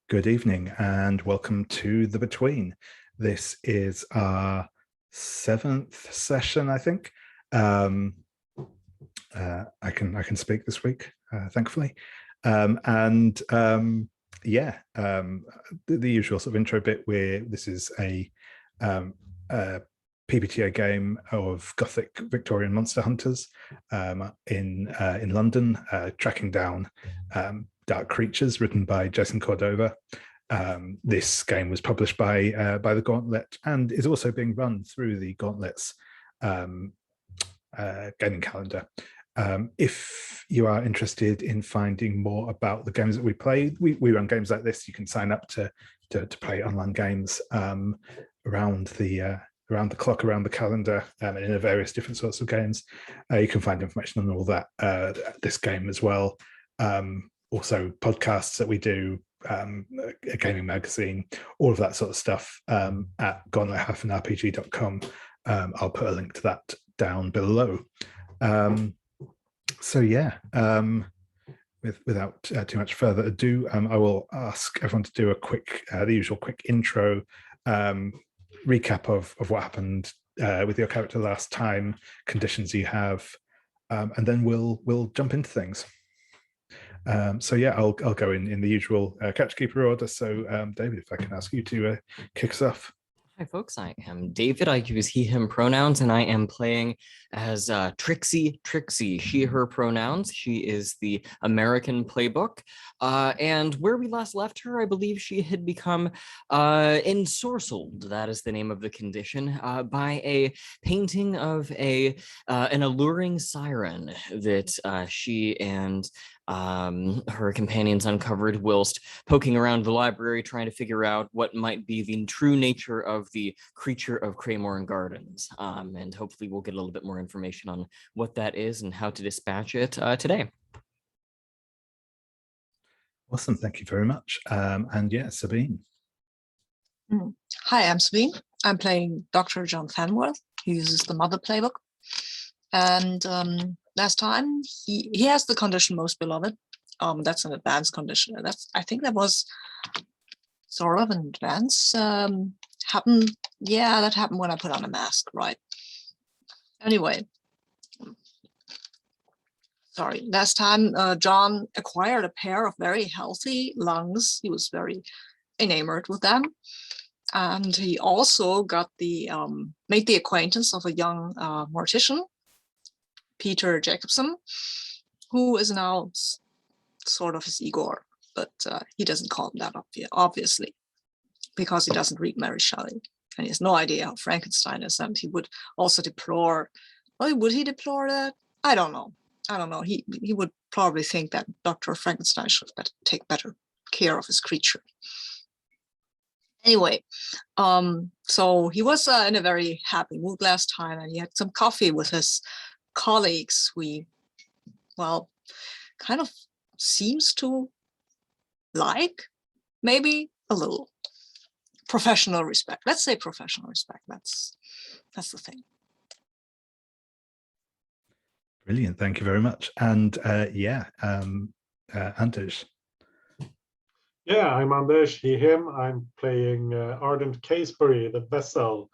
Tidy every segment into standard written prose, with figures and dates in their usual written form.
Good evening and welcome to The Between. This is our seventh session, I think. I can speak this week, thankfully. The usual sort of intro bit where this is a PBTA game of Gothic Victorian monster hunters in London, tracking down dark creatures, written by Jason Cordova. This game was published by the Gauntlet and is also being run through the Gauntlet's gaming calendar. If you are interested in finding more about the games that we play, we run games like this. You can sign up to play online games around the clock, around the calendar, and in various different sorts of games. You can find information on all that, this game as well. Also podcasts that we do, a gaming magazine, all of that sort of stuff at gauntlet-rpg.com. I'll put a link to that down below. Without too much further ado, I will ask everyone to do a quick, the usual quick intro, recap of what happened with your character last time, conditions you have, and then we'll jump into things. I'll go in the usual catchkeeper order. So David, if I can ask you to kick us off. Hi folks, I am David. I use he, him pronouns, and I am playing as Trixie, she, her pronouns. She is the American playbook. And where we last left her, I believe she had become ensorcelled, that is the name of the condition, by a painting of an alluring siren that she and her companions uncovered whilst poking around the library trying to figure out what might be the true nature of the creature of Cremlin Gardens. And hopefully we'll get a little bit more information on what that is and how to dispatch it today. Awesome, thank you very much. Sabine. Hi, I'm Sabine. I'm playing Dr. John Fanworth, who uses the Mother playbook. And last time he has the condition Most Beloved. That's an advanced condition. I think that was sort of an advance. Happened. Yeah, that happened when I put on a mask, right? Anyway, sorry. Last time John acquired a pair of very healthy lungs. He was very enamored with them. And he also got made the acquaintance of a young mortician, Peter Jacobson, who is now sort of his Igor, but he doesn't call him that obviously, because he doesn't read Mary Shelley and he has no idea how Frankenstein is, and he would also deplore, well, would he deplore that? I don't know. He would probably think that Dr. Frankenstein should take better care of his creature. Anyway, so he was in a very happy mood last time, and he had some coffee with his colleagues. Kind of seems to like, maybe a little professional respect. Let's say professional respect. That's the thing. Brilliant, thank you very much. And Anders. Yeah, I'm Anders, he, him. I'm playing Ardent Casebury, the vessel.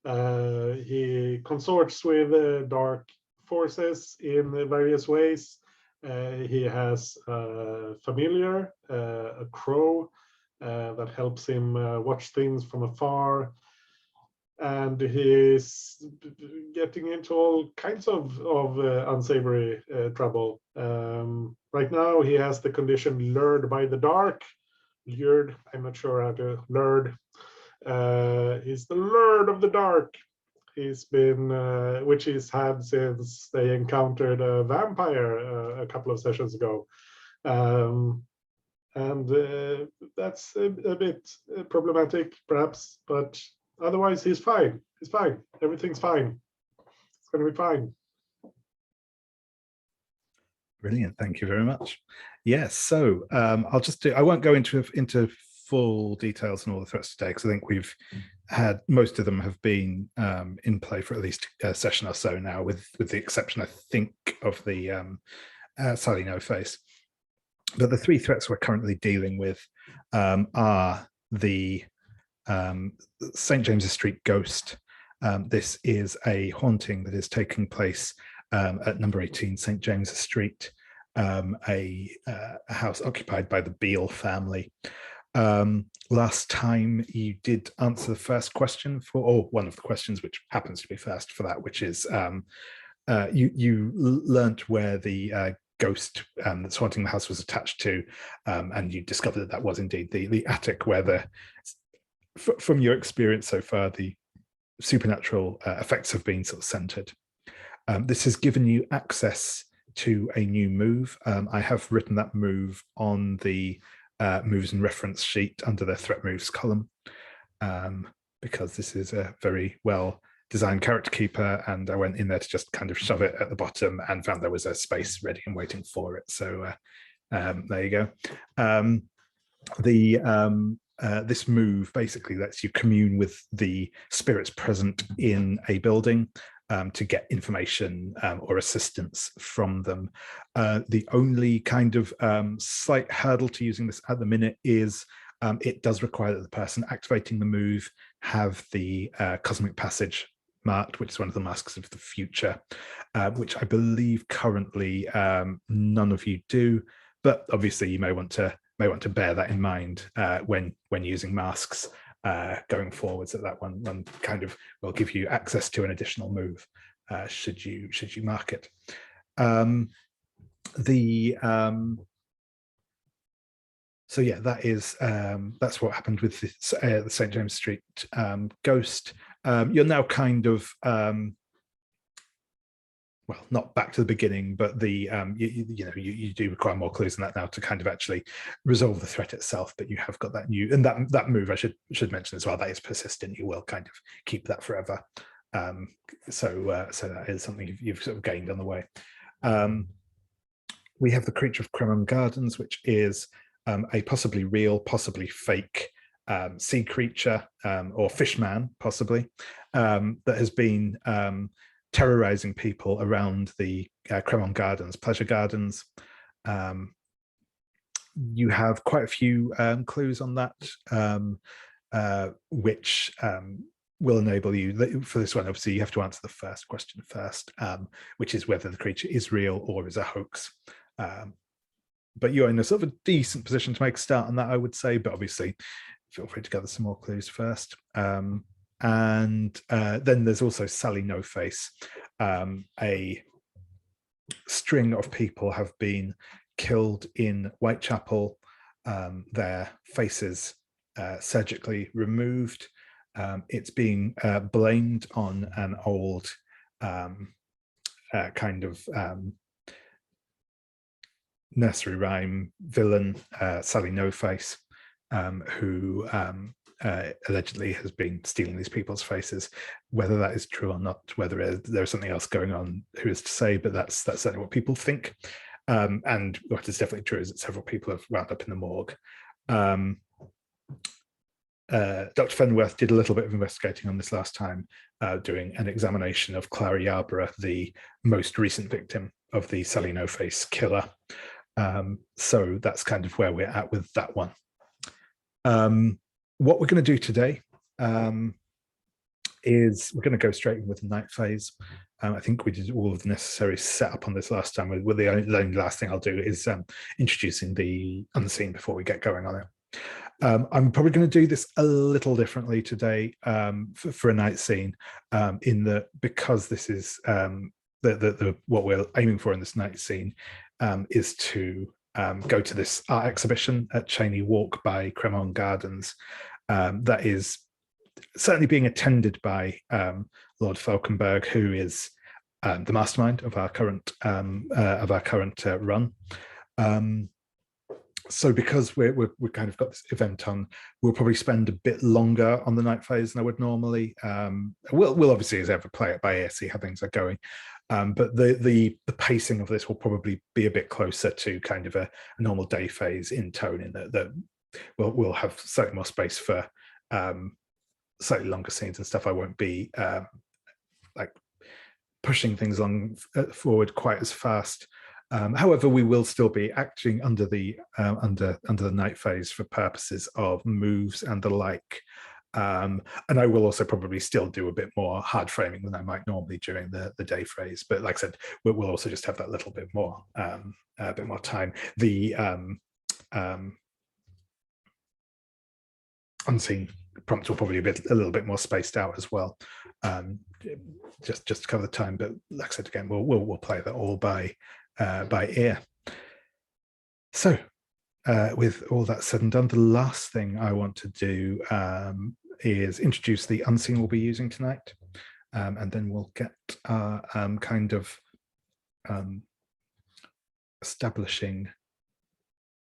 He consorts with dark forces in various ways. He has a familiar, a crow, that helps him watch things from afar. And he's getting into all kinds of unsavory trouble. Right now, he has the condition lured by the dark. Lured, I'm not sure how to lured. He's the lured of the dark. He's been, which he's had since they encountered a vampire a couple of sessions ago. That's a bit problematic, perhaps, but otherwise he's fine. He's fine. Everything's fine. It's going to be fine. Brilliant, thank you very much. Yes, so I won't go into full details on all the threats today, because I think we've had, most of them have been in play for at least a session or so now, with the exception, I think, of the Sally No Face. But the three threats we're currently dealing with are the St. James's Street ghost. This is a haunting that is taking place at number 18 St. James's Street, a house occupied by the Beale family. Last time you did answer the first question or one of the questions, which happens to be first for that, which is you learnt where the ghost that's haunting the house was attached to, and you discovered that that was indeed the attic where from your experience so far, the supernatural effects have been sort of centered. This has given you access to a new move. I have written that move on the moves and reference sheet under the threat moves column, because this is a very well designed character keeper, and I went in there to just kind of shove it at the bottom and found there was a space ready and waiting for it. So there you go. This move basically lets you commune with the spirits present in a building to get information or assistance from them. The only kind of slight hurdle to using this at the minute is it does require that the person activating the move have the cosmic passage marked, which is one of the masks of the future, which I believe currently none of you do, but obviously you may want to bear that in mind when using masks going forwards. That one kind of will give you access to an additional move should you mark it. So yeah, that's what happened with the St. James Street ghost. You're now kind of well, not back to the beginning, but you do require more clues than that now to kind of actually resolve the threat itself. But you have got that new, and that move I should mention as well, that is persistent. You will kind of keep that forever. So that is something you've sort of gained on the way. We have the creature of Kremlin Gardens, which is a possibly real, possibly fake sea creature or fishman, possibly, that has been terrorizing people around the Kremlin Gardens, pleasure gardens. You have quite a few clues on that, which will enable you, for this one, obviously you have to answer the first question first, which is whether the creature is real or is a hoax. But you're in a sort of a decent position to make a start on that, I would say, but obviously feel free to gather some more clues first. And then there's also Sally No Face. A string of people have been killed in Whitechapel, their faces surgically removed. It's being blamed on an old kind of nursery rhyme villain, Sally No Face, who allegedly has been stealing these people's faces. Whether that is true or not, whether there's something else going on, who is to say, but that's certainly what people think. And what is definitely true is that several people have wound up in the morgue. Dr. Fenworth did a little bit of investigating on this last time, doing an examination of Clara Yarborough, the most recent victim of the Sally No Face killer. So that's kind of where we're at with that one. What we're going to do today is we're going to go straight in with the night phase. I think we did all of the necessary setup on this last time. The only last thing I'll do is introducing the unseen before we get going on it. I'm probably going to do this a little differently today for a night scene, in that because this is what we're aiming for in this night scene is to go to this art exhibition at Cheyne Walk by Kremlin Gardens. That is certainly being attended by Lord Fauconberg, who is the mastermind of our current run. So because we've kind of got this event on, we'll probably spend a bit longer on the night phase than I would normally. We'll obviously as ever play it by ear, see how things are going. But the pacing of this will probably be a bit closer to kind of a normal day phase in tone, in that we'll have slightly more space for slightly longer scenes and stuff. I won't be like pushing things along forward quite as fast. However, we will still be acting under the night phase for purposes of moves and the like. And I will also probably still do a bit more hard framing than I might normally during the day phase. But like I said, we'll also just have that little bit more time. The unseen prompts will probably be a little bit more spaced out as well, just to cover the time. But like I said, again, we'll play that all by ear. So with all that said and done, the last thing I want to do is introduce the unseen we'll be using tonight, and then we'll get our kind of establishing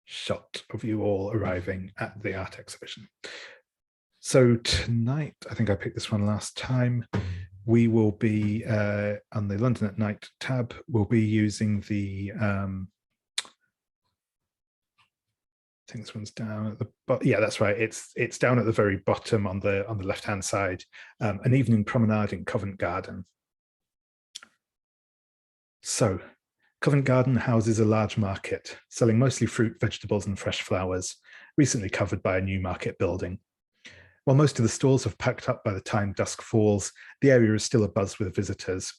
shot of you all arriving at the art exhibition. So tonight, I think I picked this one last time, we will be on the London at Night tab, we'll be using the I think this one's down at the bottom. Yeah, that's right. It's down at the very bottom on the left-hand side. An evening promenade in Covent Garden. So, Covent Garden houses a large market, selling mostly fruit, vegetables, and fresh flowers, recently covered by a new market building. While most of the stalls have packed up by the time dusk falls, the area is still abuzz with visitors.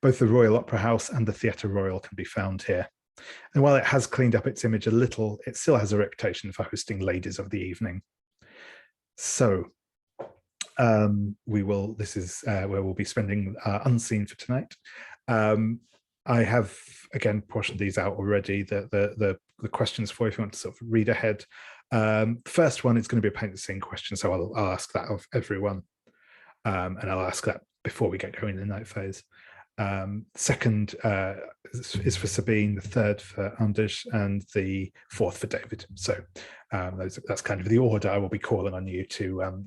Both the Royal Opera House and the Theatre Royal can be found here. And while it has cleaned up its image a little, it still has a reputation for hosting ladies of the evening. So this is where we'll be spending unseen for tonight. I have, again, portioned these out already, the questions for you if you want to sort of read ahead. First one is going to be a paint the scene question, so I'll ask that of everyone. And I'll ask that before we get going in the night phase. Second is for Sabine, the third for Anders, and the fourth for David. So that's kind of the order I will be calling on you to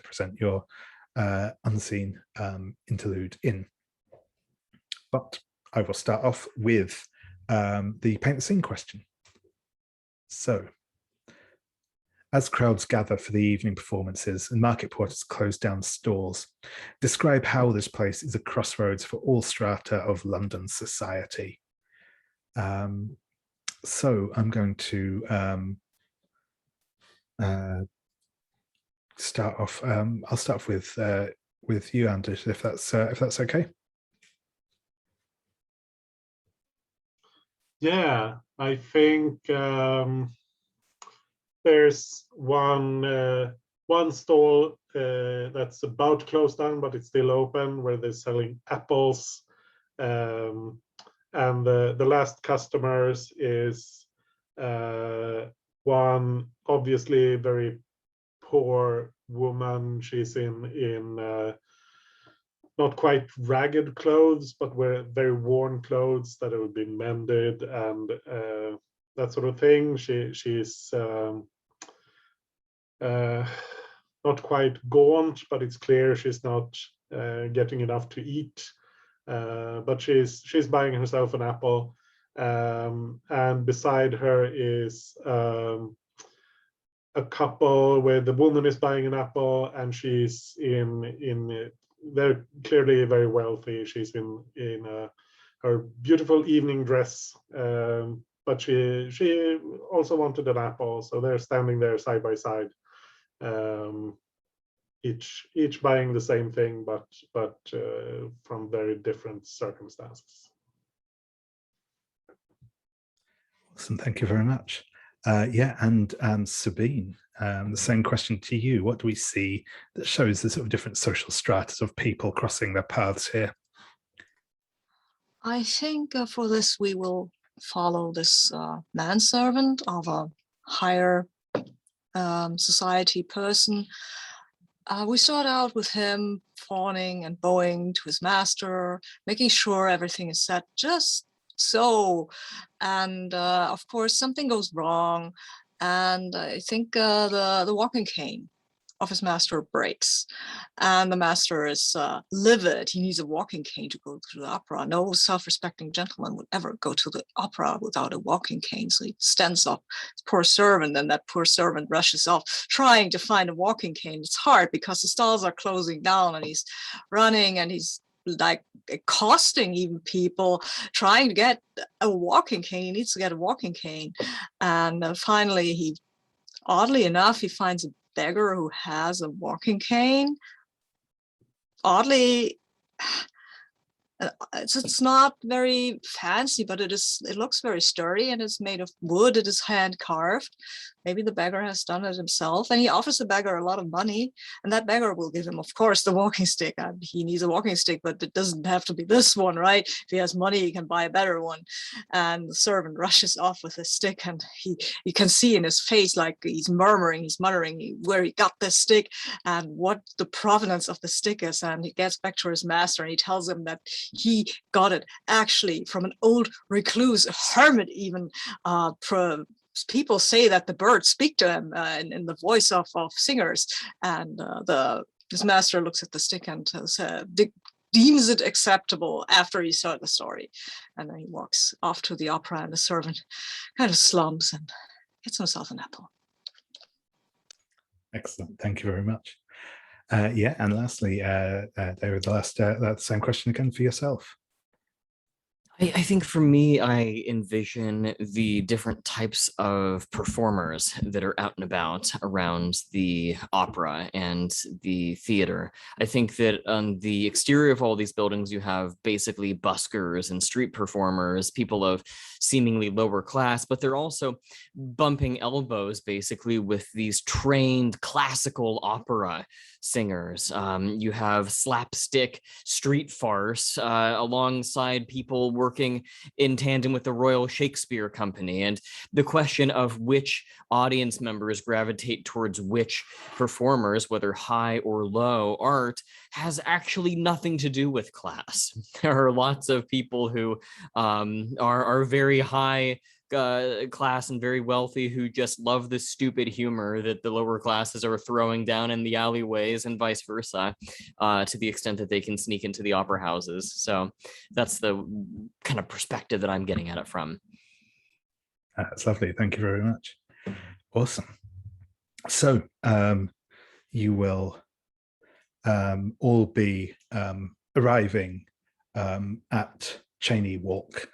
present your unseen interlude in. But I will start off with the paint the scene question. So, as crowds gather for the evening performances and market porters close down stalls, describe how this place is a crossroads for all strata of London society. So I'm going to start off. I'll start off with you, Anders, if that's okay. Yeah, I think there's one stall that's about to close down, but it's still open, where they're selling apples. And the last customers is one obviously very poor woman. She's in not quite ragged clothes, but very worn clothes that have been mended and that sort of thing. She's not quite gaunt, but it's clear she's not getting enough to eat. But she's buying herself an apple, and beside her is a couple where the woman is buying an apple, and she's in they're clearly very wealthy. She's in her beautiful evening dress, but she also wanted an apple, so they're standing there side by side, each buying the same thing, but from very different circumstances. Awesome, thank you very much. Yeah, and Sabine, the same question to you. What do we see that shows the sort of different social stratas of people crossing their paths here? I think for this we will follow this manservant of a higher society person. We start out with him fawning and bowing to his master, making sure everything is set just so. And of course, something goes wrong. And I think the walking cane of his master breaks. And the master is livid. He needs a walking cane to go to the opera. No self-respecting gentleman would ever go to the opera without a walking cane. So he stands up his poor servant, and that poor servant rushes off trying to find a walking cane. It's hard because the stalls are closing down, and he's running, and he's like accosting even people, trying to get a walking cane. He needs to get a walking cane. And finally, oddly enough, he finds a beggar who has a walking cane. Oddly, it's not very fancy, but it looks very sturdy, and it's made of wood. It is hand carved. Maybe the beggar has done it himself, and he offers the beggar a lot of money, and that beggar will give him, of course, the walking stick. And he needs a walking stick, but it doesn't have to be this one, right? If he has money, he can buy a better one. And the servant rushes off with his stick, and you can see in his face, like he's muttering where he got this stick and what the provenance of the stick is. And he gets back to his master, and he tells him that he got it actually from an old recluse, a hermit even. People say that the birds speak to him in the voice of singers. And his master looks at the stick and deems it acceptable after he saw the story. And then he walks off to the opera, and the servant kind of slumps and gets himself an apple. Excellent. Thank you very much. Yeah, and lastly, David, that same question again for yourself. I think for me, I envision the different types of performers that are out and about around the opera and the theater. I think that on the exterior of all these buildings, you have basically buskers and street performers, people of seemingly lower class, but they're also bumping elbows basically with these trained classical opera singers. You have slapstick street farce alongside people working in tandem with the Royal Shakespeare Company. And the question of which audience members gravitate towards which performers, whether high or low art, has actually nothing to do with class. There are lots of people who are very high class and very wealthy who just love the stupid humor that the lower classes are throwing down in the alleyways, and vice versa, to the extent that they can sneak into the opera houses. So that's the kind of perspective that I'm getting at it from. That's lovely. Thank you very much. Awesome. So you will all be arriving at Cheyne Walk,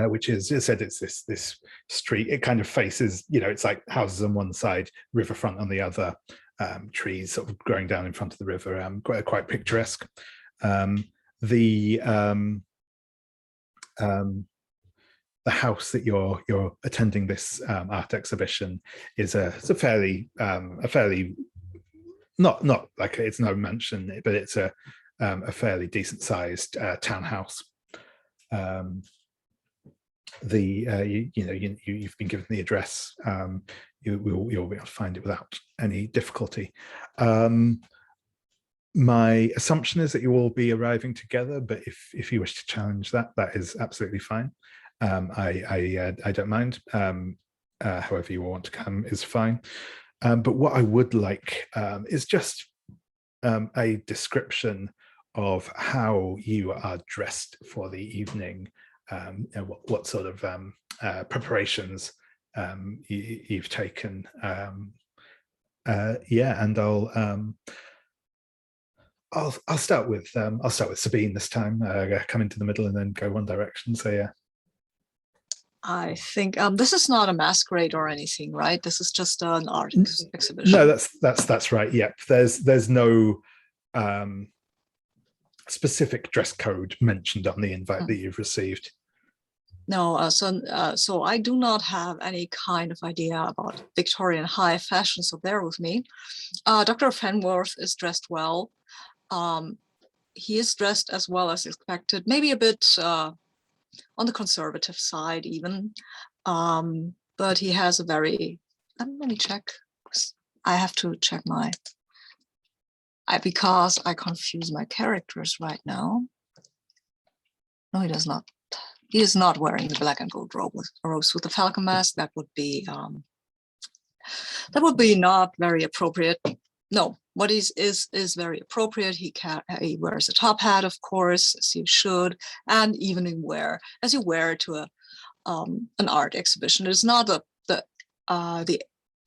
which is, as I said, it's this street. It kind of faces, it's like houses on one side, riverfront on the other, trees sort of growing down in front of the river, quite picturesque. The house that you're attending this art exhibition is a fairly not like it's no mansion, but it's a fairly decent sized townhouse. You've been given the address. You'll be able to find it without any difficulty. My assumption is that you will be arriving together, but if you wish to challenge that is absolutely fine. I don't mind. However you want to come is fine. But what I would like is just a description of how you are dressed for the evening. What sort of preparations you've taken. And I'll start with Sabine this time. Come into the middle and then go one direction. So yeah. I think this is not a masquerade or anything, right? This is just an art exhibition. No, that's right. Yep. There's no specific dress code mentioned on the invite that you've received. No, so I do not have any kind of idea about Victorian high fashion, so bear with me. Dr. Fenworth is dressed well. He is dressed as well as expected, maybe a bit on the conservative side even, but he has a very, let me check. I have to check because I confuse my characters right now. No, he does not. He is not wearing the black and gold rose with the falcon mask. That would be not very appropriate. No, what is very appropriate. He wears a top hat, of course, as you should, and evening wear, as you wear to an art exhibition. It's not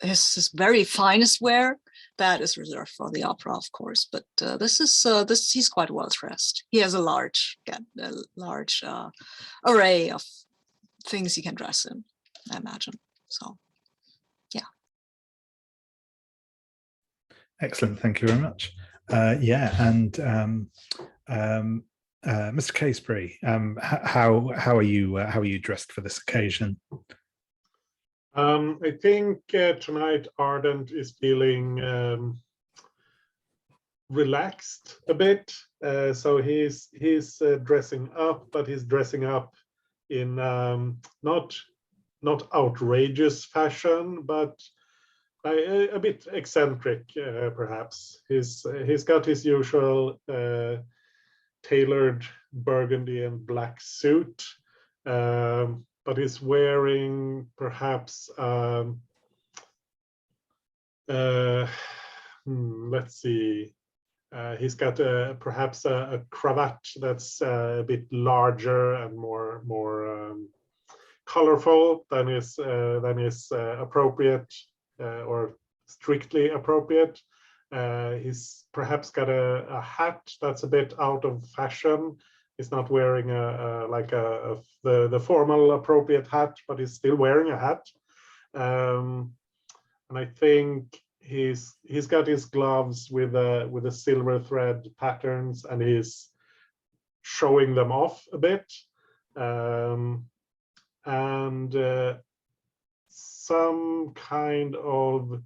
his very finest wear that is reserved for the opera, of course. But this he's quite well dressed. He has a large array of things he can dress in, I imagine. So, yeah. Excellent. Thank you very much. Mr. Casebury, how are you dressed for this occasion? I think tonight Ardent is feeling relaxed a bit, so he's dressing up, but he's dressing up in not outrageous fashion, but a bit eccentric, perhaps. He's got his usual tailored burgundy and black suit, but he's wearing perhaps let's see. He's got perhaps a cravat that's a bit larger and more colorful than is appropriate or strictly appropriate. He's perhaps got a hat that's a bit out of fashion. He's not wearing the formal appropriate hat, but he's still wearing a hat. And I think he's got his gloves with a silver thread patterns, and he's showing them off a bit. And some kind of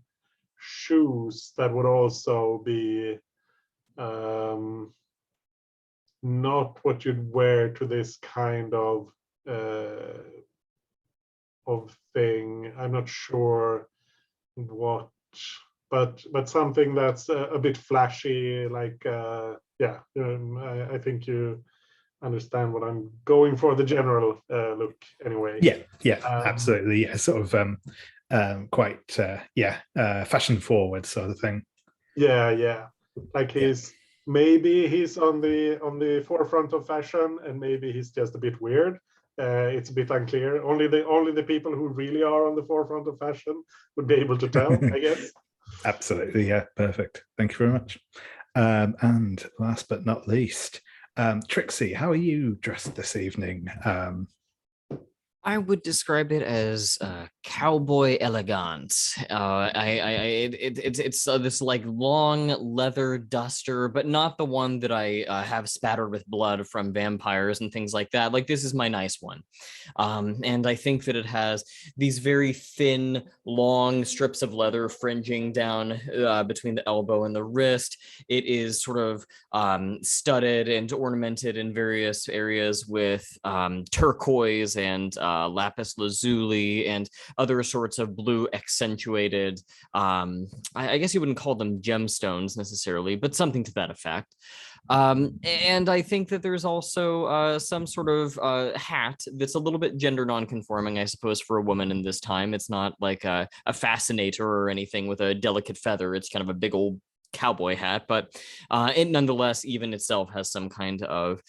shoes that would also be not what you'd wear to this kind of thing. I'm not sure what, but something that's a bit flashy, like I think you understand what I'm going for, the general look anyway. Absolutely. Yeah, sort of quite fashion forward sort of thing. Like maybe he's on the forefront of fashion, and maybe he's just a bit weird. It's a bit unclear. Only the people who really are on the forefront of fashion would be able to tell, I guess. Absolutely. Yeah, perfect. Thank you very much. And last but not least, Trixie, how are you dressed this evening? I would describe it as cowboy elegance. It's this like long leather duster, but not the one that I have spattered with blood from vampires and things like that. Like, this is my nice one. And I think that it has these very thin, long strips of leather fringing down between the elbow and the wrist. It is sort of studded and ornamented in various areas with turquoise and lapis lazuli and other sorts of blue accentuated, I guess you wouldn't call them gemstones necessarily, but something to that effect. And I think that there's also some sort of hat that's a little bit gender non-conforming, I suppose, for a woman in this time. It's not like a fascinator or anything with a delicate feather. It's kind of a big old cowboy hat, but it nonetheless even itself has some kind of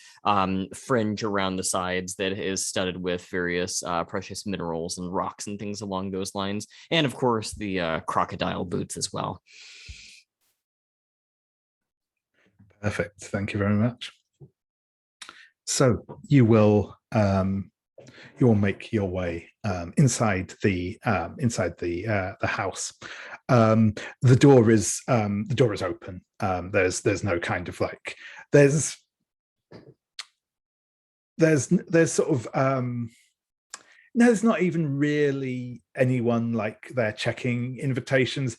fringe around the sides that is studded with various precious minerals and rocks and things along those lines, and of course the crocodile boots as well. Perfect. Thank you very much. So you will make your way inside the house. The door is open. There's no kind of like there's sort of no, there's not even really anyone like there checking invitations.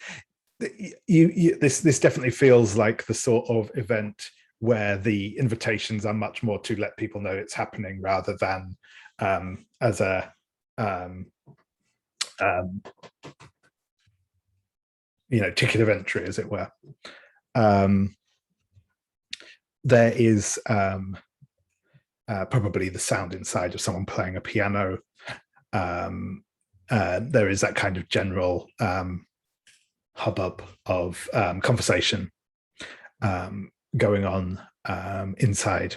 This definitely feels like the sort of event where the invitations are much more to let people know it's happening rather than as a ticket of entry, as it were. There is probably the sound inside of someone playing a piano. There is that kind of general hubbub of conversation going on inside.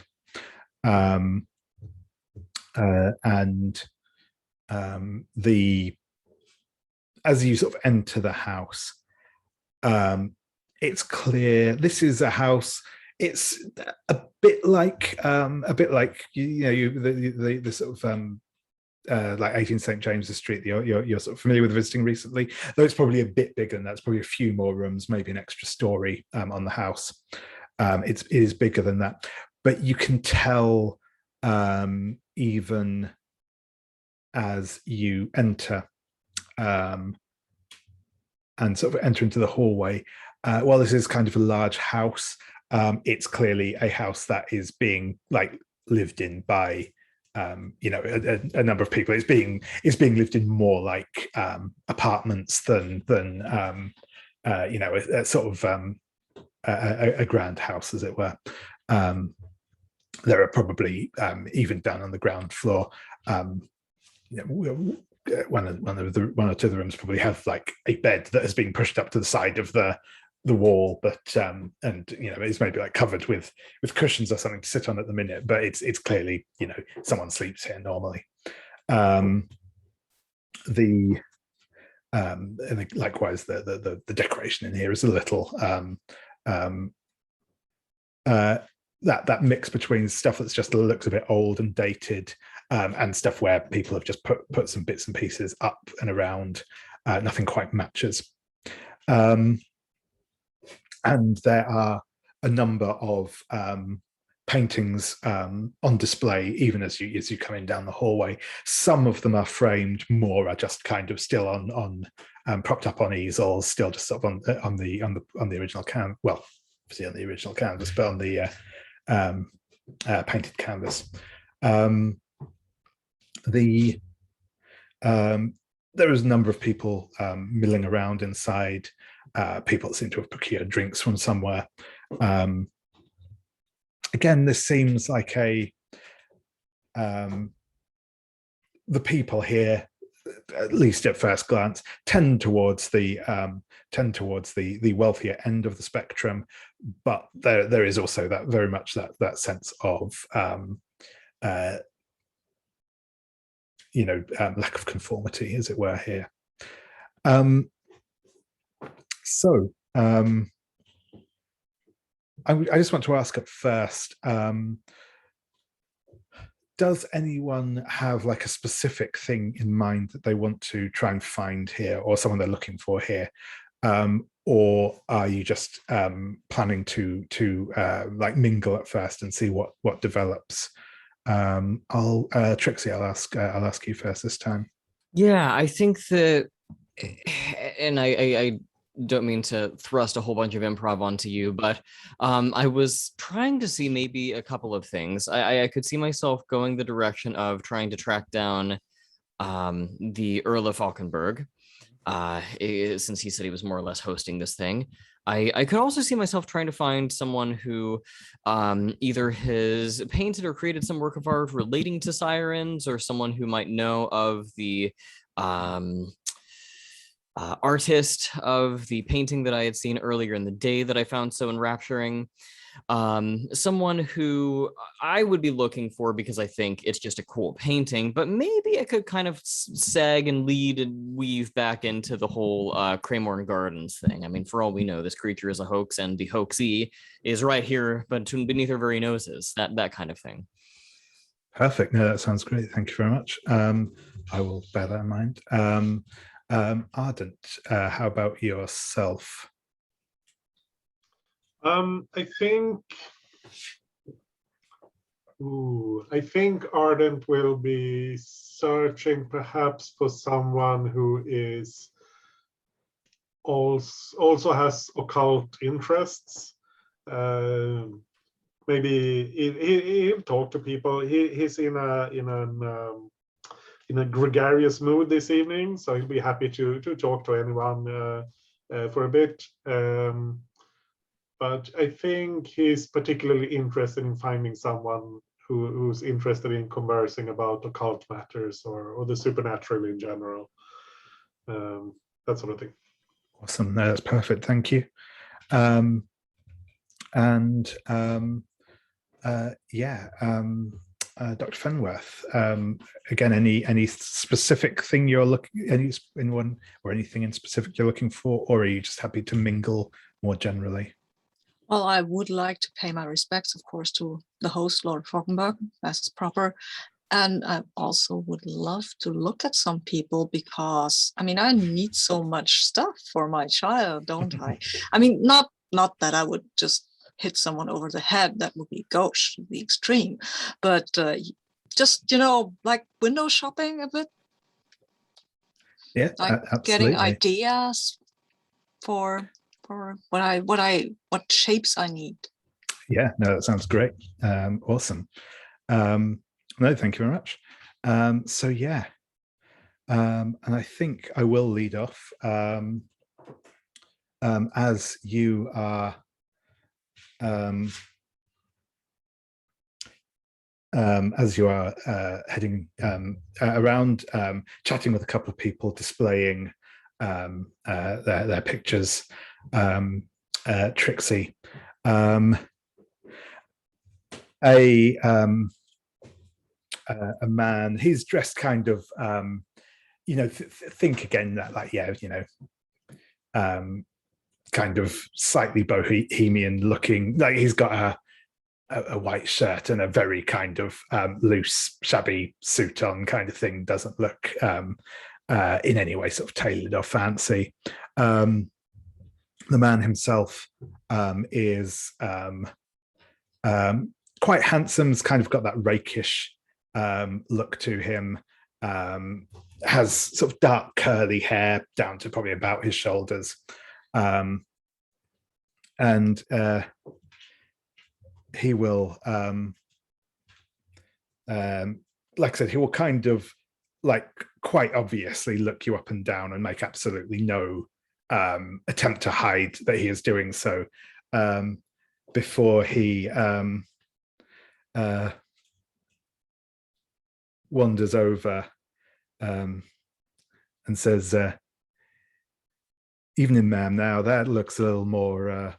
As you sort of enter the house, it's clear this is a house. It's a bit like the sort of like 18 St James's Street. You're sort of familiar with visiting recently. Though it's probably a bit bigger than that. It's probably a few more rooms, maybe an extra story on the house. It is bigger than that, but you can tell even as you enter and sort of enter into the hallway. While this is kind of a large house, it's clearly a house that is being like lived in by a number of people. It's being lived in more like apartments than a sort of a grand house, as it were. There are probably even down on the ground floor. One or two of the rooms probably have like a bed that has been pushed up to the side of the wall, but it's maybe like covered with cushions or something to sit on at the minute. But it's clearly someone sleeps here normally. Likewise, the decoration in here is a little that mix between stuff that's just looks a bit old and dated, and stuff where people have just put some bits and pieces up and around. Nothing quite matches. And there are a number of paintings on display, even as you come in down the hallway. Some of them are framed, more are just kind of still on propped up on easels, still just sort of on the original canvas. Well, obviously on the original canvas, but on the painted canvas. There is a number of people milling around inside. People seem to have procured drinks from somewhere. Again, this seems like the people here, at least at first glance, tend towards the wealthier end of the spectrum, but there is also that very much that sense of lack of conformity, as it were, here. I just want to ask at first, does anyone have like a specific thing in mind that they want to try and find here, or someone they're looking for here? Or are you just planning to like mingle at first and see what develops? Trixie, I'll ask you first this time. Yeah, I think that, and I don't mean to thrust a whole bunch of improv onto you, but I was trying to see maybe a couple of things. I could see myself going the direction of trying to track down the Earl of Fauconberg, since he said he was more or less hosting this thing. I could also see myself trying to find someone who either has painted or created some work of art relating to sirens, or someone who might know of the artist of the painting that I had seen earlier in the day that I found so enrapturing. Someone who I would be looking for because I think it's just a cool painting, but maybe it could kind of sag and lead and weave back into the whole Kremlin Gardens thing. I mean, for all we know, this creature is a hoax, and the hoaxee is right here, but beneath our very noses. That kind of thing. Perfect. No, that sounds great. Thank you very much. I will bear that in mind. Ardent, how about yourself? I think Ardent will be searching perhaps for someone who is also has occult interests. Maybe he'll talk to people. He's in a gregarious mood this evening, so he'll be happy to talk to anyone for a bit. But I think he's particularly interested in finding someone who's interested in conversing about occult matters or the supernatural in general. That sort of thing. Awesome. No, that's perfect. Thank you. Dr. Fenworth, again, any specific thing you're looking, anyone or anything in specific you're looking for, or are you just happy to mingle more generally? Well, I would like to pay my respects, of course, to the host, Lord Fauconberg, as proper. And I also would love to look at some people because, I mean, I need so much stuff for my child, don't I? I mean, not that I would just hit someone over the head. That would be gauche, the extreme. But just, like window shopping a bit. Yeah, Like absolutely. getting ideas for what shapes I need. Yeah, no, that sounds great. Awesome. No, thank you very much. So yeah, and I think I will lead off as you are heading around, chatting with a couple of people, displaying their pictures. Trixie, a man, he's dressed kind of think again that, like, kind of slightly bohemian looking, like he's got a white shirt and a very kind of loose shabby suit on kind of thing, doesn't look in any way sort of tailored or fancy. The man himself is quite handsome, has kind of got that rakish look to him, has sort of dark curly hair down to probably about his shoulders, and he will like I said, he will kind of like quite obviously look you up and down and make absolutely no attempt to hide that he is doing so, before he wanders over and says, "Evening, ma'am. Now that looks a little more,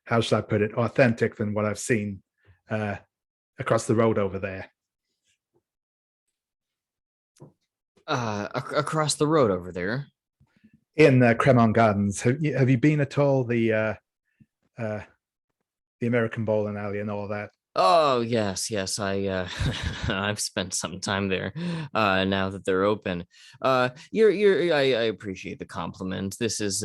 how should I put it, authentic than what I've seen across the road over there." Across the road over there? In Kremlin Gardens. Have you been at all the American Bowling Alley and all that? Oh, yes. I I've spent some time there now that they're open. I appreciate the compliment. This is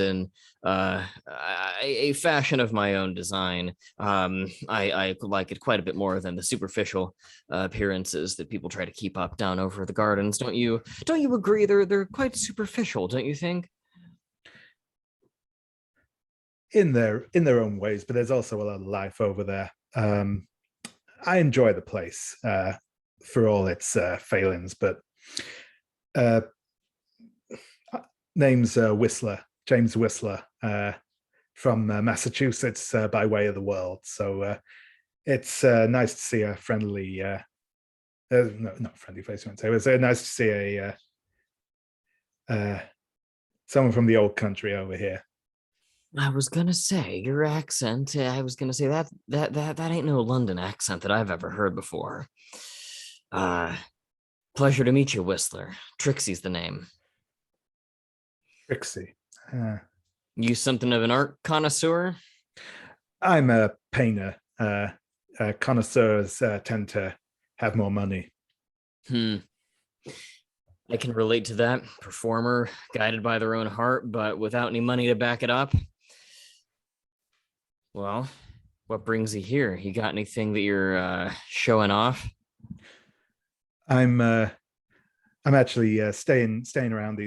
a fashion of my own design. I like it quite a bit more than the superficial appearances that people try to keep up down over the gardens. Don't you agree? They're quite superficial, don't you think? In their own ways, but there's also a lot of life over there. I enjoy the place for all its failings, but name's Whistler, James Whistler, from Massachusetts, by way of the world. So it's nice to see a friendly, no, not friendly face, I won't say. It was nice to see someone from the old country over here. I was gonna say your accent. I was gonna say that ain't no London accent that I've ever heard before. Pleasure to meet you, Whistler. Trixie's the name. Trixie. You something of an art connoisseur? I'm a painter. Connoisseurs tend to have more money. I can relate to that. Performer, guided by their own heart, but without any money to back it up. Well, what brings you here? You got anything that you're showing off? I'm actually staying around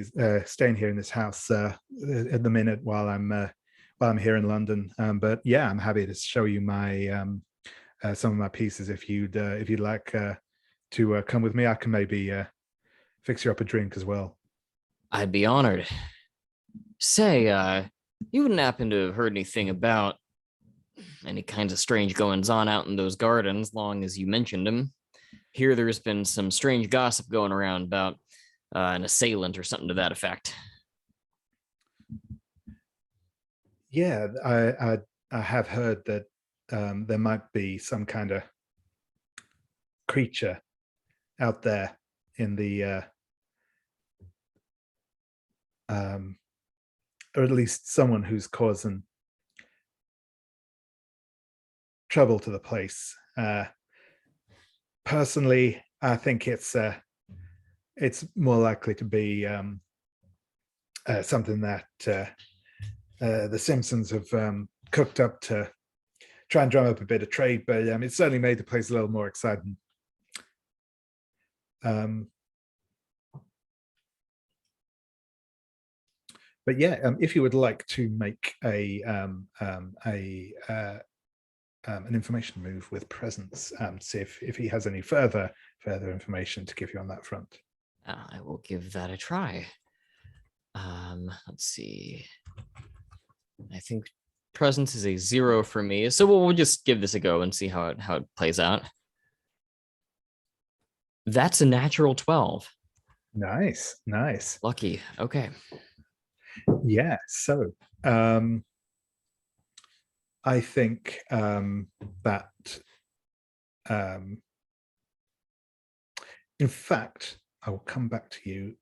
staying here in this house at the minute while I'm here in London. But yeah, I'm happy to show you my some of my pieces if you'd like to come with me. I can maybe fix you up a drink as well. I'd be honored. Say, you wouldn't happen to have heard anything about any kinds of strange goings on out in those gardens, long as you mentioned them? Here, there's been some strange gossip going around about an assailant or something to that effect. Yeah, I have heard that there might be some kind of creature out there in the or at least someone who's causing trouble to the place. Personally, I think it's more likely to be something that the Simpsons have cooked up to try and drum up a bit of trade, but it certainly made the place a little more exciting. But yeah, if you would like to make an information move with presence, see if he has any further information to give you on that front. I will give that a try. Let's see. I think presence is a 0 for me, so we'll just give this a go and see how it plays out. That's a natural 12. Nice. Lucky. Okay. Yeah. So I think that in fact, I will come back to you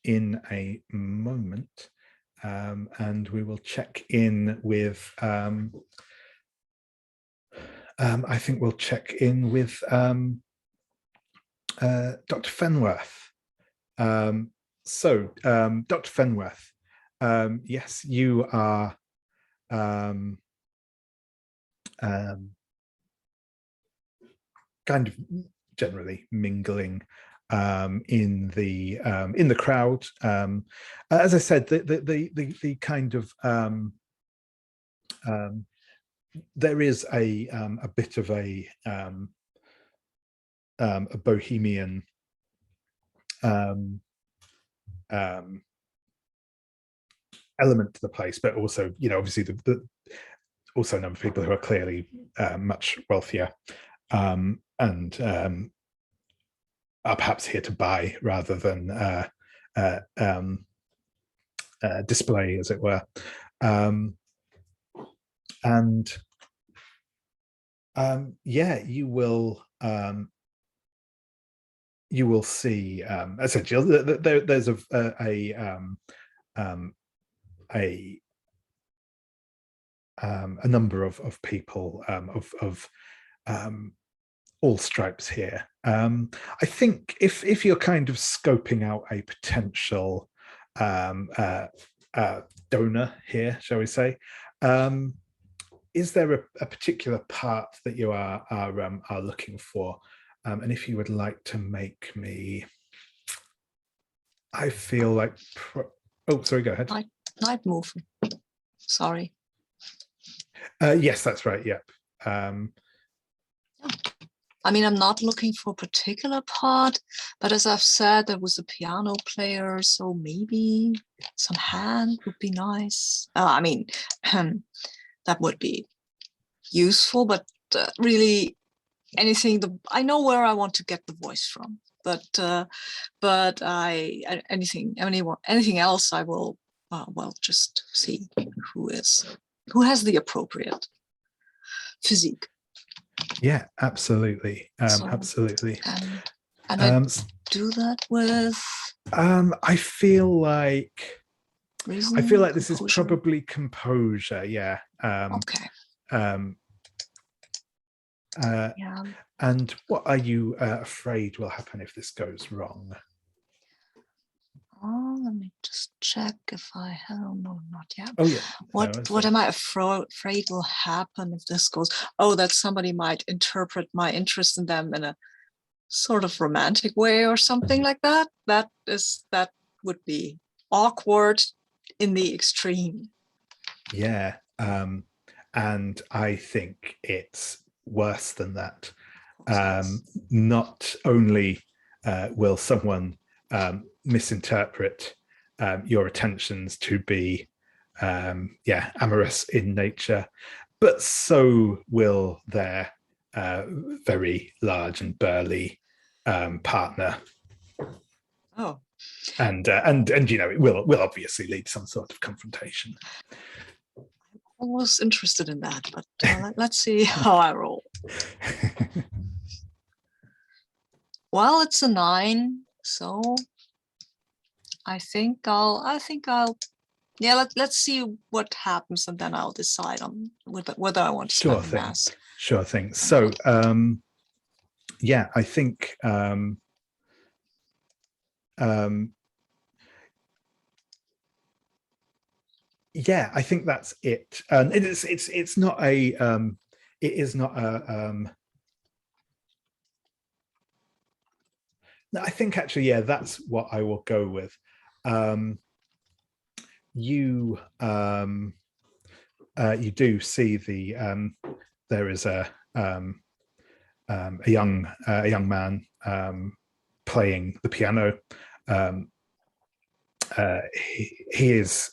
in a moment, and we will check in with. I think we'll check in with Dr. Fenworth. So, Dr. Fenworth, yes, you are kind of generally mingling in the crowd. As I said, the kind of there is a bit of a bohemian element to the place, but also, obviously also a number of people who are clearly much wealthier and are perhaps here to buy rather than display, as it were. Yeah, you will see essentially there's a number of people of all stripes here. I think if you're kind of scoping out a potential donor here, shall we say, is there a particular part that you are looking for? And if you would like to make me, I feel like, oh, sorry, go ahead. Night move. Sorry. Yes, that's right. Yep. I mean, I'm not looking for a particular part, but as I've said, there was a piano player, so maybe some hand would be nice. I mean, that would be useful, but really anything. I know where I want to get the voice from, but anything else, I will just see who has the appropriate physique. Yeah, absolutely. Absolutely. And I do that with I feel like reason, this is probably composure. Yeah. Okay. Yeah. And what are you afraid will happen if this goes wrong? Oh, let me just check if I have. No, not yet. Oh yeah. What am I afraid will happen if this goes? Oh, that somebody might interpret my interest in them in a sort of romantic way or something like that. That would be awkward in the extreme. Yeah. And I think it's worse than that. Not only will someone misinterpret your attentions to be amorous in nature, but so will their very large and burly partner. Oh. And it will obviously lead to some sort of confrontation. I was interested in that, but let's see how I roll. Well, it's a 9, so I think I'll Yeah, let's see what happens, and then I'll decide on whether I want to Sure spend the thing. mask. Sure thing. So yeah, I think yeah, I think that's it. And it's not a it is not a no, I think actually, yeah, that's what I will go with. You you do see the there is a young man playing the piano. He is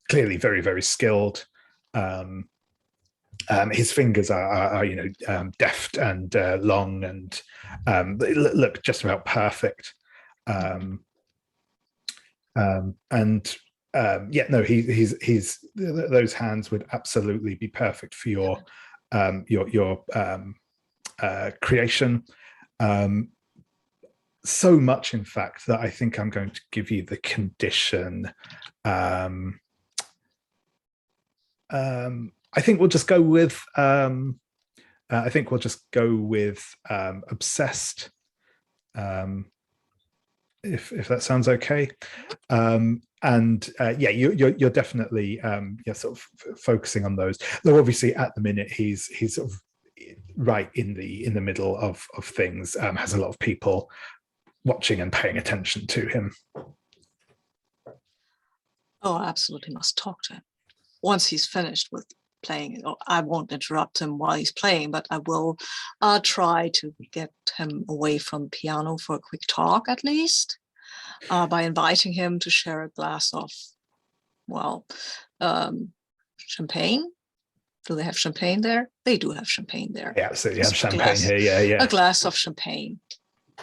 clearly very, very skilled. His fingers are you know, deft and long, and they look just about perfect. And yeah, no, he's those hands would absolutely be perfect for your creation. So much, in fact, that I think I'm going to give you the condition. I think we'll just go with obsessed. If that sounds okay. And yeah, you're definitely yeah, sort of focusing on those. Though obviously at the minute he's sort of right in the middle of things. Has a lot of people watching and paying attention to him. Oh, I absolutely must talk to him once he's finished with playing. I won't interrupt him while he's playing, but I will try to get him away from piano for a quick talk, at least, by inviting him to share a glass of, well, champagne. Do they have champagne there? They do have champagne there. Yeah, so you have champagne here. Yeah. A glass of champagne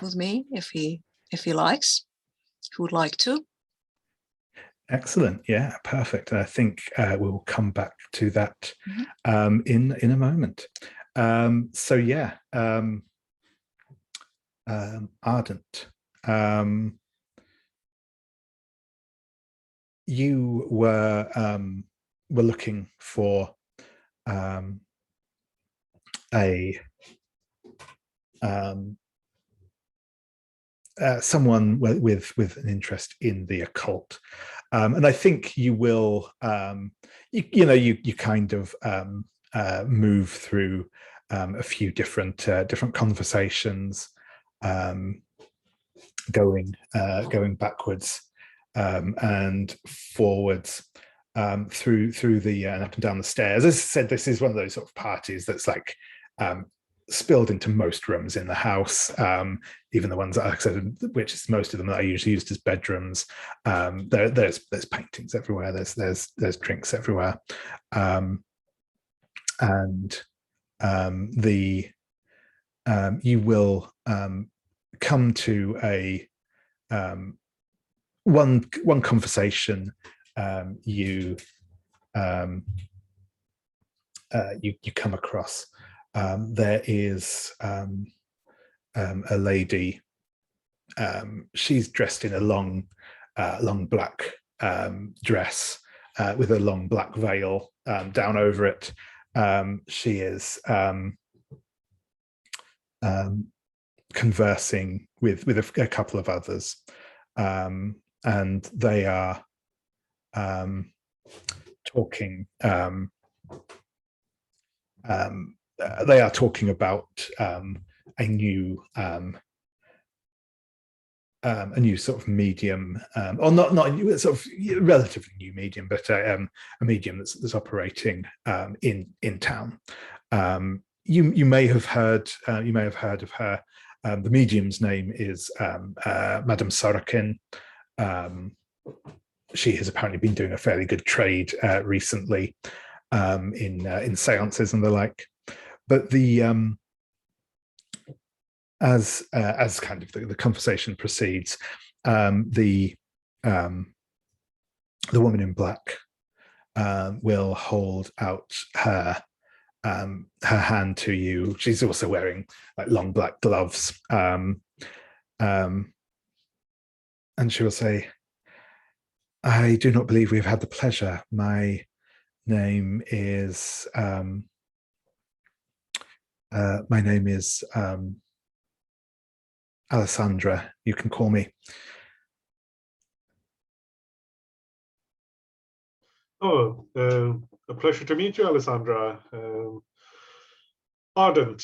with me, if he likes. Who would like to? Excellent. Yeah, perfect. I think we'll come back to that in a moment. So yeah, Ardent. You were looking for someone with an interest in the occult, and I think you will. You kind of move through a few different conversations, going backwards and forwards through the and up and down the stairs. As I said, this is one of those sort of parties that's like spilled into most rooms in the house, even the ones that I said, which is most of them that I usually used as bedrooms. There's paintings everywhere. There's drinks everywhere, and you will come to a one conversation. You come across. There is a lady. She's dressed in a long black dress with a long black veil down over it. She is conversing with a couple of others, and they are talking. They are talking about a new sort of medium, or not sort of relatively new medium, but a medium that's operating in town. You may have heard of her. The medium's name is Madame Sorokin. She has apparently been doing a fairly good trade recently in seances and the like. But the as kind of the conversation proceeds, the woman in black will hold out her hand to you. She's also wearing like long black gloves, and she will say, I do not believe we've had the pleasure. My name is Alessandra. You can call me. Oh, a pleasure to meet you, Alessandra. Ardent.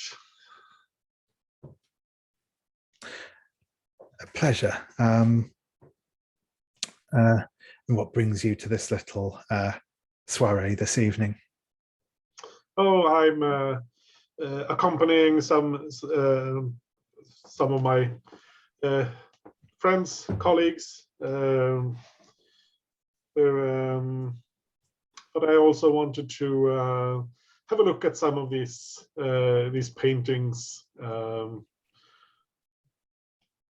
A pleasure. And what brings you to this little soiree this evening? Oh, I'm accompanying some of my friends, colleagues. But I also wanted to have a look at some of these paintings.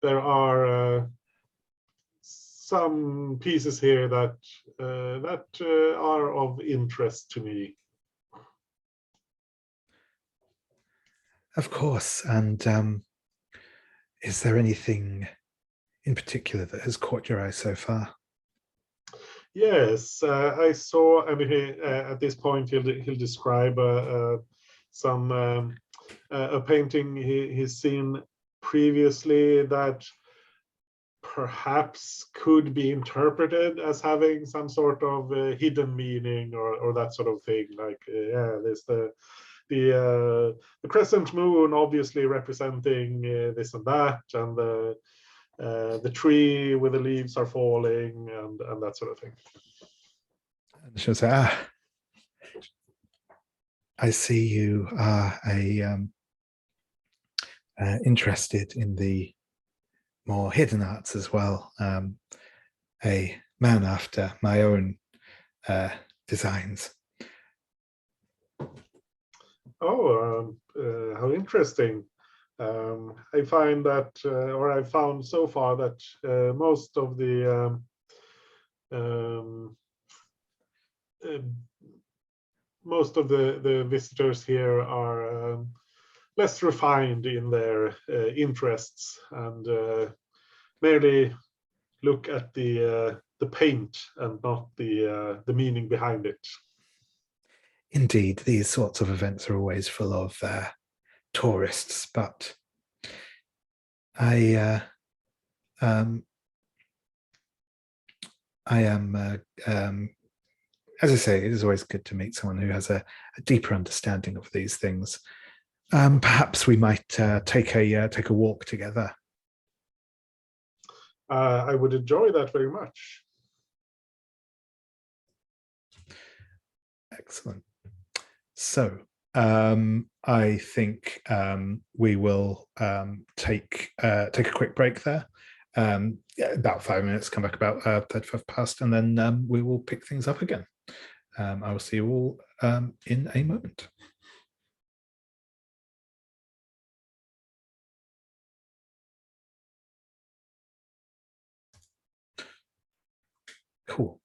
There are some pieces here that are of interest to me. Of course. And is there anything in particular that has caught your eye so far? Yes, I saw. I mean, at this point, he'll describe a painting he's seen previously that perhaps could be interpreted as having some sort of hidden meaning or that sort of thing. Like, yeah, there's the crescent moon, obviously representing this and that, and the tree with the leaves are falling, and that sort of thing. And she'll say, I see you are interested in the more hidden arts as well. A man after my own designs. Oh, how interesting. I find that, or I've found so far that most of the visitors here are less refined in their interests and merely look at the paint and not the meaning behind it. Indeed, these sorts of events are always full of tourists, but I am, as I say, it is always good to meet someone who has a deeper understanding of these things. Perhaps we might take a walk together. I would enjoy that very much. Excellent. So I think we will take a quick break there. About 5 minutes, come back about 35 past, and then we will pick things up again. I will see you all in a moment. Cool.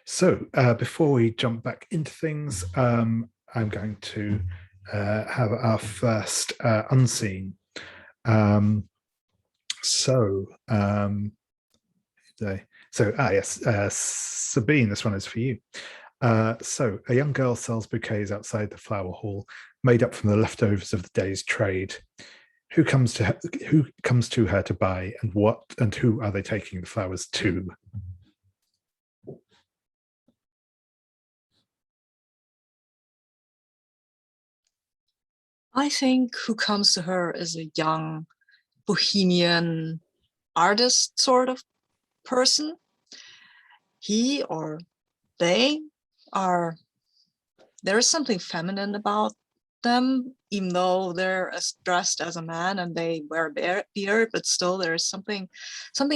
So before we jump back into things, I'm going to have our first unseen. Yes, Sabine, this one is for you. So a young girl sells bouquets outside the flower hall, made up from the leftovers of the day's trade. Who comes to her to buy, and what and who are they taking the flowers to? I think who comes to her is a young bohemian artist sort of person. He or they are, there is something feminine about them, even though they're dressed as a man and they wear a beard, but still there is something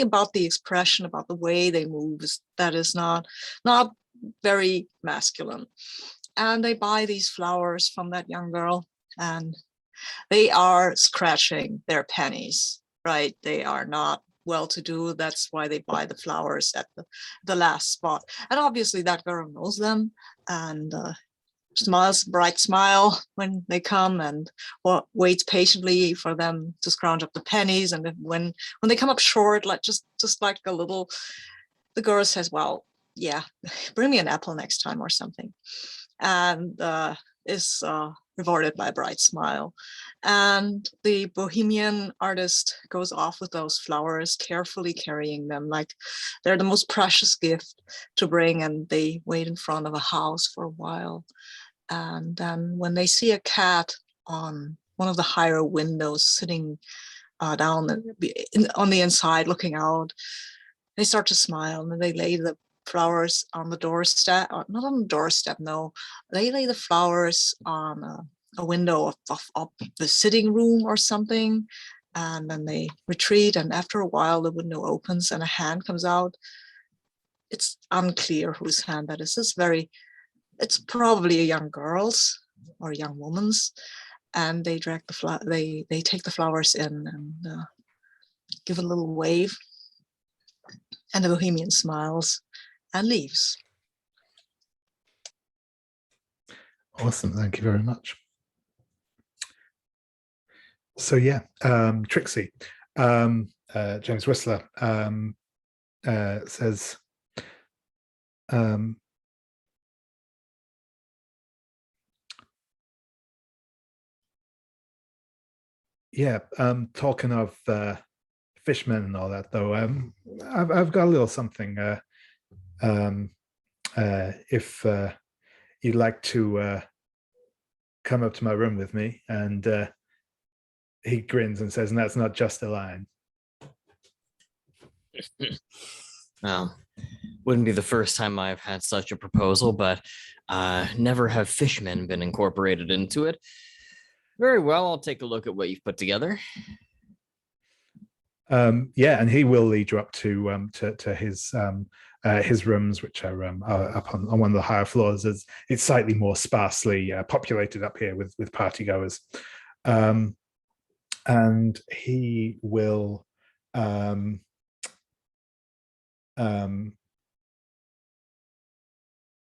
about the expression, about the way they move that is not very masculine. And they buy these flowers from that young girl, and they are scratching their pennies, right? They are not well-to-do. That's why they buy the flowers at the last spot. And obviously that girl knows them and smiles, bright smile when they come, and waits patiently for them to scrounge up the pennies. And when they come up short, like just like a little, the girl says, well, yeah, bring me an apple next time or something. And is rewarded by a bright smile. And the bohemian artist goes off with those flowers, carefully carrying them like they're the most precious gift to bring. And they wait in front of a house for a while. And then when they see a cat on one of the higher windows sitting down on the inside looking out, they start to smile, and then they lay the flowers on the doorstep, not on the doorstep, no, they lay the flowers on a window of the sitting room or something, and then they retreat, and after a while the window opens and a hand comes out. It's unclear whose hand that is. It's probably a young girl's or a young woman's, and they drag they take the flowers in and give a little wave, and the bohemian smiles and leaves. Awesome, thank you very much. So yeah, Trixie, James Whistler says, yeah, talking of fishmen and all that, though, I've got a little something. If you'd like to come up to my room with me, and he grins and says, "And that's not just a line." Well, wouldn't be the first time I've had such a proposal, but never have fishmen been incorporated into it. Very well, I'll take a look at what you've put together. Yeah, and he will lead you up to his rooms, which are up on one of the higher floors. As it's slightly more sparsely populated up here with party goers, and he will.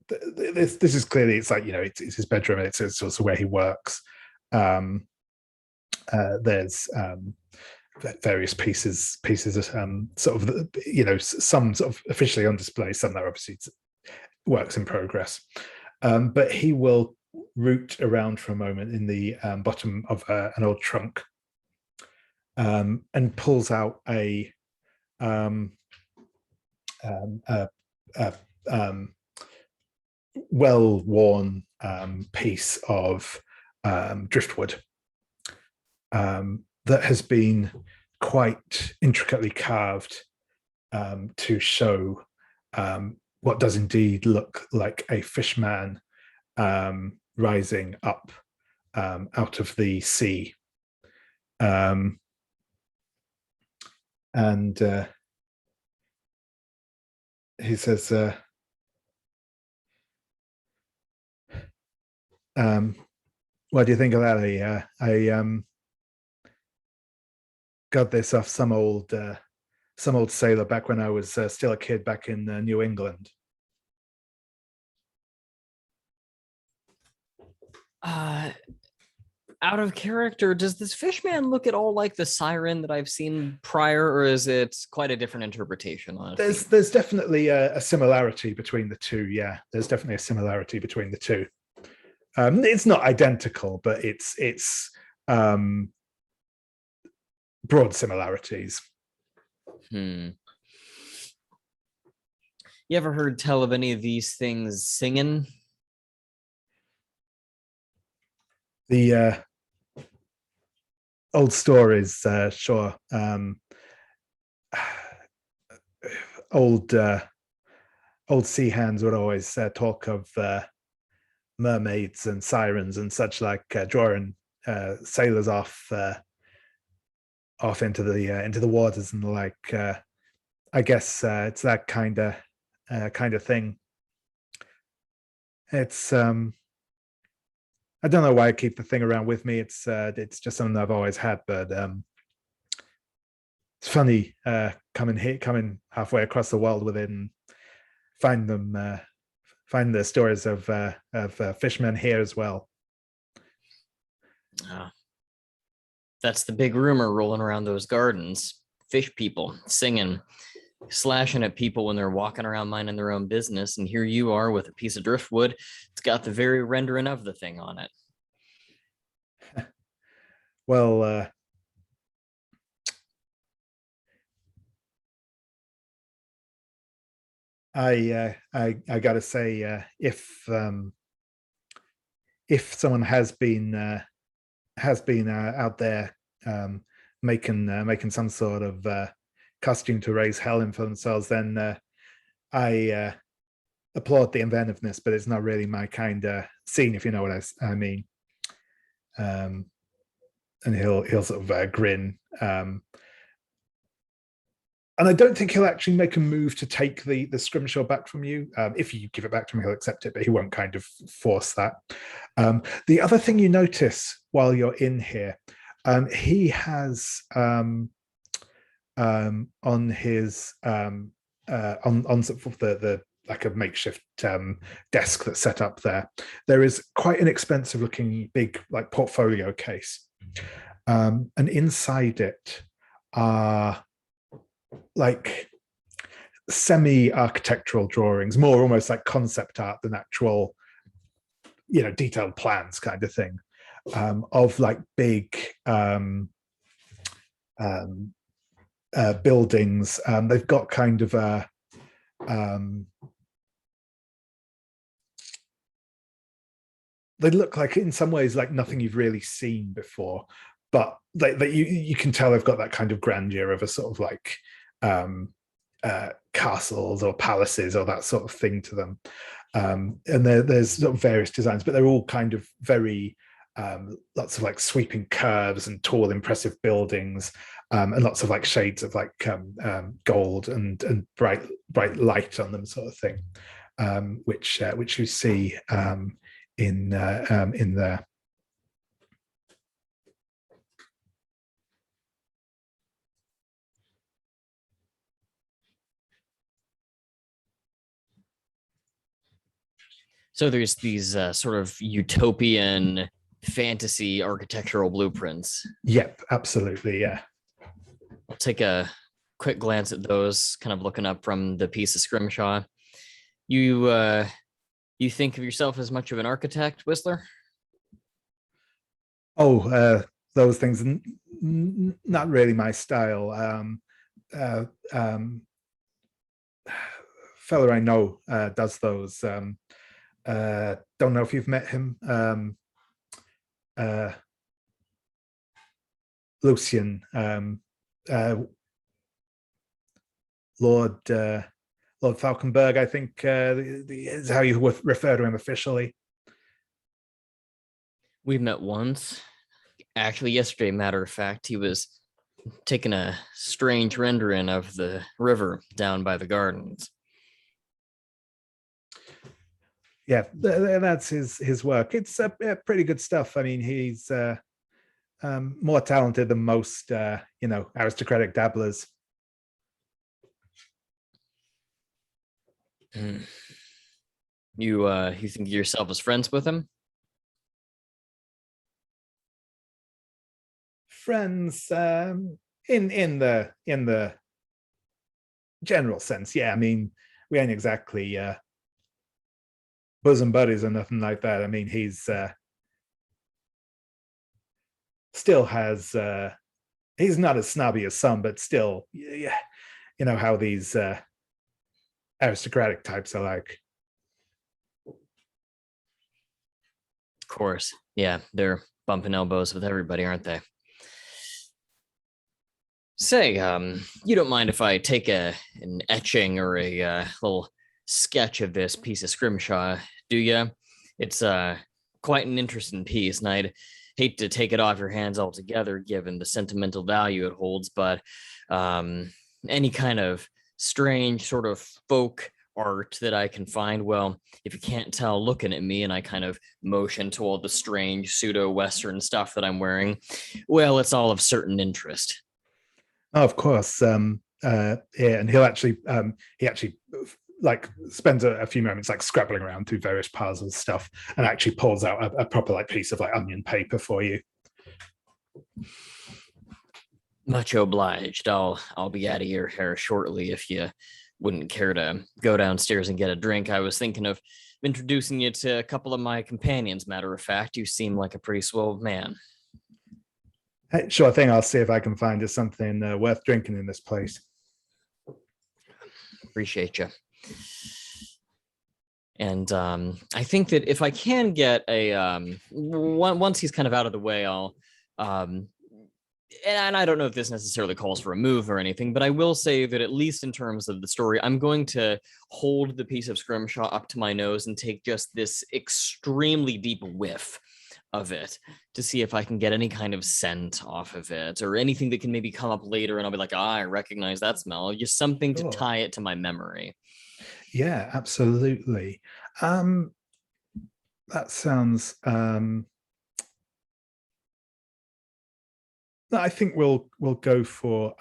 This is clearly, it's like, it's his bedroom, and it's also where he works. There's various pieces sort of, some sort of officially on display, some that are obviously works in progress, but he will root around for a moment in the bottom of an old trunk, and pulls out a well-worn piece of driftwood that has been quite intricately carved to show what does indeed look like a fishman rising up out of the sea. And he says, what do you think of that? I got this off some old sailor back when I was still a kid back in New England. Out of character, does this fishman look at all like the siren that I've seen prior, or is it quite a different interpretation on it? There's definitely a similarity between the two. Yeah, there's definitely a similarity between the two. It's not identical, but it's broad similarities. You ever heard tell of any of these things singing? The old stories, sure. Old sea hands would always talk of mermaids and sirens and such, like drawing sailors off into the waters and the like. I guess it's that kind of thing. It's I don't know why I keep the thing around with me. It's just something I've always had, but it's funny coming halfway across the world with it and find the stories of fishermen here as well. That's the big rumor rolling around those gardens. Fish people singing. slashing at people when they're walking around minding their own business, and here you are with a piece of driftwood. It's got the very rendering of the thing on it. Well, I gotta say, if someone has been out there making some sort of costume to raise hell in for themselves, then I applaud the inventiveness, but it's not really my kind of scene, if you know what I mean. And he'll sort of grin. And I don't think he'll actually make a move to take the scrimshaw back from you. If you give it back to him, he'll accept it, but he won't kind of force that. The other thing you notice while you're in here, he has on his on sort of the like a makeshift desk that's set up there. There is quite an expensive looking big like portfolio case, and inside it are like semi-architectural drawings, more almost like concept art than actual, detailed plans kind of thing, of like big buildings. They've got kind of a they look like in some ways like nothing you've really seen before, but you can tell they've got that kind of grandeur of a sort of like castles or palaces or that sort of thing to them. And there's sort of various designs, but they're all kind of very lots of like sweeping curves and tall, impressive buildings, and lots of like shades of like gold and bright light on them, sort of thing, which you see in there. So there's these sort of utopian fantasy architectural blueprints. Yep, absolutely, yeah. I'll take a quick glance at those, kind of looking up from the piece of scrimshaw. You think of yourself as much of an architect, Whistler? Oh, those things, not really my style. Fella I know does those. Don't know if you've met him. Lucian, Lord Fauconberg, I think is how you refer to him officially. We've met once. Actually, yesterday, matter of fact, he was taking a strange rendering of the river down by the gardens. Yeah, that's his work. It's pretty good stuff. I mean, he's more talented than most, aristocratic dabblers. You think of yourself as friends with him? Friends, in the general sense, yeah. I mean, we ain't exactly bosom buddies or nothing like that. I mean, he's still has he's not as snobby as some, but still, yeah, you know how these aristocratic types are like. Of course, yeah, they're bumping elbows with everybody, aren't they? Say, you don't mind if I take an etching or a little sketch of this piece of scrimshaw, do you? It's quite an interesting piece, and I'd hate to take it off your hands altogether given the sentimental value it holds, but any kind of strange sort of folk art that I can find, well, if you can't tell looking at me and I kind of motion to all the strange pseudo-Western stuff that I'm wearing, well, it's all of certain interest. Oh, of course. Yeah, and he actually like spends a few moments like scrabbling around through various piles of stuff and actually pulls out a proper like piece of like onion paper for you. Much obliged. I'll be out of your hair shortly if you wouldn't care to go downstairs and get a drink. I was thinking of introducing you to a couple of my companions. Matter of fact, you seem like a pretty swell man. Hey, sure thing. I'll see if I can find us something worth drinking in this place. Appreciate you. And I think that if I can get a once he's kind of out of the way, I'll and I don't know if this necessarily calls for a move or anything, but I will say that at least in terms of the story, I'm going to hold the piece of scrimshaw up to my nose and take just this extremely deep whiff of it to see if I can get any kind of scent off of it or anything that can maybe come up later. And I'll be like, I recognize that smell. Just something to tie it to my memory. Yeah, absolutely. That sounds I think we'll go for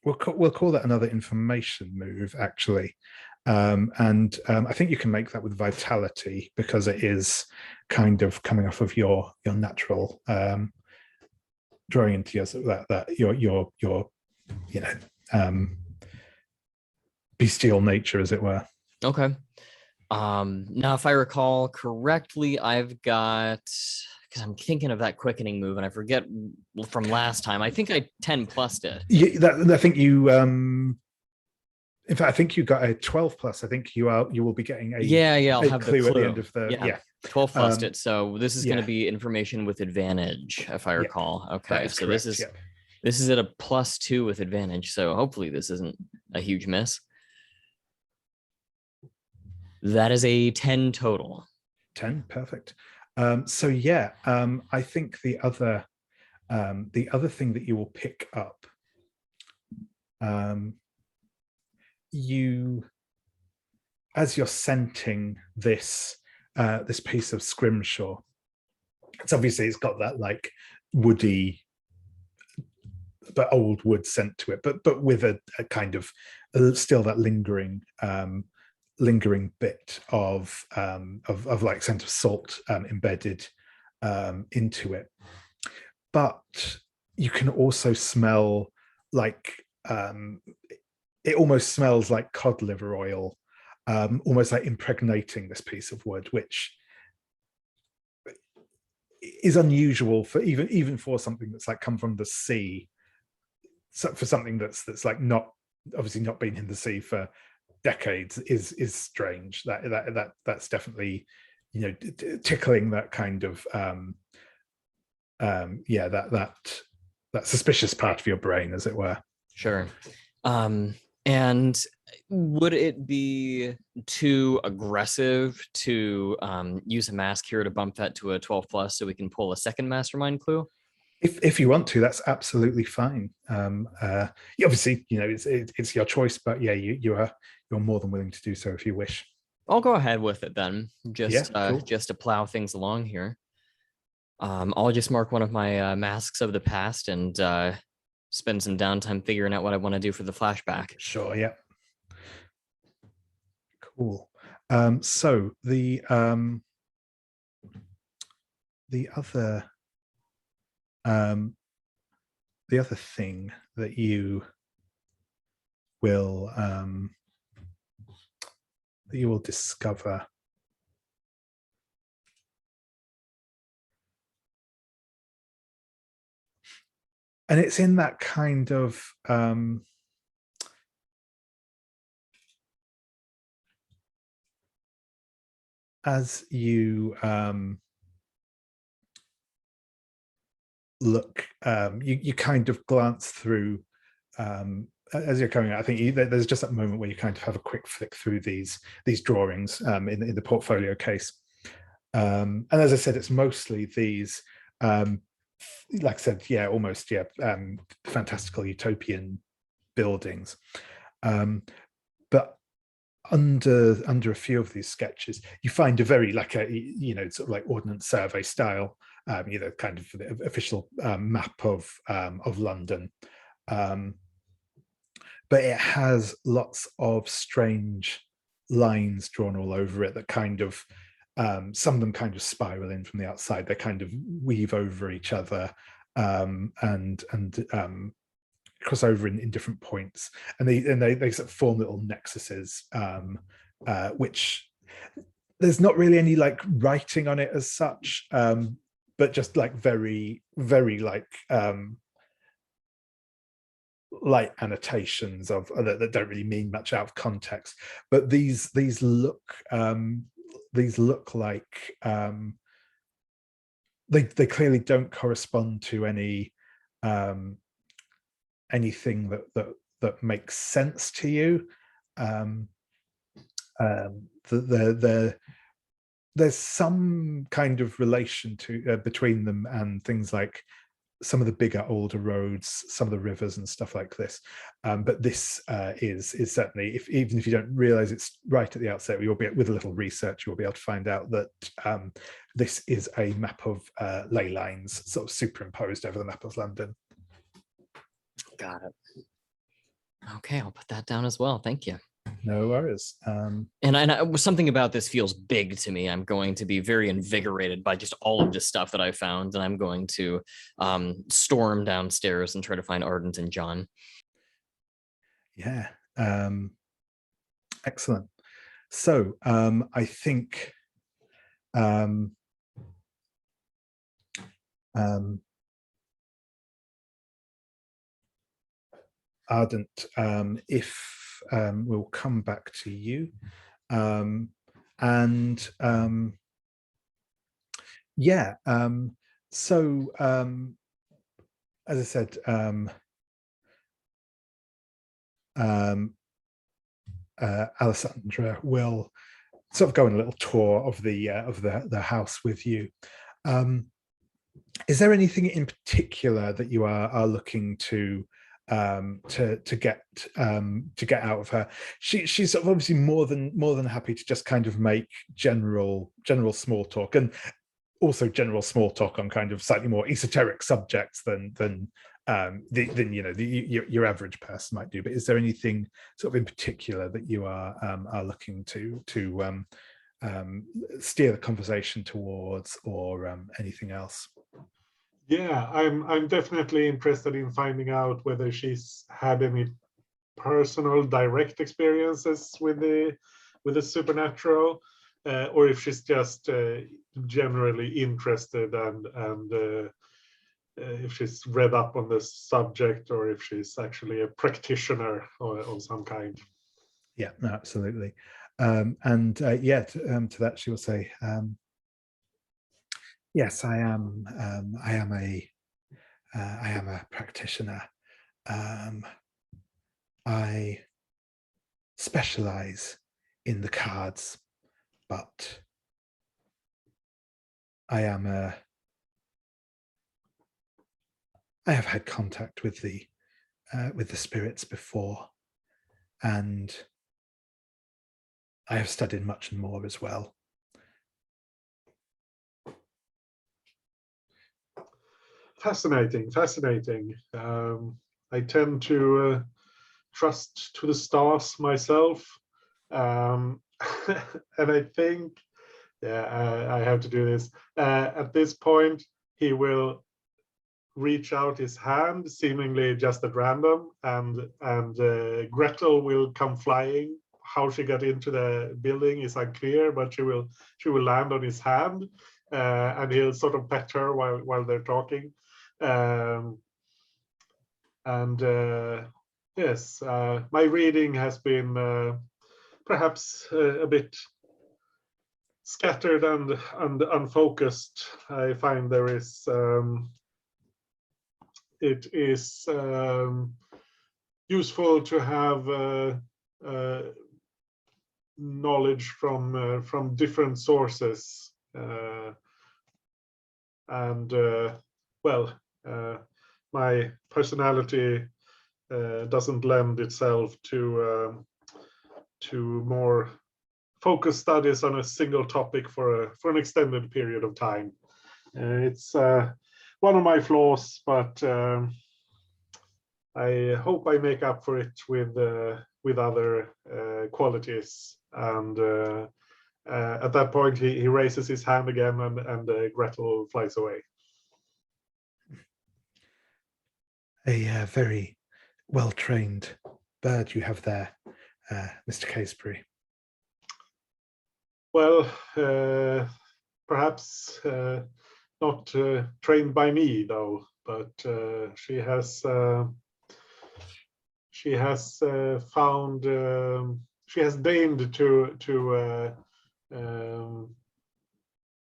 we'll call that another information move, actually. And I think you can make that with vitality because it is kind of coming off of your natural drawing into your your bestial nature, as it were. Okay. Now, if I recall correctly, I've got, because I'm thinking of that quickening move and I forget from last time. I think I 10 plussed it. I think you in fact, I think you got a 12 plus. I think you will be getting I'll have clue the clue at the end of the 12 plussed it. So this is going to be information with advantage, if I recall. Okay, so correct. This is at a +2 with advantage. So hopefully this isn't a huge miss. That is a 10 total. 10, perfect. So I think the other thing that you will pick up, as you're scenting this this piece of scrimshaw, it's got that like woody but old wood scent to it, but with a kind of still that lingering bit of like scent of salt embedded into it. But you can also smell like it almost smells like cod liver oil, almost like impregnating this piece of wood, which is unusual for even for something that's like come from the sea. So for something that's like not obviously not been in the sea for decades is strange. That's definitely, you know, tickling that kind of that suspicious part of your brain, as it were. Sure. And would it be too aggressive to use a mask here to bump that to a 12 plus so we can pull a second mastermind clue? If you want to, that's absolutely fine. Obviously, you know, it's your choice, but yeah, you're more than willing to do so if you wish. I'll go ahead with it then, just cool. just to plow things along here. I'll just mark one of my masks of the past and spend some downtime figuring out what I want to do for the flashback. Sure, yeah. Cool. So the other thing that you will discover and it's in that kind of as you look, you kind of glance through as you're coming out. I think there's just that moment where you kind of have a quick flick through these drawings in the portfolio case, and as I said, it's mostly these like I said, almost fantastical utopian buildings, but under a few of these sketches you find a very like a sort of like ordnance survey style kind of the official map of London, but it has lots of strange lines drawn all over it that kind of some of them kind of spiral in from the outside. They kind of weave over each other, and cross over in different points, and they sort of form little nexuses, which there's not really any like writing on it as such, but just like very, very like light annotations of that don't really mean much out of context. But these look like they clearly don't correspond to any anything that makes sense to you. There's some kind of relation to between them and things like some of the bigger, older roads, some of the rivers and stuff like this. But this is certainly, even if you don't realize it's right at the outset, you'll be, with a little research, you'll be able to find out that this is a map of ley lines sort of superimposed over the map of London. Got it. Okay, I'll put that down as well. Thank you. No worries. And something about this feels big to me. I'm going to be very invigorated by just all of this stuff that I found, and I'm going to storm downstairs and try to find Ardent and John. Yeah. Excellent. So I think Ardent, if we'll come back to you, yeah. So as I said, Alessandra will sort of go on a little tour of the house with you. Is there anything in particular that you are looking to get out of her? She's sort of obviously more than happy to just kind of make general small talk, and also general small talk on kind of slightly more esoteric subjects than you know your average person might do. But is there anything sort of in particular that you are looking to steer the conversation towards, or anything else? Yeah, I'm definitely interested in finding out whether she's had any personal direct experiences with the supernatural, or if she's just generally interested, and if she's read up on the subject, or if she's actually a practitioner of some kind. Yeah, no, absolutely. And yeah, to that she will say, yes, I am a practitioner. I specialize in the cards, but I have had contact with the spirits before, and I have studied much more as well. Fascinating. I tend to trust to the stars myself, and I think, yeah, I have to do this. At this point, he will reach out his hand, seemingly just at random, and Gretel will come flying. How she got into the building is unclear, but she will land on his hand, and he'll sort of pet her while they're talking. Yes, my reading has been perhaps a bit scattered and unfocused. I find there is it is useful to have knowledge from different sources, and well, my personality doesn't lend itself to more focused studies on a single topic for an extended period of time. It's one of my flaws, but I hope I make up for it with other qualities. And at that point, he raises his hand again, and Gretel flies away. A very well-trained bird you have there, Mr. Casebury. Well, perhaps not trained by me though, but she has found she has deigned to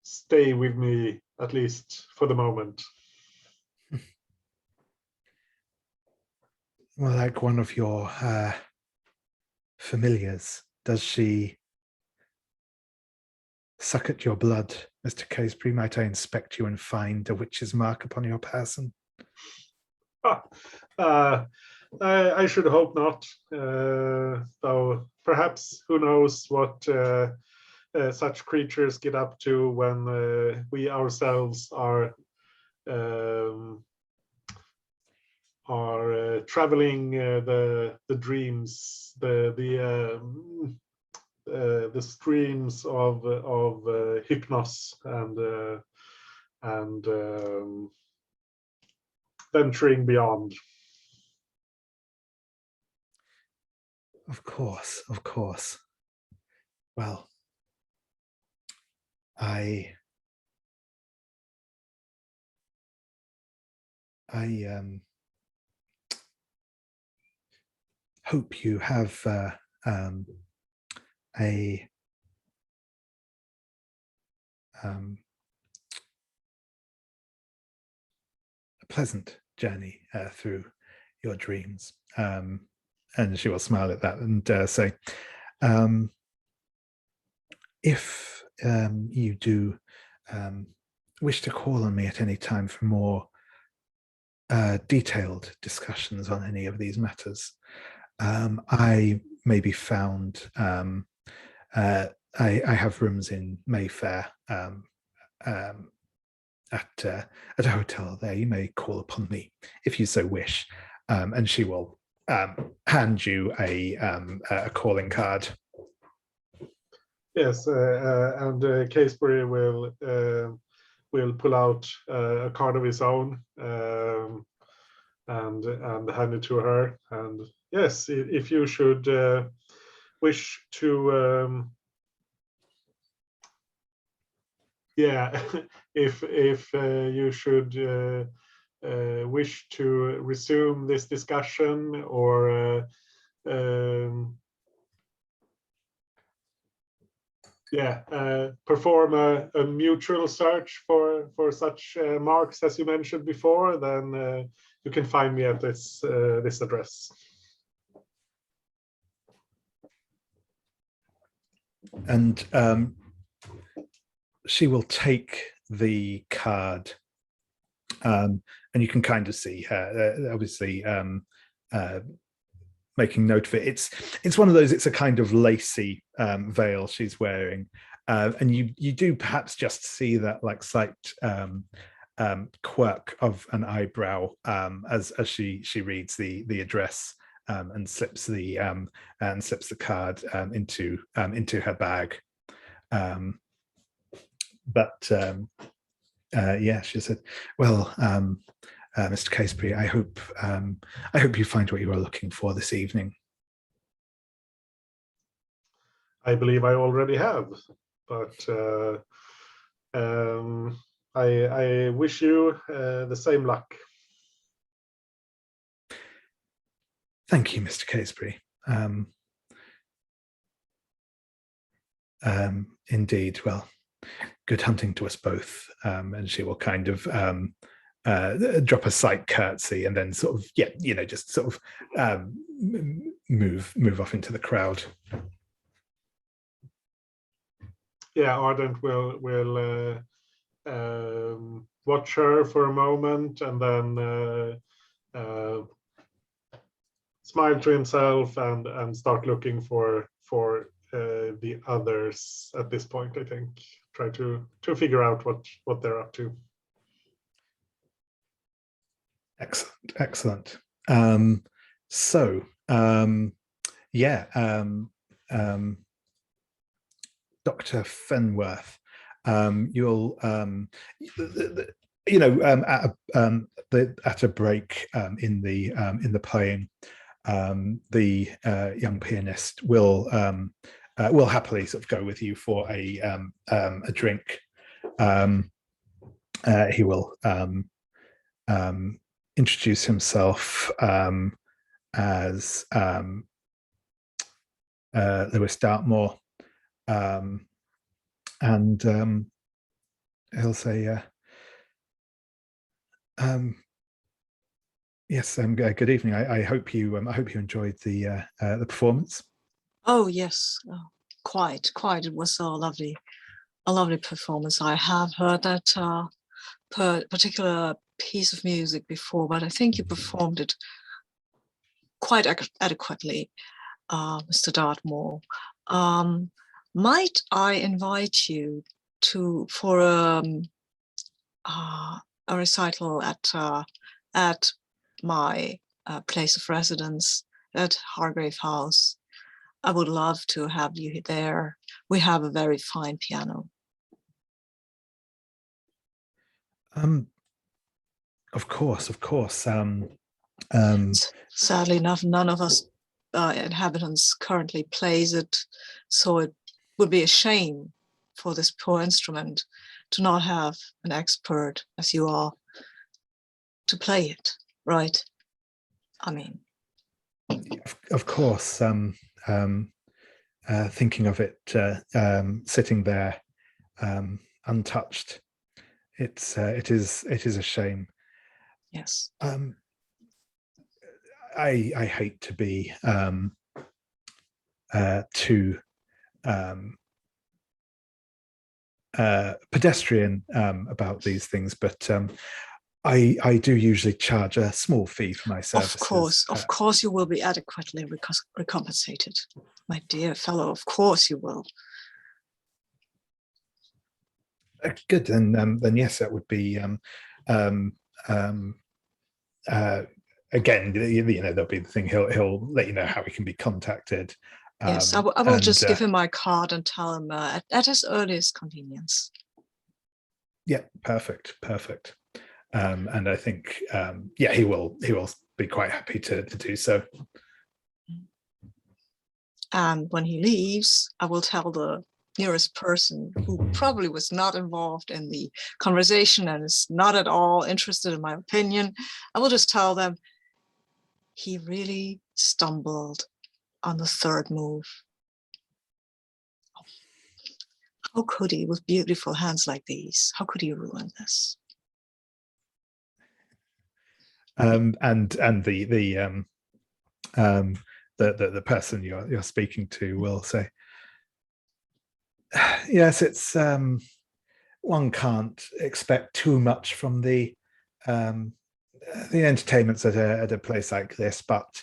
stay with me, at least for the moment. Well, like one of your familiars, does she suck at your blood, Mr. Casebury? Might I inspect you and find a witch's mark upon your person? I should hope not, though perhaps who knows what such creatures get up to when we ourselves are traveling the dreams, the streams of hypnos and venturing beyond. Of course, of course. Well, I hope you have a pleasant journey through your dreams. And she will smile at that and say, if you do wish to call on me at any time for more detailed discussions on any of these matters, I may be found. I have rooms in Mayfair at a hotel there. You may call upon me if you so wish, and she will hand you a calling card. Yes, and Casebury will pull out a card of his own and hand it to her. And yes, if you should wish to, yeah, if you should wish to resume this discussion or perform a mutual search for such marks as you mentioned before, then you can find me at this address. And she will take the card, and you can kind of see her obviously making note of it. It's one of those, it's a kind of lacy veil she's wearing, and you do perhaps just see that like slight quirk of an eyebrow as she reads the address and slips the card into her bag. But yeah, she said, well, Mr. Casebury, I hope you find what you are looking for this evening. I believe I already have, but I wish you the same luck. Thank you, Mr. Casebury. Indeed. Well, good hunting to us both. And she will kind of drop a slight curtsy and then sort of, just sort of move off into the crowd. Yeah, Ardent will watch her for a moment and then smile to himself and start looking for the others at this point. I think try to figure out what they're up to. Excellent. Dr. Fenworth, you'll At a break in the playing, the young pianist will happily sort of go with you for a drink. He will introduce himself as Lewis Dartmoor, and he'll say, "Yes, good evening. I hope you enjoyed the performance." Oh yes, quite. It was a lovely performance. I have heard that particular piece of music before, but I think you performed it quite adequately, Mr. Dartmoor. Might I invite you for a recital at my place of residence at Hargrave House? I would love to have you there. We have a very fine piano. Of course. Sadly enough, none of us inhabitants currently plays it, so it would be a shame for this poor instrument to not have an expert as you are to play it, right? I mean, of course. Thinking of it, sitting there untouched, it is a shame. yes. I hate to be too pedestrian about these things, but I do usually charge a small fee for my services. Of course you will be adequately recompensated, my dear fellow. Of course you will. Good, then yes, that would be again, there'll be the thing. He'll let you know how he can be contacted. Yes, I will just give him my card and tell him at his earliest convenience. Yeah, perfect. And I think he will be quite happy to do so. And when he leaves, I will tell the nearest person who probably was not involved in the conversation and is not at all interested in my opinion. I will just tell them he really stumbled on the third move. How could he, with beautiful hands like these? How could he ruin this? And the person you're speaking to will say, yes, it's one can't expect too much from the entertainments at a place like this, but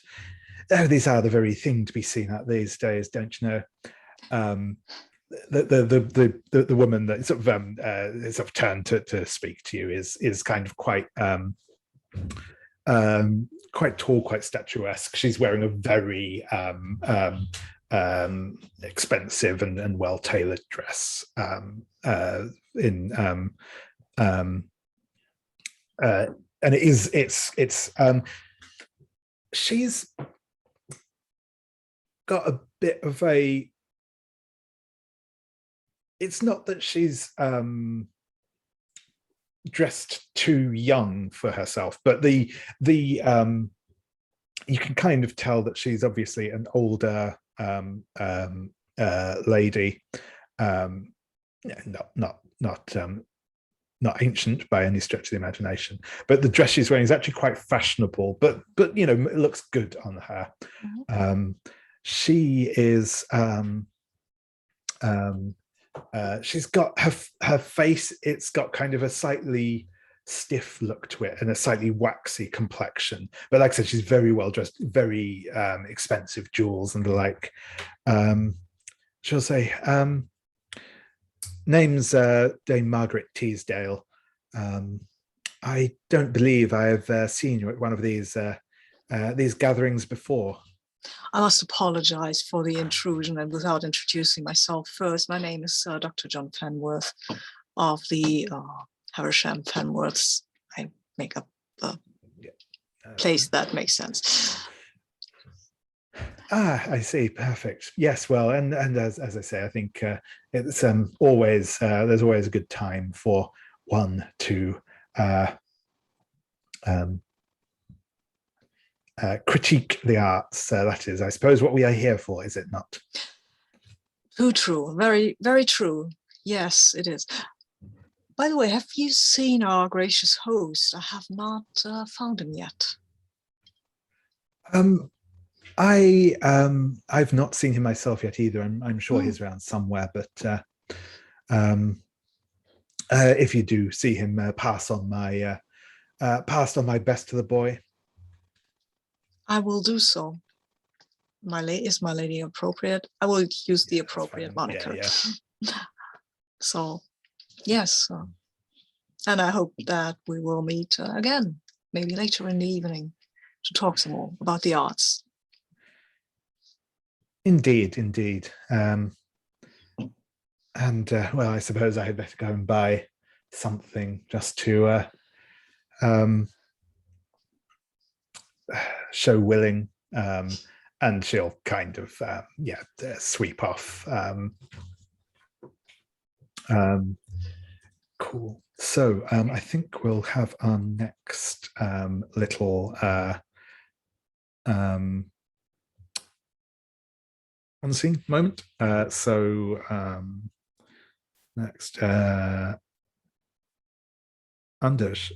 these are the very thing to be seen at these days, don't you know? The woman that sort of turned to speak to you is kind of quite tall, quite statuesque. She's wearing a very expensive and well-tailored dress. And she's got a bit of a. It's not that she's dressed too young for herself, but the you can kind of tell that she's obviously an older lady, not ancient by any stretch of the imagination, but the dress she's wearing is actually quite fashionable, but it looks good on her. Mm-hmm. She is she's got her face, it's got kind of a slightly stiff look to it and a slightly waxy complexion, but like I said, she's very well dressed, very expensive jewels and the like. She'll say, name's Dame Margaret Teasdale. I don't believe I have seen you at one of these gatherings before. I must apologize for the intrusion, and without introducing myself first, my name is Dr. John Fenworth of the Haversham, Fenworths. I make up the place that makes sense. I see. Perfect. Yes. Well, and as I say, I think it's always there's always a good time for one to critique the arts. That is, I suppose, what we are here for, is it not? Too true. Very, very true. Yes, it is. By the way, have you seen our gracious host? I have not found him yet. I've not seen him myself yet either. I'm sure he's around somewhere, but if you do see him, pass on my best to the boy. I will do so. Is my lady appropriate? I will use the appropriate moniker. Yeah. So, yes. And I hope that we will meet again, maybe later in the evening, to talk some more about the arts. Indeed. Well, I suppose I had better go and buy something just to show Willing, and she'll kind of sweep off. Cool. So I think we'll have our next little on-scene moment. Next, Anders,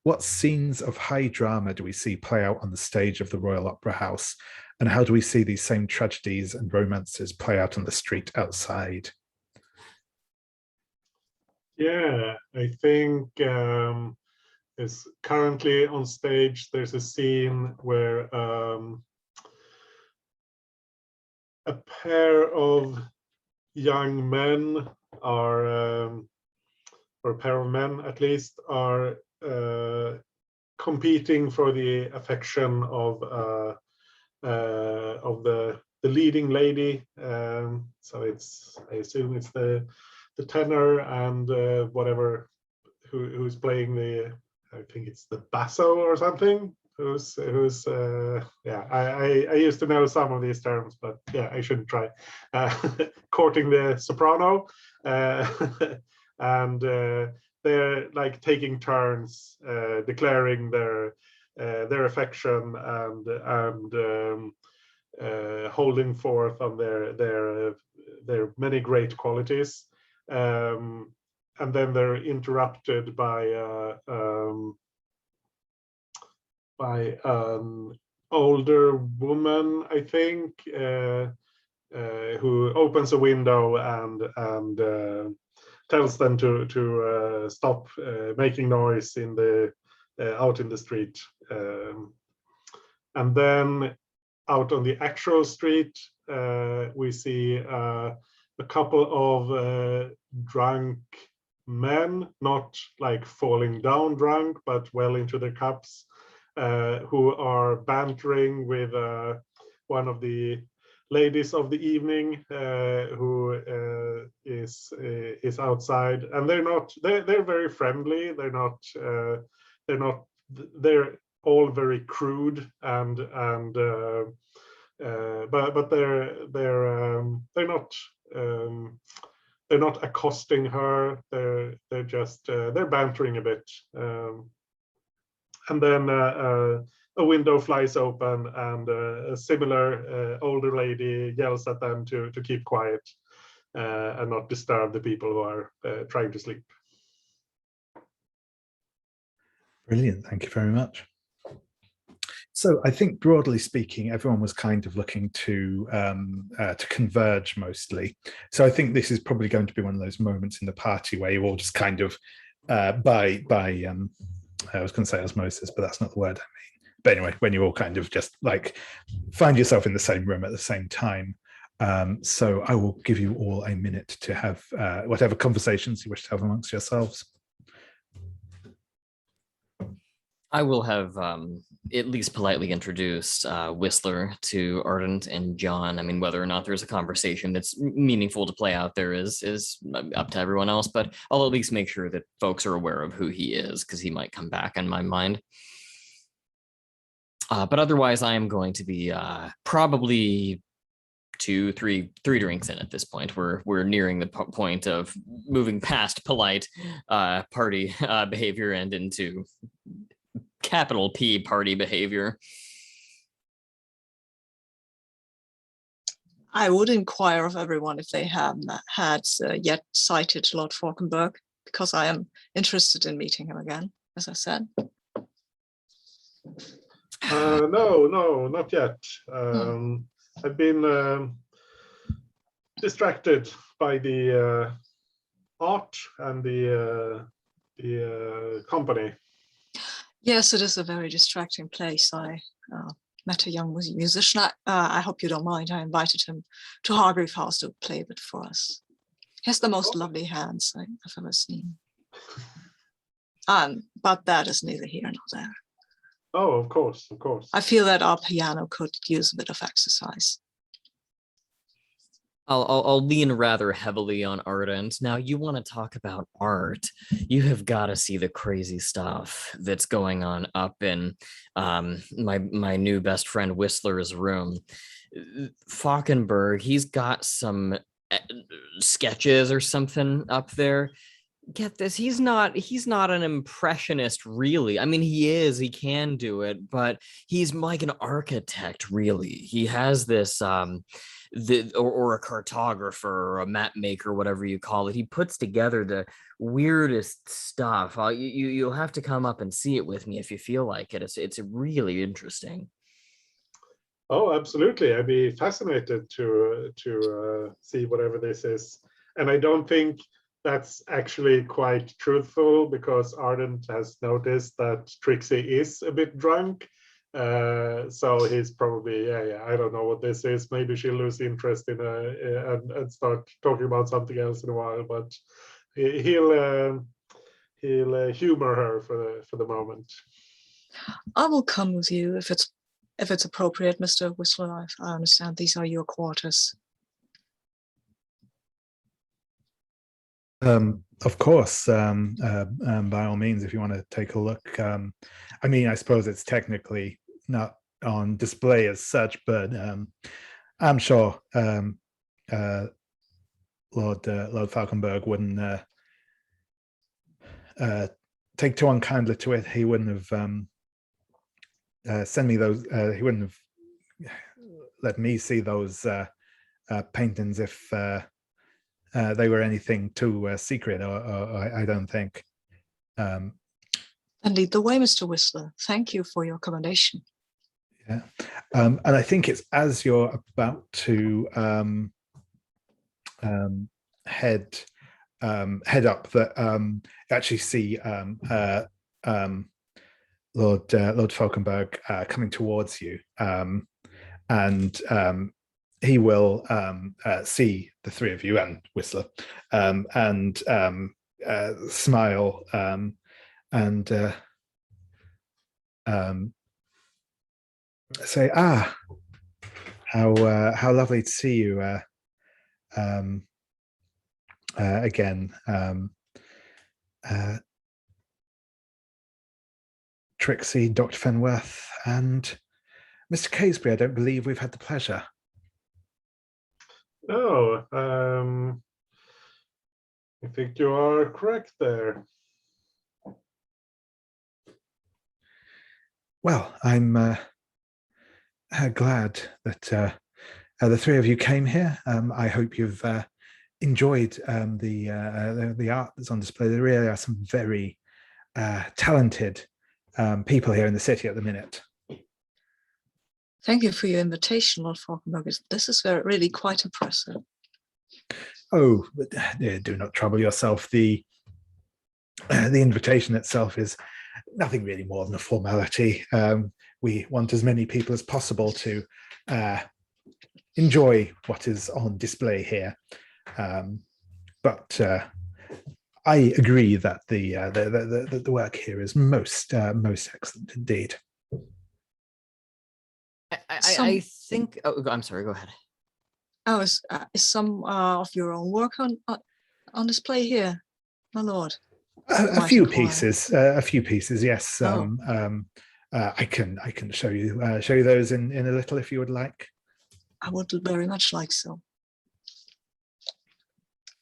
what scenes of high drama do we see play out on the stage of the Royal Opera House, and how do we see these same tragedies and romances play out on the street outside? Yeah, I think is currently on stage. There's a scene where a pair of young men are, or a pair of men at least, are competing for the affection of the leading lady. So I assume it's the tenor and whatever who's playing the, I think it's the basso or something. Who's I used to know some of these terms, but yeah, I shouldn't try. Courting the soprano, and they're like taking turns declaring their affection and holding forth on their many great qualities, and then they're interrupted by an older woman, I think, who opens a window and tells them to stop making noise in the out in the street. And then out on the actual street, we see a couple of drunk men, not like falling down drunk, but well into their cups, who are bantering with one of the ladies of the evening, who is outside, and they're very friendly. They're all very crude and but they're not accosting her. They're just they're bantering a bit. And then a window flies open, and a similar older lady yells at them to keep quiet and not disturb the people who are trying to sleep. Brilliant, thank you very much. So I think broadly speaking, everyone was kind of looking to converge mostly. So I think this is probably going to be one of those moments in the party where you all just kind of I was going to say osmosis, but that's not the word I mean. But anyway, when you all kind of just like find yourself in the same room at the same time. So I will give you all a minute to have whatever conversations you wish to have amongst yourselves. I will have at least politely introduce Whistler to Ardent and John. I mean, whether or not there's a conversation that's meaningful to play out there is up to everyone else, but I'll at least make sure that folks are aware of who he is, because he might come back in my mind. But otherwise, I am going to be probably three drinks in at this point. We're nearing the point of moving past polite party behavior and into capital P party behavior. I would inquire of everyone if they have had yet sighted Lord Fauconberg, because I am interested in meeting him again, as I said. No, not yet. I've been distracted by the art and the company. Yes, it is a very distracting place. I met a young musician. I hope you don't mind. I invited him to Hargrave House to play a bit for us. He has the most lovely hands I've ever seen. But that is neither here nor there. Oh, of course. I feel that our piano could use a bit of exercise. I'll lean rather heavily on Ardent. Now, you want to talk about art. You have got to see the crazy stuff that's going on up in my new best friend Whistler's room. Fauconberg, he's got some sketches or something up there. Get this, he's not an impressionist, really. I mean, he can do it, but he's like an architect, really. He has this or a cartographer or a map maker, whatever you call it. He puts together the weirdest stuff. You'll have to come up and see it with me if you feel like it. It's really interesting. Oh, absolutely. I'd be fascinated to see whatever this is. And I don't think that's actually quite truthful, because Ardent has noticed that Trixie is a bit drunk. So he's probably, I don't know what this is. Maybe she'll lose interest in and start talking about something else in a while. But he'll humor her for the moment. I will come with you if it's appropriate, Mr. Whistler. I understand these are your quarters. Of course, by all means, if you want to take a look. I mean, I suppose it's technically not on display as such, but I'm sure Lord Fauconberg wouldn't take too unkindly to it. He wouldn't have sent me those. He wouldn't have let me see those paintings if they were anything too secret, or I don't think. And lead the way, Mr. Whistler. Thank you for your accommodation. Yeah, and I think it's as you're about to head up that you actually see Lord Fauconberg coming towards you, and he will see the three of you and Whistler, and smile and say, how lovely to see you again. Trixie, Dr. Fenworth, and Mr. Casebury, I don't believe we've had the pleasure. No, I think you are correct there. Well, I'm glad that the three of you came here. I hope you've enjoyed the art that's on display. There really are some very talented people here in the city at the minute. Thank you for your invitation, Lord Fauconberg. This is really quite impressive. Oh, but do not trouble yourself. The invitation itself is nothing really more than a formality. We want as many people as possible to enjoy what is on display here. But I agree that the work here is most excellent indeed. I think. Oh, I'm sorry. Go ahead. Oh, is some of your own work on display here, my lord? A Might few inquire. pieces. A few pieces. Yes. Oh. I can show you those in a little if you would like. I would very much like so.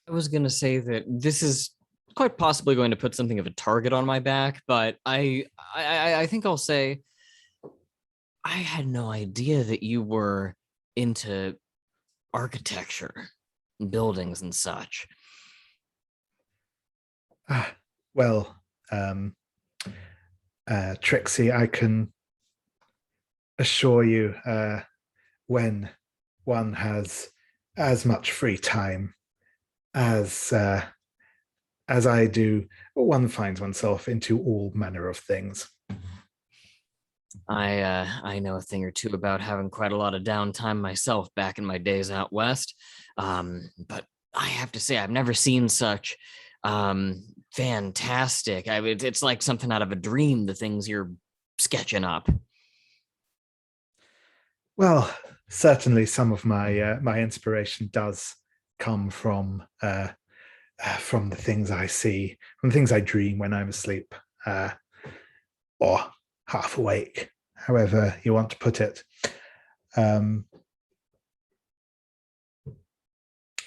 I was going to say that this is quite possibly going to put something of a target on my back, but I think I'll say I had no idea that you were into architecture, buildings and such. Well, Trixie, I can assure you, when one has as much free time as I do, one finds oneself into all manner of things. I know a thing or two about having quite a lot of downtime myself back in my days out west, but I have to say I've never seen such fantastic. It's like something out of a dream. The things you're sketching up. Well, certainly some of my my inspiration does come from the things I see, from the things I dream when I'm asleep, or half awake, however you want to put it.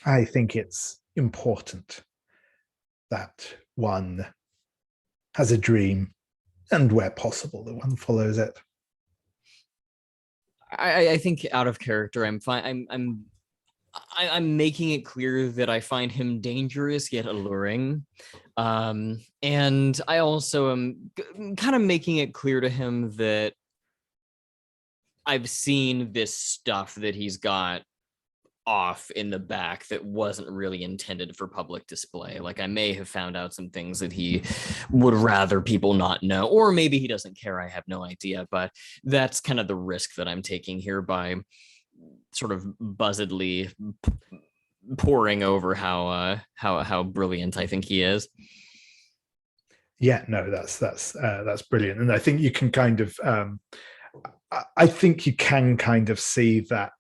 I think it's important that one has a dream, and where possible, that one follows it. I think out of character, I'm fine. I'm making it clear that I find him dangerous yet alluring, and I also am kind of making it clear to him that I've seen this stuff that he's got off in the back that wasn't really intended for public display. Like I may have found out some things that he would rather people not know, or maybe he doesn't care. I have no idea, but that's kind of the risk that I'm taking here by sort of buzzedly poring over how brilliant I think he is. Yeah, no, that's brilliant, and I think you can kind of I think you can kind of see that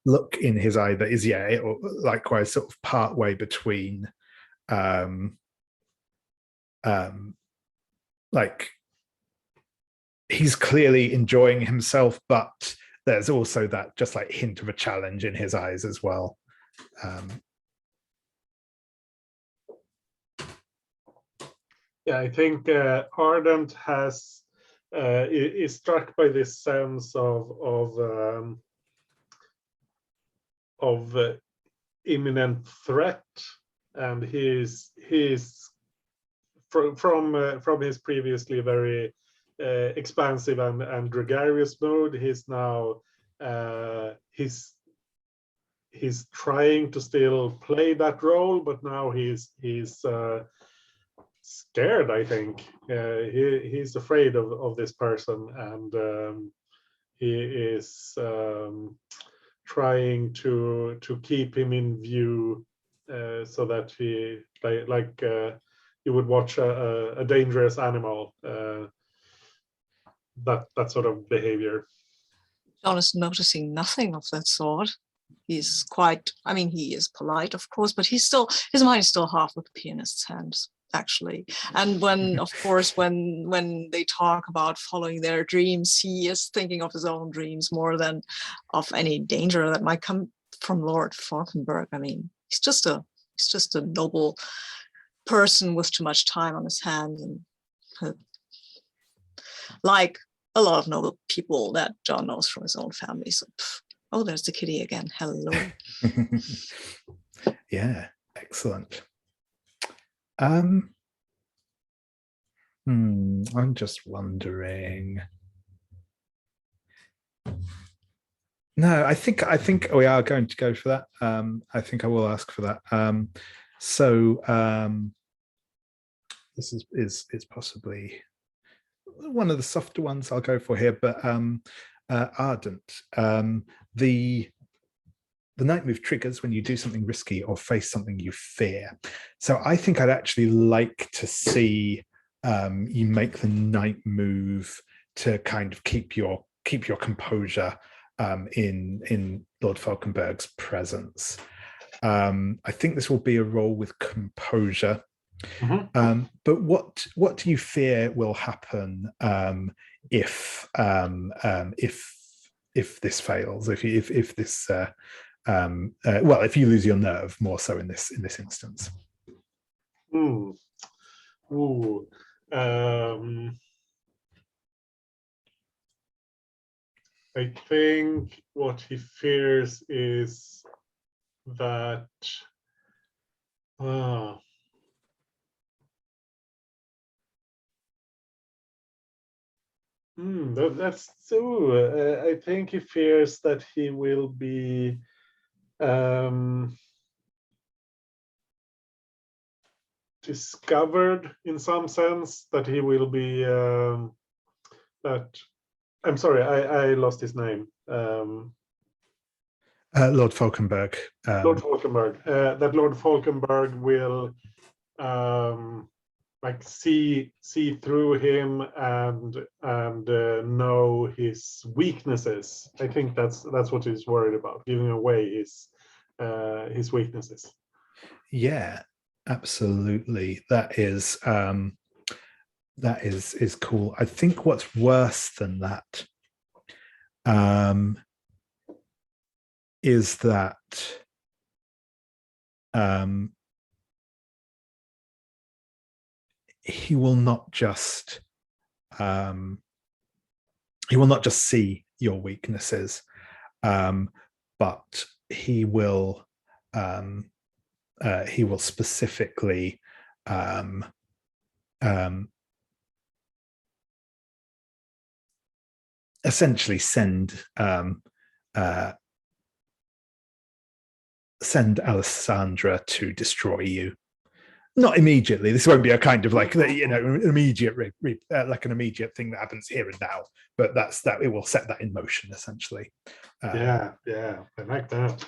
look in his eye that is, or likewise sort of part way between like he's clearly enjoying himself, but there's also that just like hint of a challenge in his eyes as well. Yeah, I think Ardent is struck by this sense of imminent threat, and he's from his previously very expansive and gregarious mood. He's now he's trying to still play that role, but now he's scared. I think he's afraid of this person, and he is trying to keep him in view, so that he like you would watch a dangerous animal, that sort of behavior. John is noticing nothing of that sort. He's quite, I mean, he is polite, of course, but his mind is still half with the pianist's hands, actually. And when, of course, when they talk about following their dreams, he is thinking of his own dreams more than of any danger that might come from Lord Fauconberg. I mean, he's just a noble person with too much time on his hands, and like a lot of noble people that John knows from his own family. So, oh, there's the kitty again. Hello. Yeah, excellent. I'm just wondering. No, I think we are going to go for that. I think I will ask for that. This is possibly one of the softer ones I'll go for here, but Ardent. The night move triggers when you do something risky or face something you fear. So I think I'd actually like to see you make the night move kind of keep your composure in Lord Fauconberg's presence. I think this will be a roll with composure. But what do you fear will happen if this fails? If this well, if you lose your nerve, more so in this instance. Ooh. I think what he fears is that that's so. I think he fears that he will be discovered in some sense, that he will be that. I'm sorry, I lost his name. Lord Fauconberg. Lord Fauconberg. That Lord Fauconberg will like see through him and know his weaknesses. I think that's what he's worried about, giving away his weaknesses. Yeah, absolutely. That is cool. I think what's worse than that is that he will not just see your weaknesses, but he will specifically essentially send Alessandra to destroy you. Not immediately. This won't be a kind of like immediate like an immediate thing that happens here and now. But that it will set that in motion essentially. Yeah, I like that.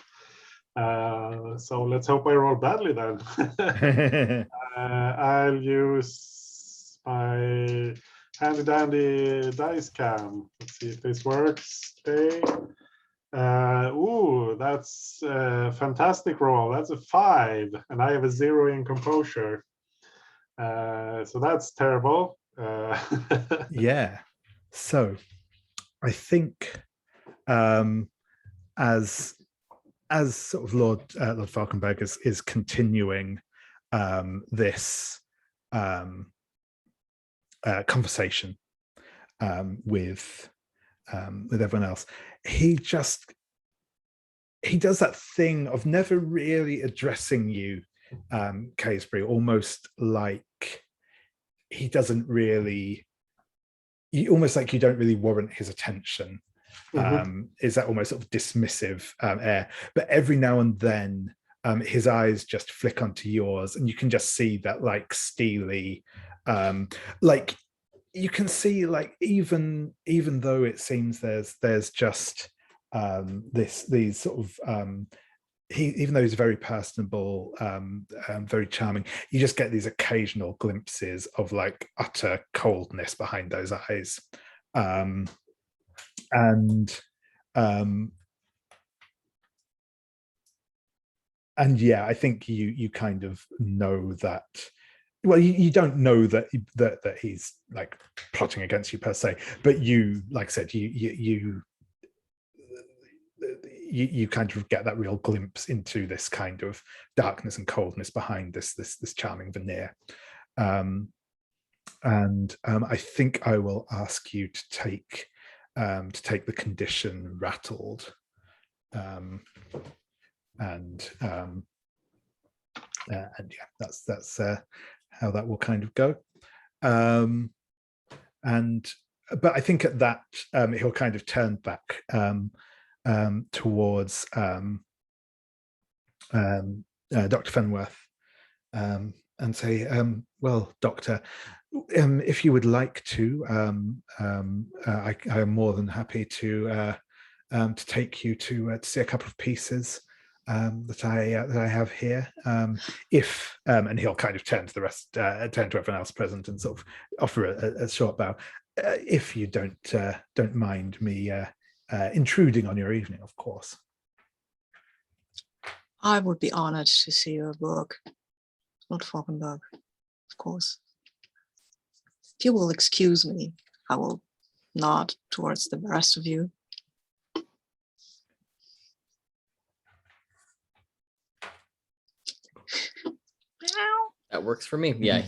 So let's hope I roll badly then. I'll use my handy dandy dice cam. Let's see if this works today. Ooh, that's a fantastic roll. That's a 5, and I have a 0 in composure. So that's terrible. Yeah. So I think as sort of Lord Fauconberg is continuing this conversation with everyone else, he does that thing of never really addressing you, Casebury, almost like he doesn't really, almost like you don't really warrant his attention. Is that almost sort of dismissive air, but every now and then his eyes just flick onto yours, and you can just see that like steely, like you can see like even though it seems there's just these sort of even though he's very personable, very charming, you just get these occasional glimpses of like utter coldness behind those eyes. And yeah, I think you kind of know that. Well, you don't know that he's like plotting against you per se, but you, like I said, you kind of get that real glimpse into this kind of darkness and coldness behind this charming veneer. And I think I will ask you to take the condition rattled, and yeah, that's how that will kind of go. But I think at that he'll kind of turn back towards Dr. Fenworth and say, well, Doctor, if you would like to, I am more than happy to take you to see a couple of pieces that I have here. If and he'll kind of turn to the rest, turn to everyone else present, and sort of offer a short bow. if you don't mind me intruding on your evening, of course. I would be honored to see your work, Lord Fauconberg, of course. If you will excuse me, I will nod towards the rest of you. That works for me. Yeah,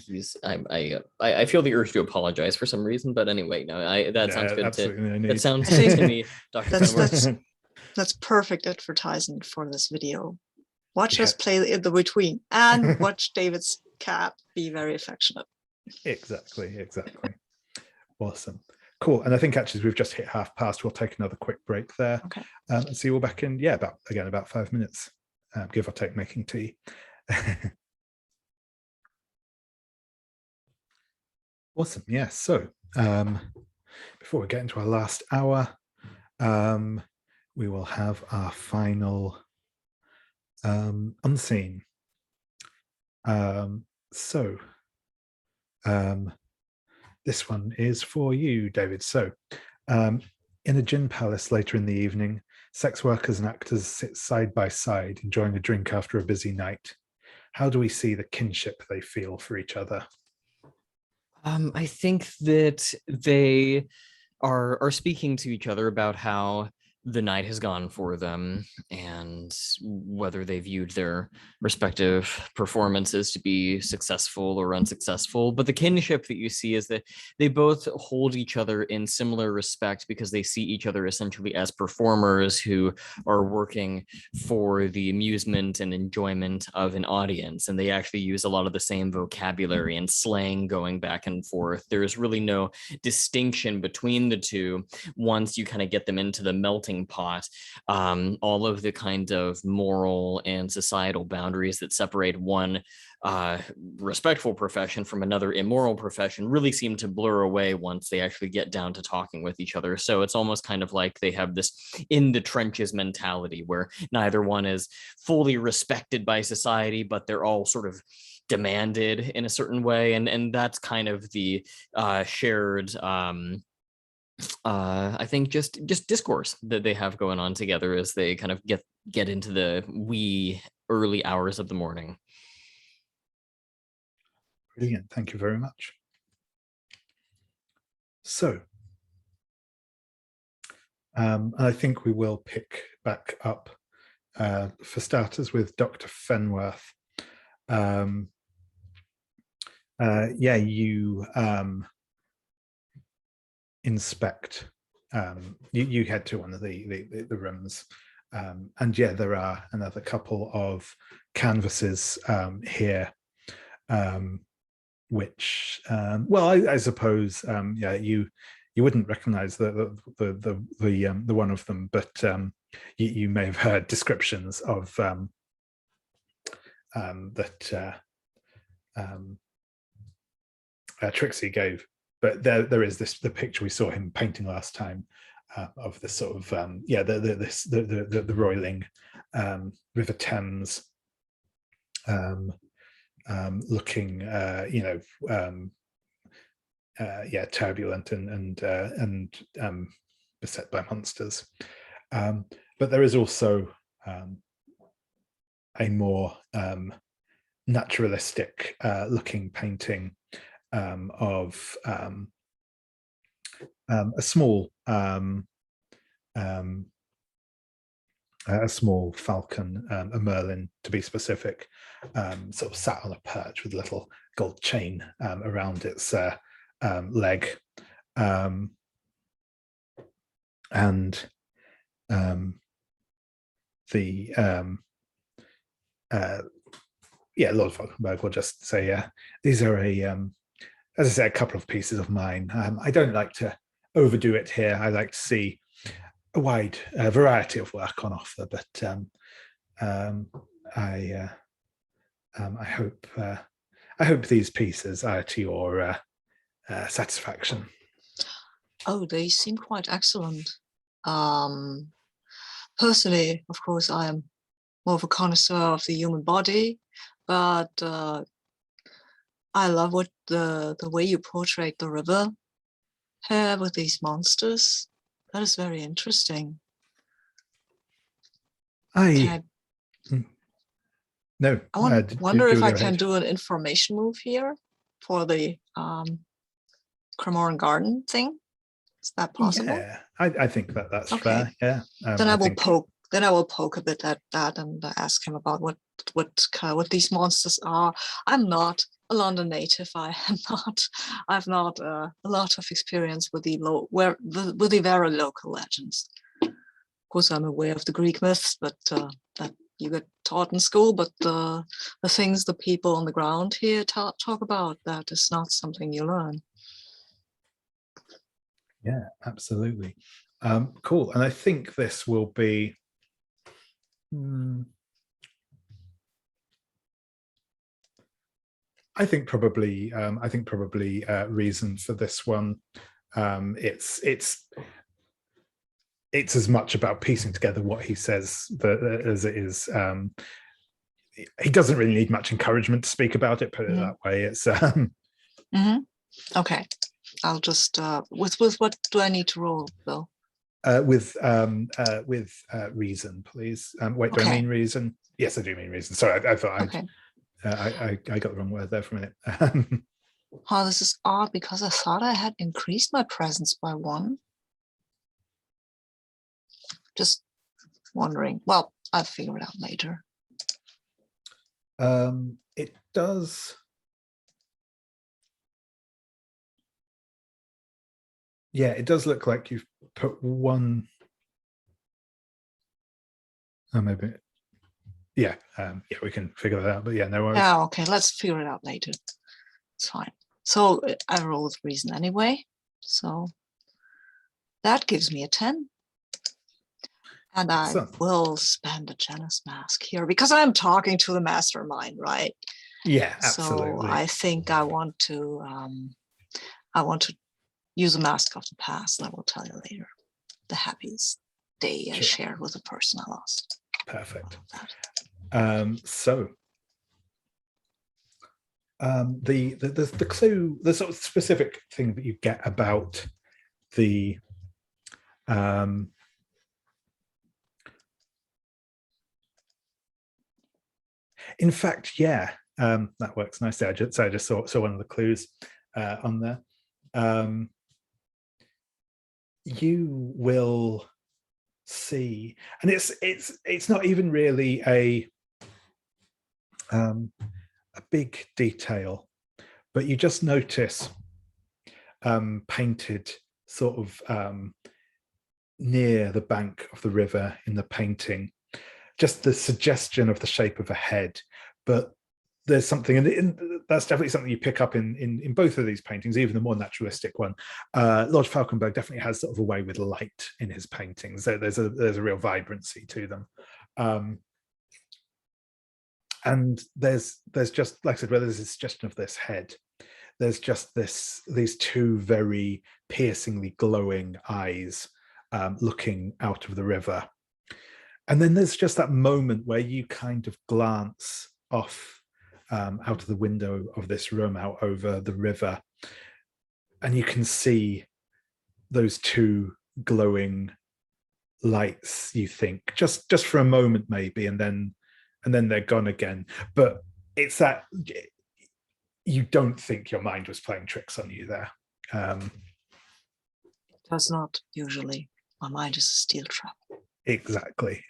I feel the urge to apologize for some reason, but anyway, no, that sounds good. That sounds good to me, Dr. That's perfect advertisement for this video. Watch us play in the between and watch David's cat be very affectionate. Exactly. Awesome. Cool. And I think actually we've just hit past. We'll take another quick break there. Okay. And see you all back in, about 5 minutes, give or take, making tea. Awesome. Yeah. So before we get into our last hour, we will have our final unseen. This one is for you, David. So in a gin palace later in the evening, sex workers and actors sit side by side, enjoying a drink after a busy night. How do we see the kinship they feel for each other? I think that they are speaking to each other about how the night has gone for them and whether they viewed their respective performances to be successful or unsuccessful. But the kinship that you see is that they both hold each other in similar respect because they see each other essentially as performers who are working for the amusement and enjoyment of an audience. And they actually use a lot of the same vocabulary and slang going back and forth. There is really no distinction between the two once you kind of get them into the melting pot. All of the kind of moral and societal boundaries that separate one respectful profession from another immoral profession really seem to blur away once they actually get down to talking with each other. So it's almost kind of like they have this in the trenches mentality where neither one is fully respected by society, but they're all sort of demanded in a certain way. And that's kind of the shared I think just discourse that they have going on together as they kind of get into the wee early hours of the morning. Brilliant. Thank you very much. So I think we will pick back up for starters with Dr. Fenworth. You inspect, you head to one of the rooms, and there are another couple of canvases here, which I suppose you wouldn't recognize the one of them, but you may have heard descriptions of that Trixie gave. But there is the picture we saw him painting last time of this sort of the roiling River Thames, looking turbulent and beset by monsters. But there is also a more naturalistic looking painting of a small falcon, a merlin to be specific, sort of sat on a perch with a little gold chain around its leg, and Lord Fauconberg will just say, these are as I say, a couple of pieces of mine. I don't like to overdo it here. I like to see a wide variety of work on offer, but I hope these pieces are to your satisfaction. Oh, they seem quite excellent. Personally, of course, I am more of a connoisseur of the human body, but I love what the way you portray the river. pair with these monsters? That is very interesting. No. I wonder if I go can ahead. do an information move here for the Kremlin garden thing. Is that possible? Yeah, I think that's Okay. fair. Yeah. Then I will think, poke. Then I will poke a bit at that and ask him about what these monsters are. I'm not a London native. I've not a lot of experience with with the very local legends. Of course, I'm aware of the Greek myths, but that you get taught in school. But the things the people on the ground here talk about, that is not something you learn. Yeah, absolutely. Cool. And I think this will be. I think probably reason for this one. It's as much about piecing together what he says as it is. He doesn't really need much encouragement to speak about it. Put it that way. It's Okay. I'll just with what do I need to roll though? With reason, please. Wait, do I mean reason? Yes, I do mean reason. Sorry, I thought I got the wrong word there for a minute. Oh, this is odd because I thought I had increased my presence by 1. Just wondering. Well, I'll figure it out later. It does. Yeah, it does look like you've put 1. Oh, maybe. Yeah, yeah, we can figure that out. But yeah, no worries. Yeah, okay, let's figure it out later. It's fine. So I roll with reason anyway. So that gives me a 10. And I will spend a Janus mask here because I'm talking to the mastermind, right? Yeah, absolutely. So I think I want to use a mask of the past, and I will tell you later. The happiest day I shared with a person I lost. Perfect. So the clue, the sort of specific thing that you get about the in fact, yeah, that works nicely. I just saw one of the clues on there. You will see, and it's not even really a big detail, but you just notice painted sort of near the bank of the river in the painting, just the suggestion of the shape of a head. But there's something, and that's definitely something you pick up in both of these paintings, even the more naturalistic one. Lord Fauconberg definitely has sort of a way with light in his paintings. There's a real vibrancy to them. And there's just, like I said, where there's a suggestion of this head, there's just these 2 very piercingly glowing eyes looking out of the river. And then there's just that moment where you kind of glance off out of the window of this room out over the river, and you can see those 2 glowing lights, you think, just for a moment maybe, and then they're gone again. But it's that you don't think your mind was playing tricks on you there. It does not usually. My mind is a steel trap. Exactly.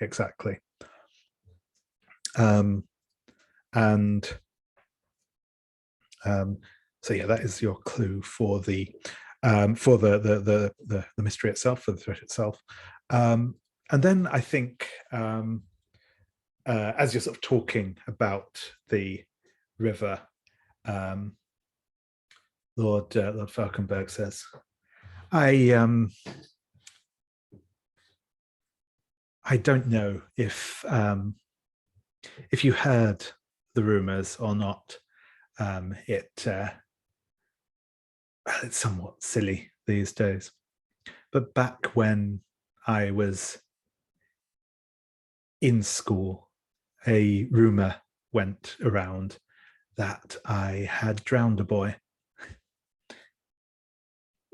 So yeah, that is your clue for the mystery itself, for the threat itself. And then I think as you're sort of talking about the river, Lord Fauconberg says, I don't know if you heard the rumors or not. It's somewhat silly these days, but back when I was in school, a rumor went around that I had drowned a boy.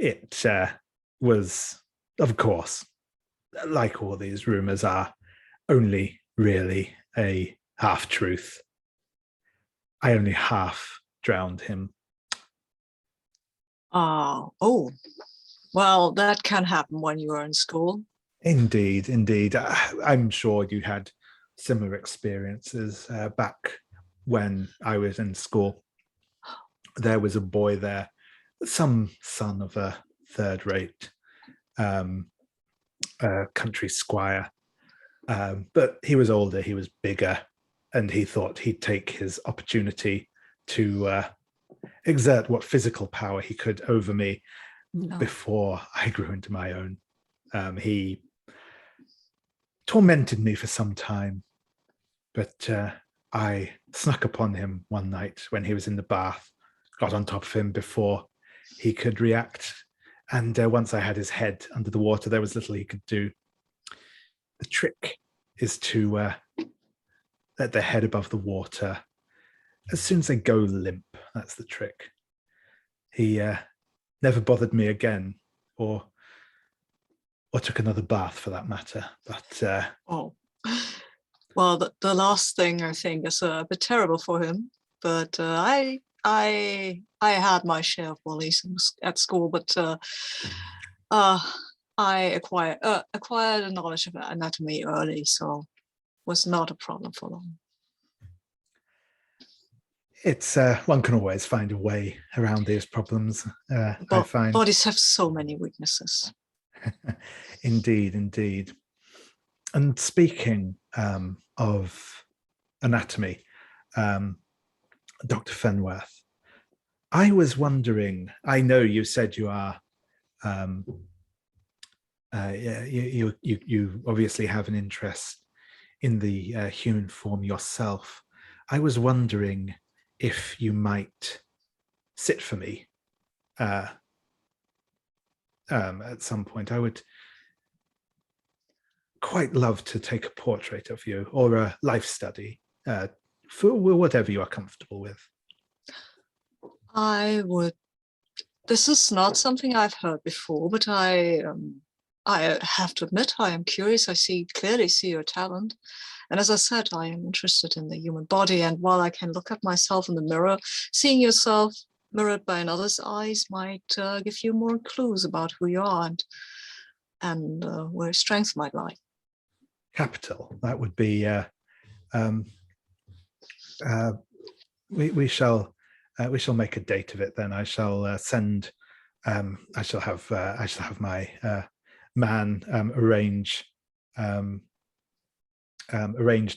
It was, of course, like all these rumors are, only really a half-truth. I only half drowned him. Oh, well, that can happen when you are in school. Indeed, indeed. I'm sure you had similar experiences back when I was in school. There was a boy there, some son of a third-rate country squire, but he was older, he was bigger, and he thought he'd take his opportunity to exert what physical power he could over me before I grew into my own. He tormented me for some time, but I snuck upon him one night when he was in the bath, got on top of him before he could react, and once I had his head under the water, there was little he could do. The trick is to let the head above the water. As soon as they go limp, that's the trick. He never bothered me again, or took another bath for that matter. But well, the last thing I think is a bit terrible for him. But I had my share of bullies at school, but I acquired a knowledge of anatomy early, so was not a problem for long. It's one can always find a way around these problems. I find bodies have so many weaknesses. Indeed, indeed. And speaking of anatomy, Dr. Fenworth, I was wondering. I know you said you are. You obviously have an interest in the human form yourself. I was wondering if you might sit for me at some point. I would quite love to take a portrait of you, or a life study, for whatever you are comfortable with. I would. This is not something I've heard before, but I have to admit I am curious. I clearly see your talent. And as I said, I am interested in the human body. And while I can look at myself in the mirror, seeing yourself mirrored by another's eyes might give you more clues about who you are and where strength might lie. Capital. That would be. We shall make a date of it. Then I shall send. I shall have my man arrange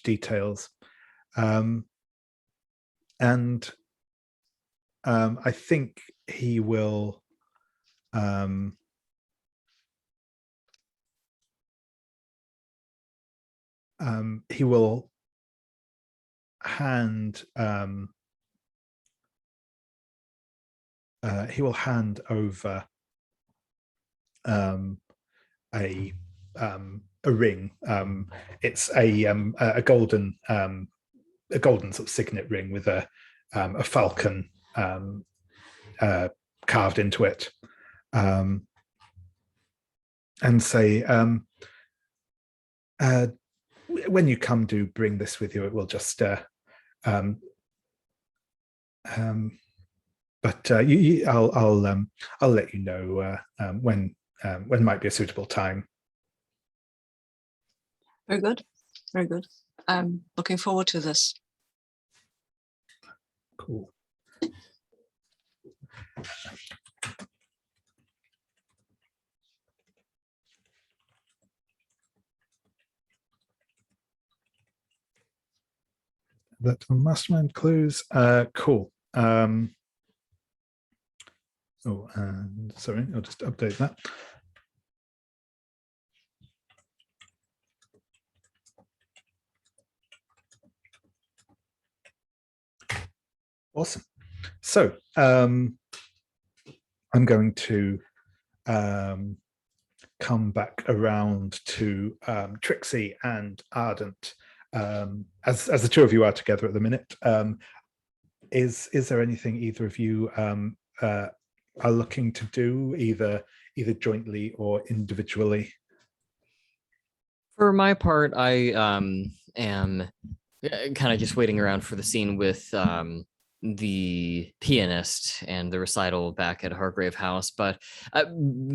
details, and I think he will. He will hand. He will hand over a ring. It's a golden sort of signet ring with a falcon carved into it, and say, when you come, do bring this with you. It will just but I'll let you know when might be a suitable time. Very good, very good. I'm looking forward to this. Cool. That mastermind clues. Cool. Sorry, I'll just update that. Awesome. So I'm going to come back around to Trixie and Ardent. As the two of you are together at the minute, is there anything either of you are looking to do, either jointly or individually? For my part, I am kind of just waiting around for the scene with the pianist and the recital back at Hargrave House. But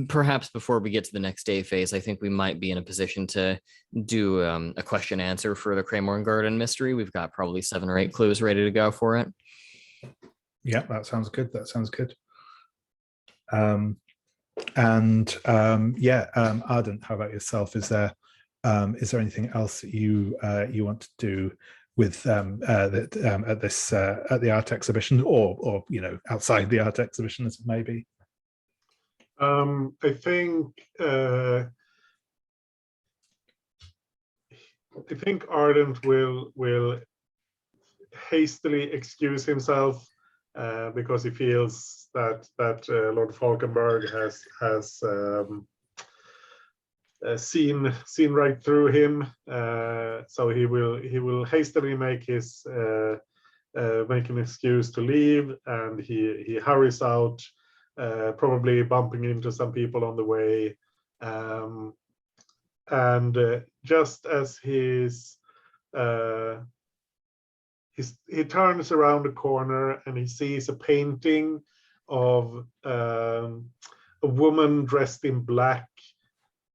perhaps before we get to the next day phase, I think we might be in a position to do a question answer for the Cremlin Garden mystery. We've got probably 7 or 8 clues ready to go for it. Yeah, that sounds good. That sounds good. Ardent, how about yourself? Is there anything else that you want to do with at the art exhibition, or outside the art exhibition, as it may be? I think Ardent will hastily excuse himself because he feels that Lord Fauconberg has seen right through him. So he will hastily make an excuse to leave, and he hurries out, probably bumping into some people on the way. Just as he turns around the corner and he sees a painting of a woman dressed in black,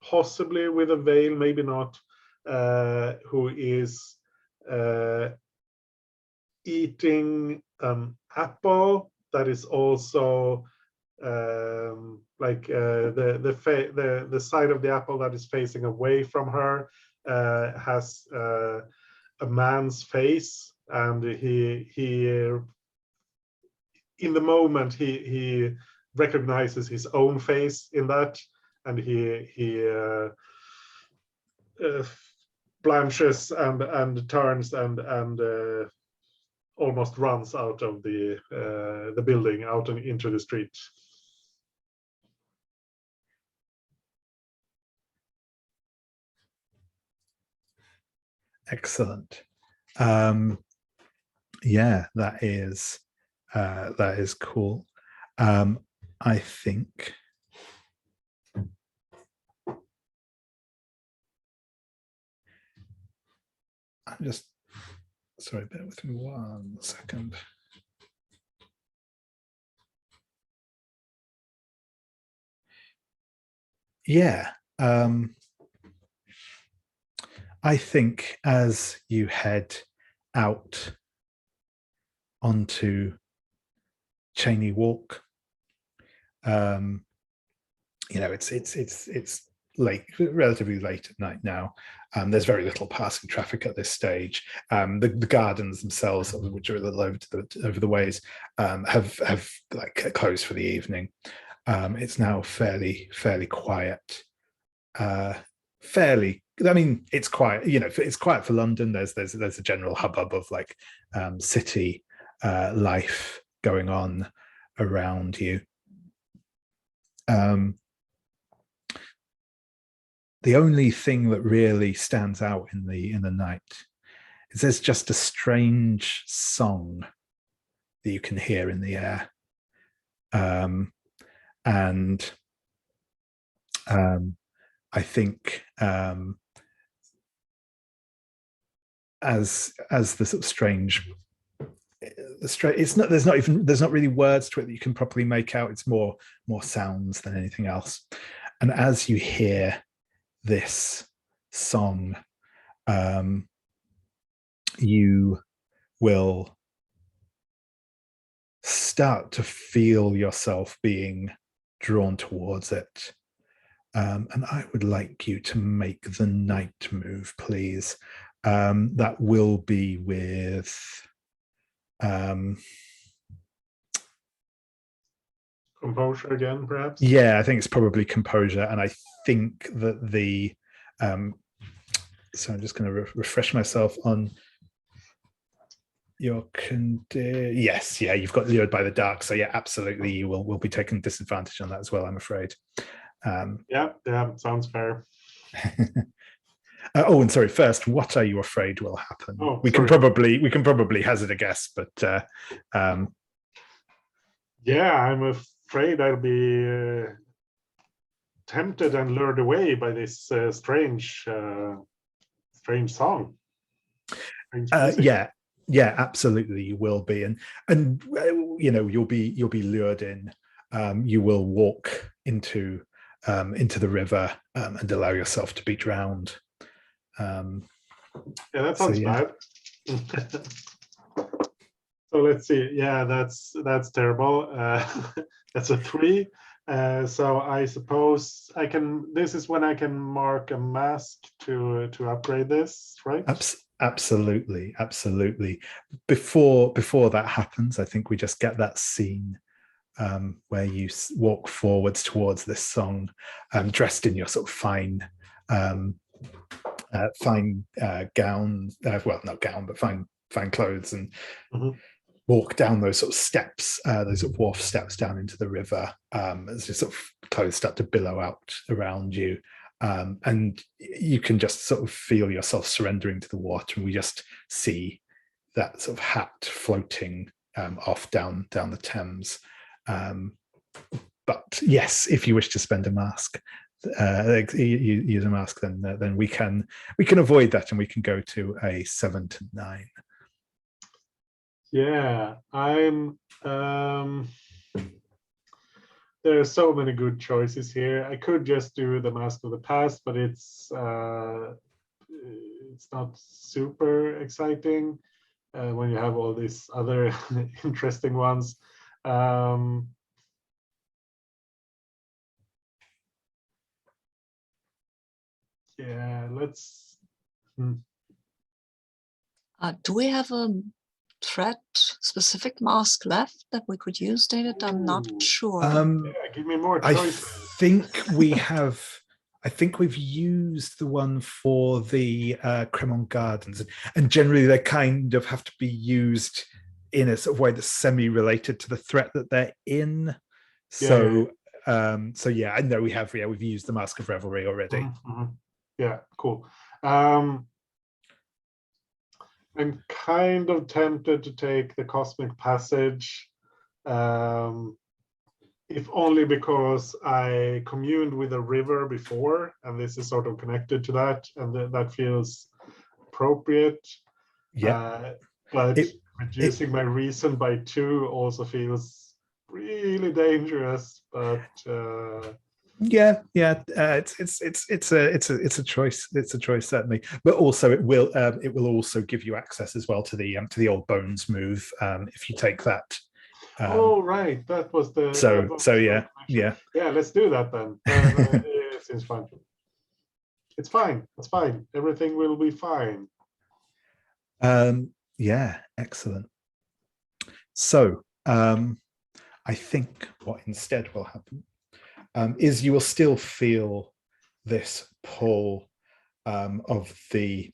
possibly with a veil, maybe not, who is eating an apple that is also the side of the apple that is facing away from her has a man's face, and he in the moment he recognizes his own face in that, and he blanches and turns and almost runs out of the building, out into the street. Excellent. Yeah, that is cool. I think I'm just sorry, bear with me 1 second. Yeah. I think as you head out onto Cheyne Walk, it's late, relatively late at night now. There's very little passing traffic at this stage. The gardens themselves, which are a little over the ways, have like closed for the evening. It's now fairly quiet. I mean, it's quiet. It's quiet for London. There's a general hubbub of like city life going on around you. The only thing that really stands out in the night is there's just a strange song that you can hear in the air, and I think as the sort of strange, there's not really words to it that you can properly make out. It's more sounds than anything else. And as you hear this song, you will start to feel yourself being drawn towards it. And I would like you to make the night move, please. That will be with composure again, perhaps. Yeah, I think it's probably composure, and I think that the so I'm just going to refresh myself on your yes, yeah, you've got lured by the dark, so yeah, absolutely, you will be taking disadvantage on that as well, I'm afraid. Yeah, sounds fair. Oh, and sorry, first, what are you afraid will happen? We can probably hazard a guess, but yeah, I'm afraid I'll be tempted and lured away by this strange song. Yeah, absolutely, you will be, and you'll be lured in. You will walk into the river and allow yourself to be drowned. Yeah, that sounds bad. So let's see. Yeah, that's terrible. That's a 3. So I suppose I can. This is when I can mark a mask to upgrade this, right? Absolutely. Before that happens, I think we just get that scene where you walk forwards towards this song, dressed in your sort of fine gown. Well, not gown, but fine clothes, and walk down those sort of steps, those sort of wharf steps down into the river, as your sort of clothes start to billow out around you. And you can just sort of feel yourself surrendering to the water, and we just see that sort of hat floating off down the Thames. But yes, if you wish to spend a mask, use a mask, then we can avoid that, and we can go to a 7 to 9. Yeah, I'm. There are so many good choices here. I could just do the Mask of the Past, but it's not super exciting when you have all these other interesting ones. Yeah, let's. Do we have a threat-specific mask left that we could use, David? I'm not sure. Yeah, give me more choices. I think we have. I think we've used the one for the Kremlin Gardens, and generally they kind of have to be used in a sort of way that's semi-related to the threat that they're in. So yeah, I know we have. Yeah, we've used the Mask of Revelry already. Yeah, cool. I'm kind of tempted to take the Cosmic Passage, if only because I communed with a river before, and this is sort of connected to that, and that feels appropriate. Yeah, but reducing my reason by 2 also feels really dangerous. But it's a choice. It's a choice, certainly, but also it will also give you access as well to the old bones move if you take that. Right, that was the. Yeah. Let's do that then. It seems fine. It's fine. It's fine. Everything will be fine. Yeah, excellent. So I think what instead will happen is you will still feel this pull of the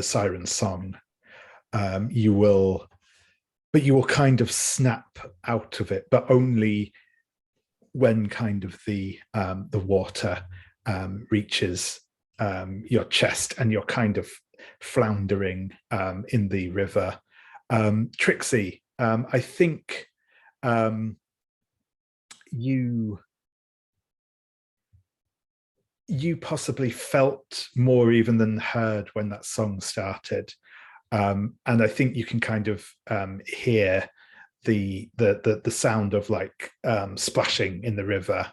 siren song. You will kind of snap out of it, but only when kind of the water reaches your chest, and you're kind of floundering in the river. Trixie, I think you possibly felt more even than heard when that song started, and I think you can kind of hear the sound of like splashing in the river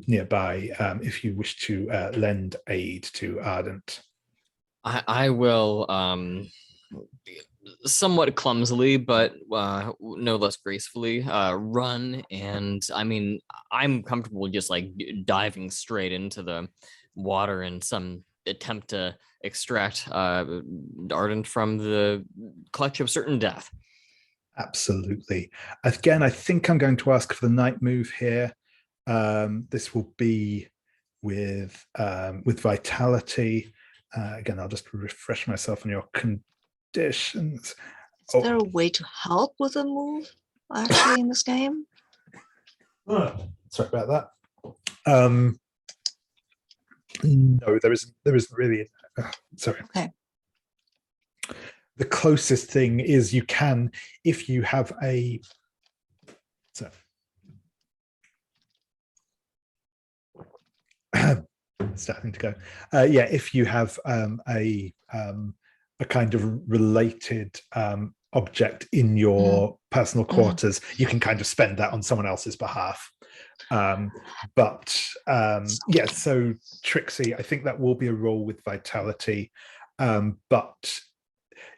nearby. If you wish to lend aid to Ardent. I will somewhat clumsily, but no less gracefully, run. And I mean, I'm comfortable just like diving straight into the water in some attempt to extract Ardent from the clutch of certain death. Absolutely. Again, I think I'm going to ask for the night move here. This will be with vitality. Again, I'll just refresh myself on your conditions. Is there a way to help with a move actually in this game? Sorry about that. No, there isn't really. Sorry. Okay. the closest thing is you can, if you have a, so starting to go. Yeah, if you have a kind of related object in your personal quarters, you can kind of spend that on someone else's behalf. Yeah, so Trixie, I think that will be a roll with vitality, but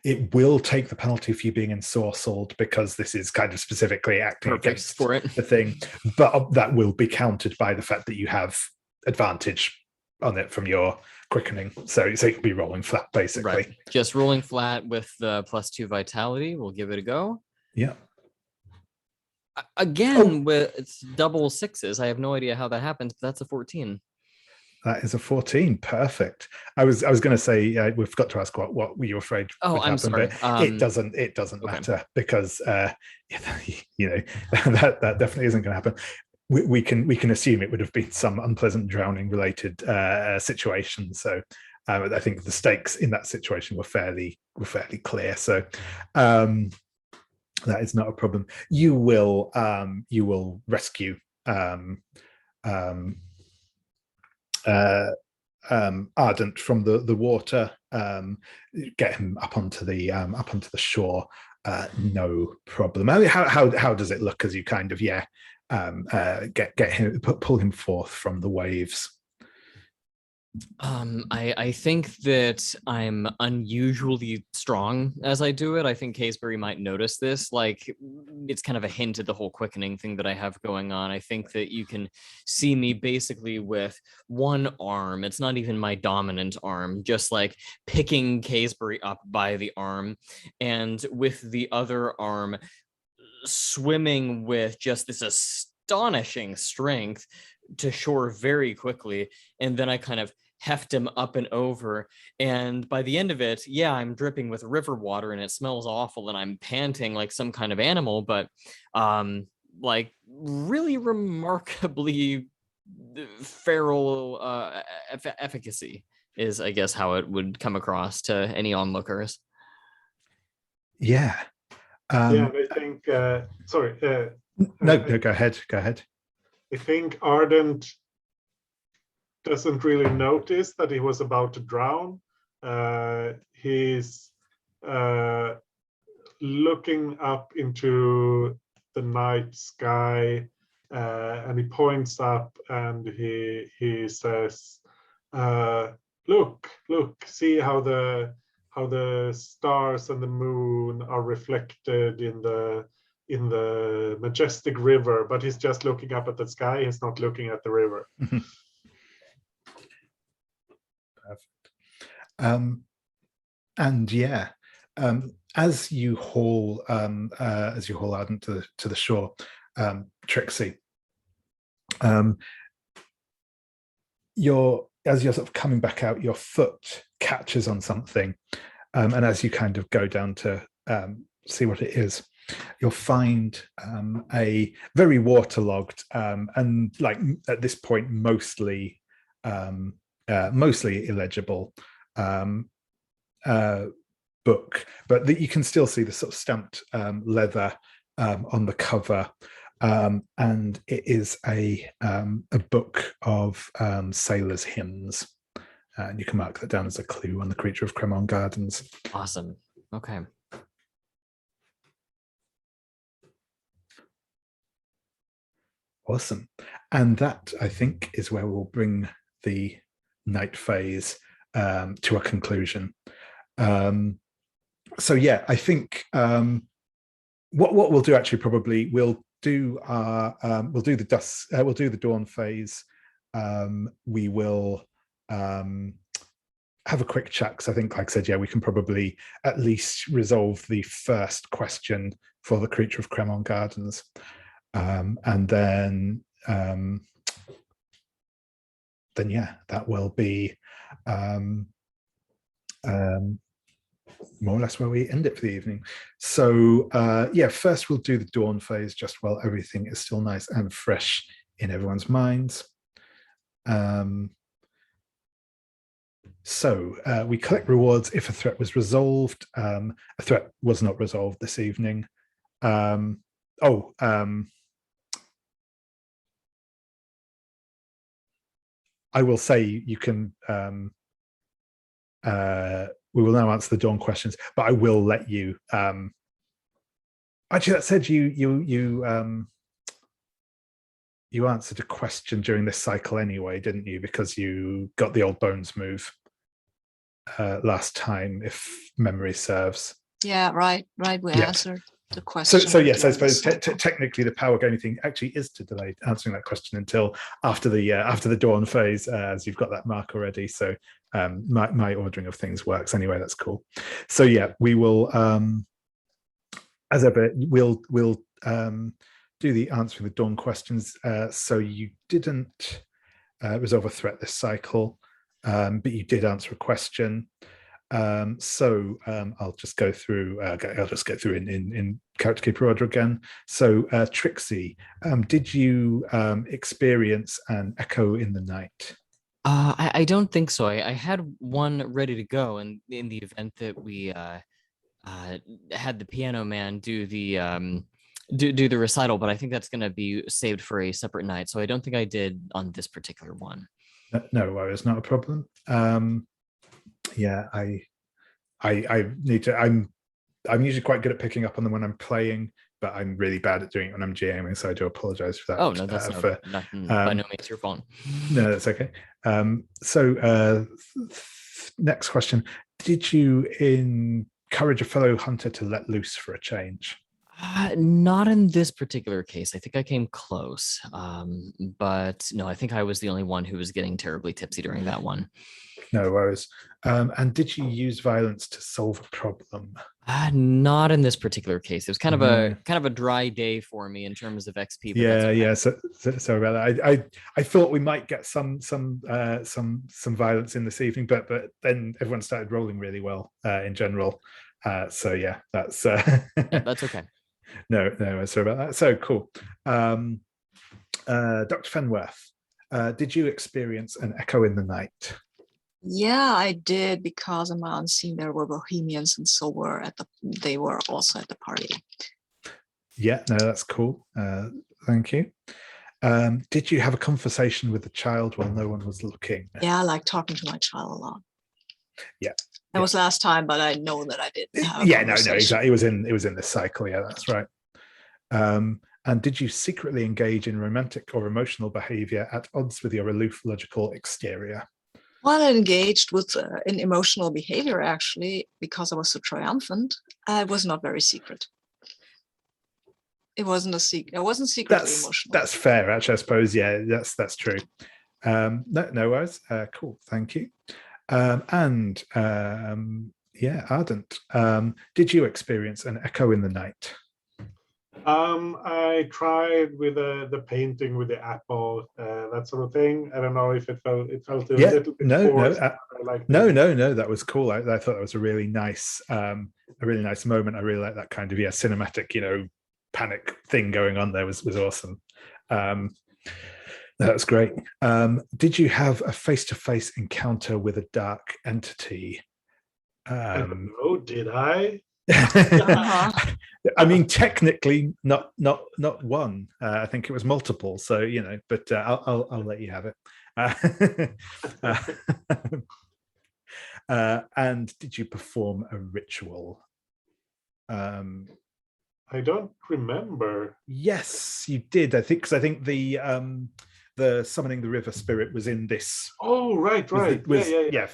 it will take the penalty for you being ensorcelled because this is kind of specifically acting against for it. the thing, but that will be countered by the fact that you have advantage on it from your quickening, so you can be rolling flat basically. Right. Just rolling flat with the +2 vitality. We'll give it a go. Yeah. Again, with it's double sixes. I have no idea how that happens, but that's a 14. That is a 14. Perfect. I was going to say we forgot to ask what were you afraid? Oh, I'm sorry. It doesn't okay. Matter because you know that definitely isn't going to happen. We can assume it would have been some unpleasant drowning related situation. So I think the stakes in that situation were fairly clear. So that is not a problem. You will rescue Ardent from the water, get him up onto the shore. No problem. I mean, how does it look as you kind of get him, pull him forth from the waves? I think that I'm unusually strong as I do it. I think Caseberry might notice this. Like, it's kind of a hint at the whole quickening thing that I have going on. I think that you can see me basically with one arm. It's not even my dominant arm, just like picking Caseberry up by the arm, and with the other arm swimming with just this astonishing strength to shore very quickly. And then I kind of heft him up and over, and by the end of it, I'm dripping with river water and it smells awful and I'm panting like some kind of animal, but like really remarkably feral efficacy is, I guess, how it would come across to any onlookers. I think no, go ahead. I think Ardent doesn't really notice that he was about to drown. He's looking up into the night sky, and he points up and he says, look, see how the stars and the moon are reflected in the majestic river, but he's just looking up at the sky. He's not looking at the river. Perfect. As you haul Ardent to the shore, Trixie, as you're sort of coming back out, your foot catches on something, and as you kind of go down to see what it is, you'll find a very waterlogged and, like, at this point, mostly illegible book, but that you can still see the sort of stamped leather on the cover, and it is a book of sailors' hymns, and you can mark that down as a clue on the creature of Kremlin Gardens. Awesome. Okay. Awesome. And that, I think, is where we'll bring the night phase to a conclusion. So I think what we'll do, actually, probably we'll do the dawn phase. We will have a quick chat, because I think, like I said, we can probably at least resolve the first question for the creature of Kremlin Gardens, and then that will be more or less where we end it for the evening. So first we'll do the dawn phase, just while everything is still nice and fresh in everyone's minds. So we collect rewards if a threat was resolved. A threat was not resolved this evening. I will say you can. We will now answer the dawn questions, but I will let you. Actually, that said, you answered a question during this cycle anyway, didn't you? Because you got the old bones move last time, if memory serves. Yeah, right. We Yeah. answered the question. So yes, I during the suppose cycle. technically the power gaming thing actually is to delay answering that question until after the dawn phase, as you've got that mark already. So my ordering of things works anyway. That's cool. So yeah, we will as ever we'll do the answering the dawn questions. So you didn't resolve a threat this cycle, but you did answer a question. So I'll just go through. I'll just go through in character keeper order again. So Trixie, did you experience an echo in the night? I don't think so. I had one ready to go, and in the event that we had the piano man do the do the recital, but I think that's going to be saved for a separate night. So I don't think I did on this particular one. No worries, not a problem. Yeah, I need to. I'm usually quite good at picking up on them when I'm playing, but I'm really bad at doing it when I'm GMing. So I do apologize for that. Oh no, that's by no means your fault. No, that's okay. So next question: did you encourage a fellow hunter to let loose for a change? Not in this particular case. I think I came close, but no, I think I was the only one who was getting terribly tipsy during that one. No worries. And did you use violence to solve a problem? Not in this particular case. It was kind of a dry day for me in terms of XP. But Yeah, that's okay. So sorry about that. I thought we might get some violence in this evening, but then everyone started rolling really well in general. So yeah, that's Yeah, that's okay. No, sorry about that. So cool. Dr. Fenworth, did you experience an echo in the night? Yeah, I did, because in my unseen there were Bohemians, and so they were also at the party. Yeah, no, that's cool. Thank you. Did you have a conversation with the child while no one was looking? Yeah, I like talking to my child a lot. Yeah. That was last time, but I know that I didn't have. No, exactly. It was in this cycle. Yeah, that's right. And did you secretly engage in romantic or emotional behavior at odds with your aloof logical exterior? Well, I engaged with in emotional behavior, actually, because I was so triumphant. I was not very secret. It wasn't a secret. I wasn't secretly emotional. That's fair, actually, I suppose. Yeah, that's true. No worries. Cool. Thank you. And Ardent, did you experience an echo in the night? I tried with the painting with the apple, that sort of thing. I don't know if it felt a little bit forced. No, that was cool. I thought that was a really nice moment. I really like that kind of cinematic, panic thing going on there. Was awesome. That's great. Did you have a face-to-face encounter with a dark entity? Oh, did I? I mean, technically, not one. I think it was multiple. So but I'll let you have it. And did you perform a ritual? I don't remember. Yes, you did. I think because I think the summoning the river spirit was in this. Oh, right. Yeah.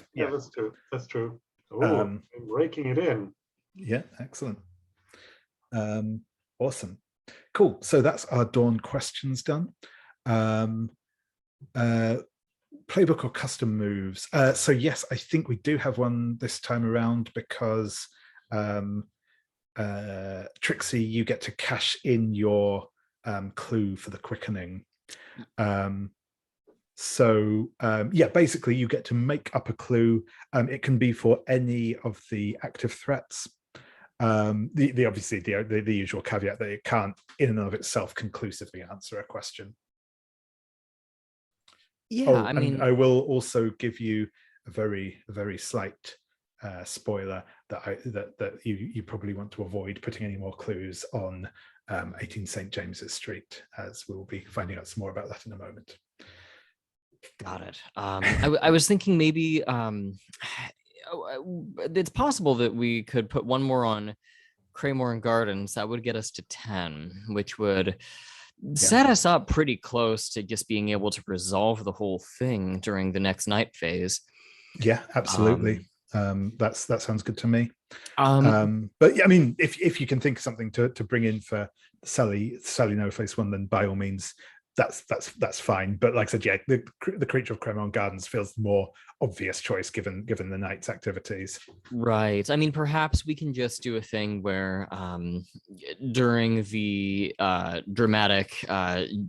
That's true. Oh, I'm raking it in. Yeah, excellent. Awesome. Cool. So that's our dawn questions done. Playbook or custom moves. So yes, I think we do have one this time around, because Trixie, you get to cash in your clue for the quickening. Basically you get to make up a clue. It can be for any of the active threats. Obviously the usual caveat that it can't in and of itself conclusively answer a question. Yeah, I mean, I will also give you very slight spoiler that you probably want to avoid putting any more clues on 18 St. James's Street, as we'll be finding out some more about that in a moment. Got it. I was thinking maybe it's possible that we could put one more on Craymore Gardens. That would get us to 10, which would set us up pretty close to just being able to resolve the whole thing during the next night phase. Yeah, absolutely. That sounds good to me. But yeah, I mean, if you can think of something to bring in for Sally No Face one, then by all means, that's fine. But like I said, yeah, the Creature of Cremon Gardens feels the more obvious choice given the night's activities. Right. I mean, perhaps we can just do a thing where during the dramatic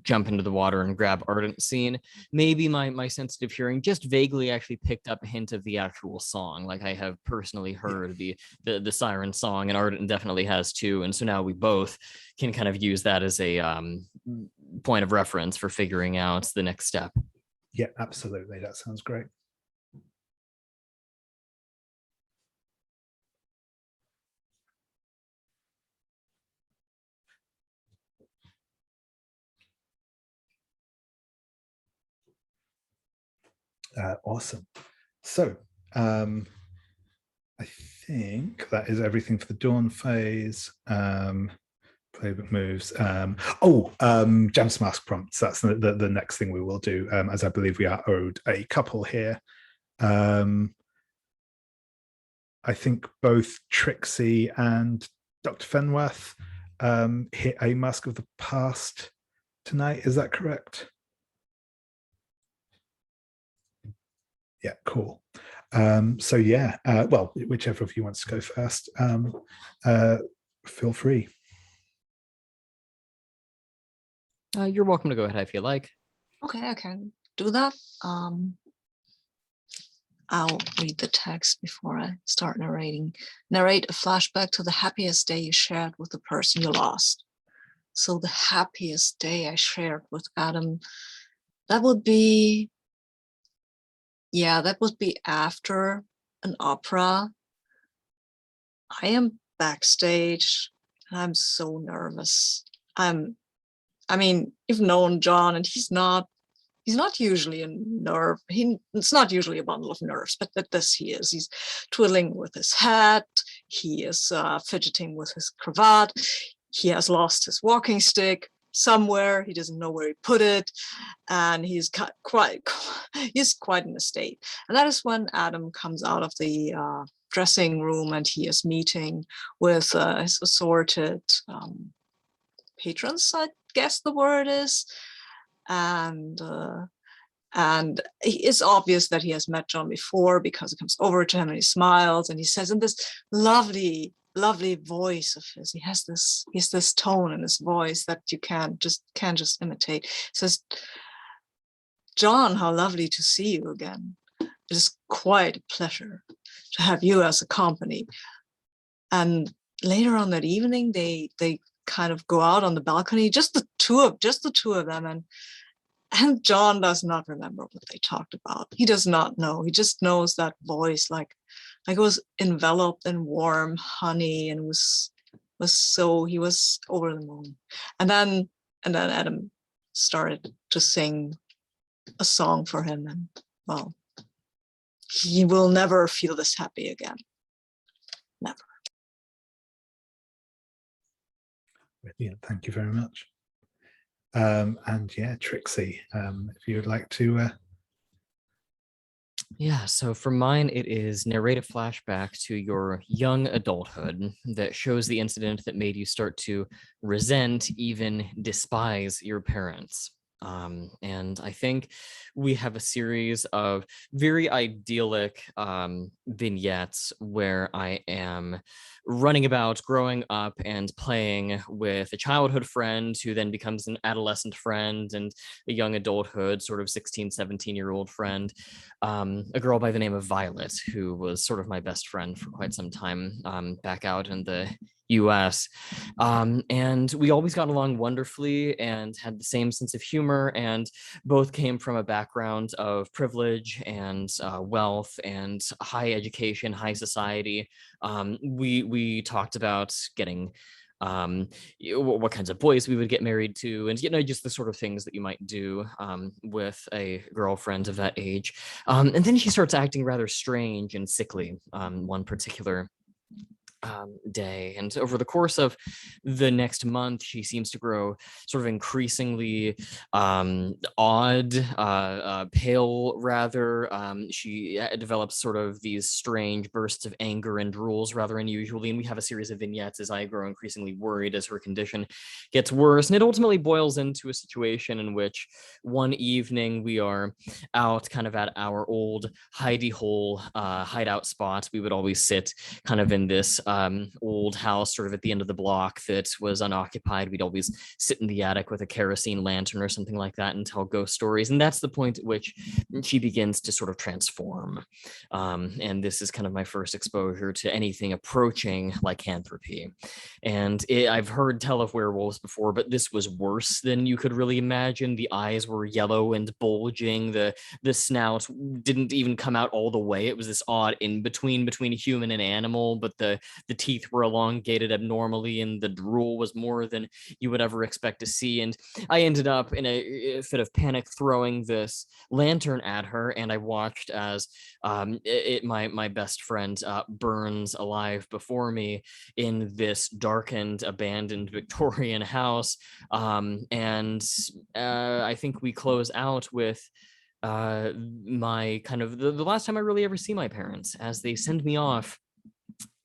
jump into the water and grab Ardent scene, maybe my sensitive hearing just vaguely actually picked up a hint of the actual song. Like I have personally heard the siren song, and Ardent definitely has too. And so now we both can kind of use that as a point of reference for figuring out the next step. Yeah, absolutely. That sounds great. Awesome. So I think that is everything for the dawn phase. Playbook moves. Jam's mask prompts. That's the next thing we will do, as I believe we are owed a couple here. I think both Trixie and Dr. Fenworth hit a Mask of the Past tonight. Is that correct? Yeah, cool. So yeah, well, whichever of you wants to go first, feel free. You're welcome to go ahead if you like. Okay, I can do that. I'll read the text before I start narrating. Narrate a flashback to the happiest day you shared with the person you lost. So the happiest day I shared with Adam, that would be after an opera. I am backstage and I'm so nervous. I mean, you've known John, and he's not usually a nerve. It's not usually a bundle of nerves, but that this he is. He's twiddling with his hat. He is fidgeting with his cravat. He has lost his walking stick somewhere. He doesn't know where he put it, and he's quite in a state. And that is when Adam comes out of the dressing room, and he is meeting with his assorted patrons, I guess the word is, and it's obvious that he has met John before, because he comes over to him and he smiles and he says in this lovely voice of his, he has this tone in his voice that you can't just imitate. He says, "John, how lovely to see you again. It is quite a pleasure to have you as a company." And later on that evening, they kind of go out on the balcony, just the two of them, and John does not remember what they talked about. He does not know. He just knows that voice, like it was enveloped in warm honey, and he was over the moon. And then Adam started to sing a song for him, and well, he will never feel this happy again. Never. Brilliant. Thank you very much. And yeah, Trixie, if you would like to. Yeah, so for mine, it is narrate a flashback to your young adulthood that shows the incident that made you start to resent, even despise your parents. And I think we have a series of very idyllic vignettes where I am running about, growing up, and playing with a childhood friend who then becomes an adolescent friend and a young adulthood, sort of 16, 17-year-old friend. A girl by the name of Violet, who was sort of my best friend for quite some time, back out in the US. And we always got along wonderfully and had the same sense of humor, and both came from a background of privilege and wealth and high education, high society. We talked about getting what kinds of boys we would get married to, and just the sort of things that you might do with a girlfriend of that age. And then she starts acting rather strange and sickly one particular day, and over the course of the next month she seems to grow sort of increasingly odd, pale rather. She develops sort of these strange bursts of anger and drools rather unusually, and we have a series of vignettes as I grow increasingly worried as her condition gets worse, and it ultimately boils into a situation in which one evening we are out kind of at our old hidey hole hideout spot. We would always sit kind of in this old house sort of at the end of the block that was unoccupied. We'd always sit in the attic with a kerosene lantern or something like that and tell ghost stories. And that's the point at which she begins to sort of transform. And this is kind of my first exposure to anything approaching lycanthropy. And I've heard tell of werewolves before, but this was worse than you could really imagine. The eyes were yellow and bulging. The snout didn't even come out all the way. It was this odd in between a human and animal, but the teeth were elongated abnormally, and the drool was more than you would ever expect to see. And I ended up in a fit of panic throwing this lantern at her, and I watched as my best friend burns alive before me in this darkened, abandoned Victorian house. And I think we close out with my kind of the last time I really ever see my parents, as they send me off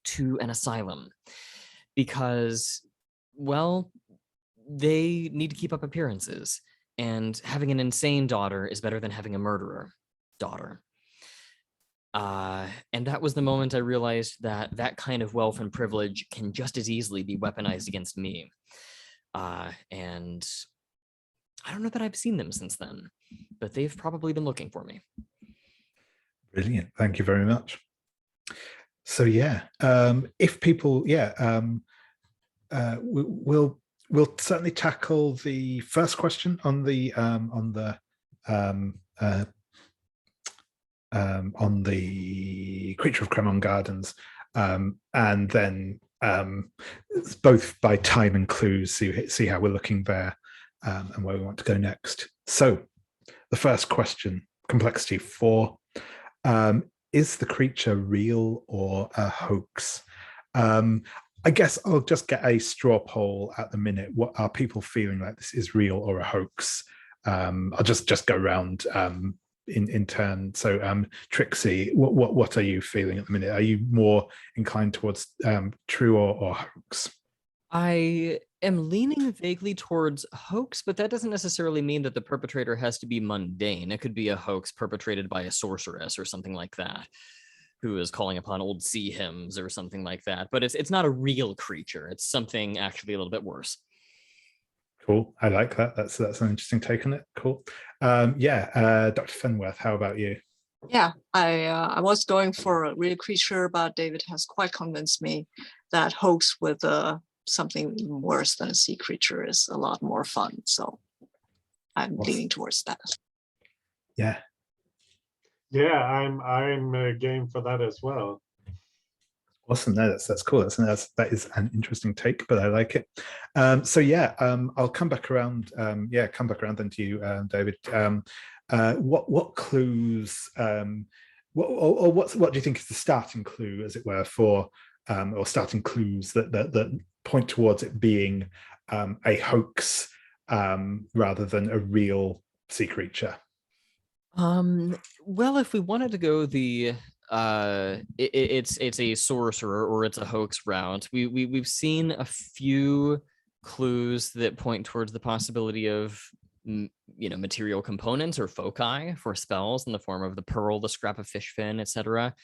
to an asylum because, well, they need to keep up appearances, and having an insane daughter is better than having a murderer daughter. And that was the moment I realized that that kind of wealth and privilege can just as easily be weaponized against me. And I don't know that I've seen them since then, but they've probably been looking for me. Brilliant. Thank you very much. So yeah, if people, we'll certainly tackle the first question on the Creature of Kremlin Gardens, and then both by time and clues, see how we're looking there, and where we want to go next. So the first question, complexity 4. Is the creature real or a hoax? I guess I'll just get a straw poll at the minute. What are people feeling like this is real or a hoax? I'll just go around in turn. So Trixie, what are you feeling at the minute? Are you more inclined towards true or hoax? I am leaning vaguely towards hoax, but that doesn't necessarily mean that the perpetrator has to be mundane. It could be a hoax perpetrated by a sorceress or something like that, who is calling upon old sea hymns or something like that. But it's not a real creature. It's something actually a little bit worse. Cool. I like that. That's an interesting take on it. Cool. Dr. Fenworth, how about you? Yeah, I was going for a real creature, but David has quite convinced me that hoax with something worse than a sea creature is a lot more fun. So I'm leaning towards that. Yeah. Yeah, I'm game for that as well. Awesome. No, that's cool. That is an interesting take, but I like it. I'll come back around. Come back around then to you, David. What clues? What do you think is the starting clue, as it were, for or starting clues that point towards it being a hoax rather than a real sea creature? Well, if we wanted to go the it's a sorcerer or it's a hoax route, we've seen a few clues that point towards the possibility of material components or foci for spells in the form of the pearl, the scrap of fish fin, etc.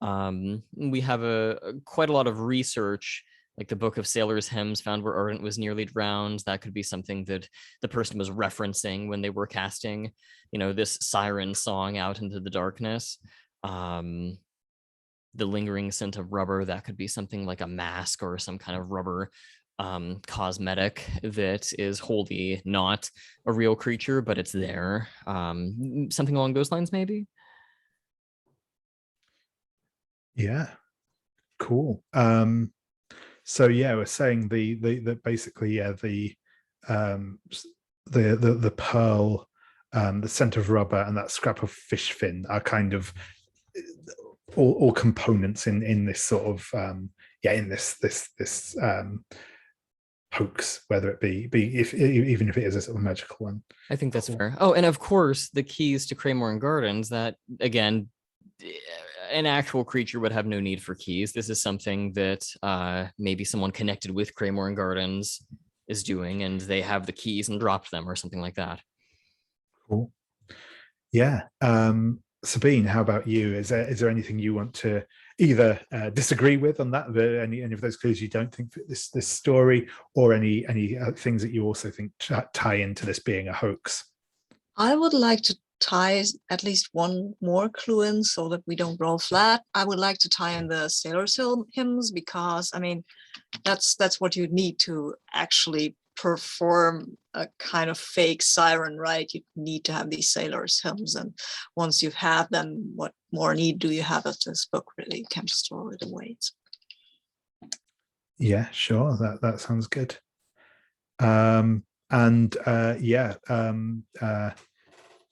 We have quite a lot of research, like the Book of Sailors' Hymns found where Ardent was nearly drowned. That could be something that the person was referencing when they were casting, this siren song out into the darkness. the lingering scent of rubber. That could be something like a mask or some kind of rubber cosmetic that is wholly not a real creature, but it's there. Something along those lines, maybe. Yeah, cool. So yeah, we're saying the basically, yeah, the pearl, the scent of rubber, and that scrap of fish fin are kind of all components in this sort of in this hoax, whether it be even if it is a sort of magical one. I think that's fair. Oh, and of course, the keys to Cremorne Gardens, that, again, an actual creature would have no need for keys. This is something that maybe someone connected with Cremorne Gardens is doing, and they have the keys and dropped them or something like that. Cool. Yeah. Sabine, how about you? Is there anything you want to either disagree with on that? Any of those clues you don't think fit this story, or any things that you also think tie into this being a hoax? I would like to tie at least one more clue in so that we don't roll flat. I would like to tie in the sailors' hymns, because I mean that's what you need to actually perform a kind of fake siren, right? You need to have these sailors' hymns, and once you have them, what more need do you have of this book? Really, you can't just throw it away. Yeah, sure. That sounds good.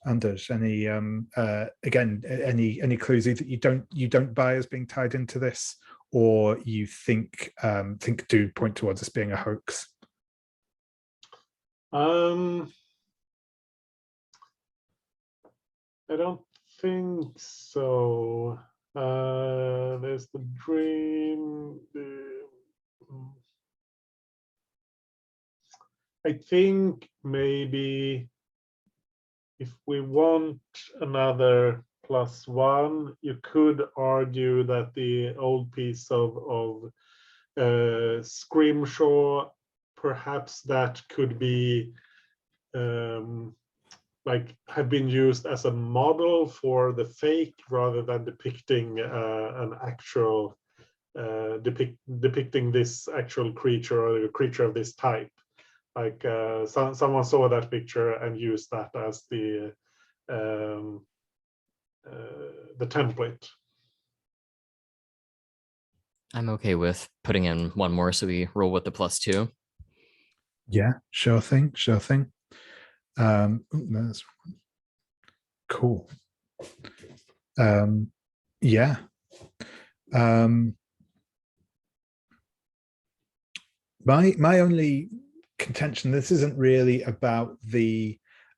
Anders, any again, any clues that you don't buy as being tied into this, or you think do point towards this being a hoax? I don't think so. There's the dream. I think maybe if we want another +1, you could argue that the old piece of Scrimshaw, perhaps that could be like have been used as a model for the fake, rather than depicting an actual depicting this actual creature or a creature of this type. Like someone saw that picture and used that as the template. I'm okay with putting in one more, so we roll with the +2. Yeah, sure thing. That's cool. Yeah. My only contention, this isn't really about the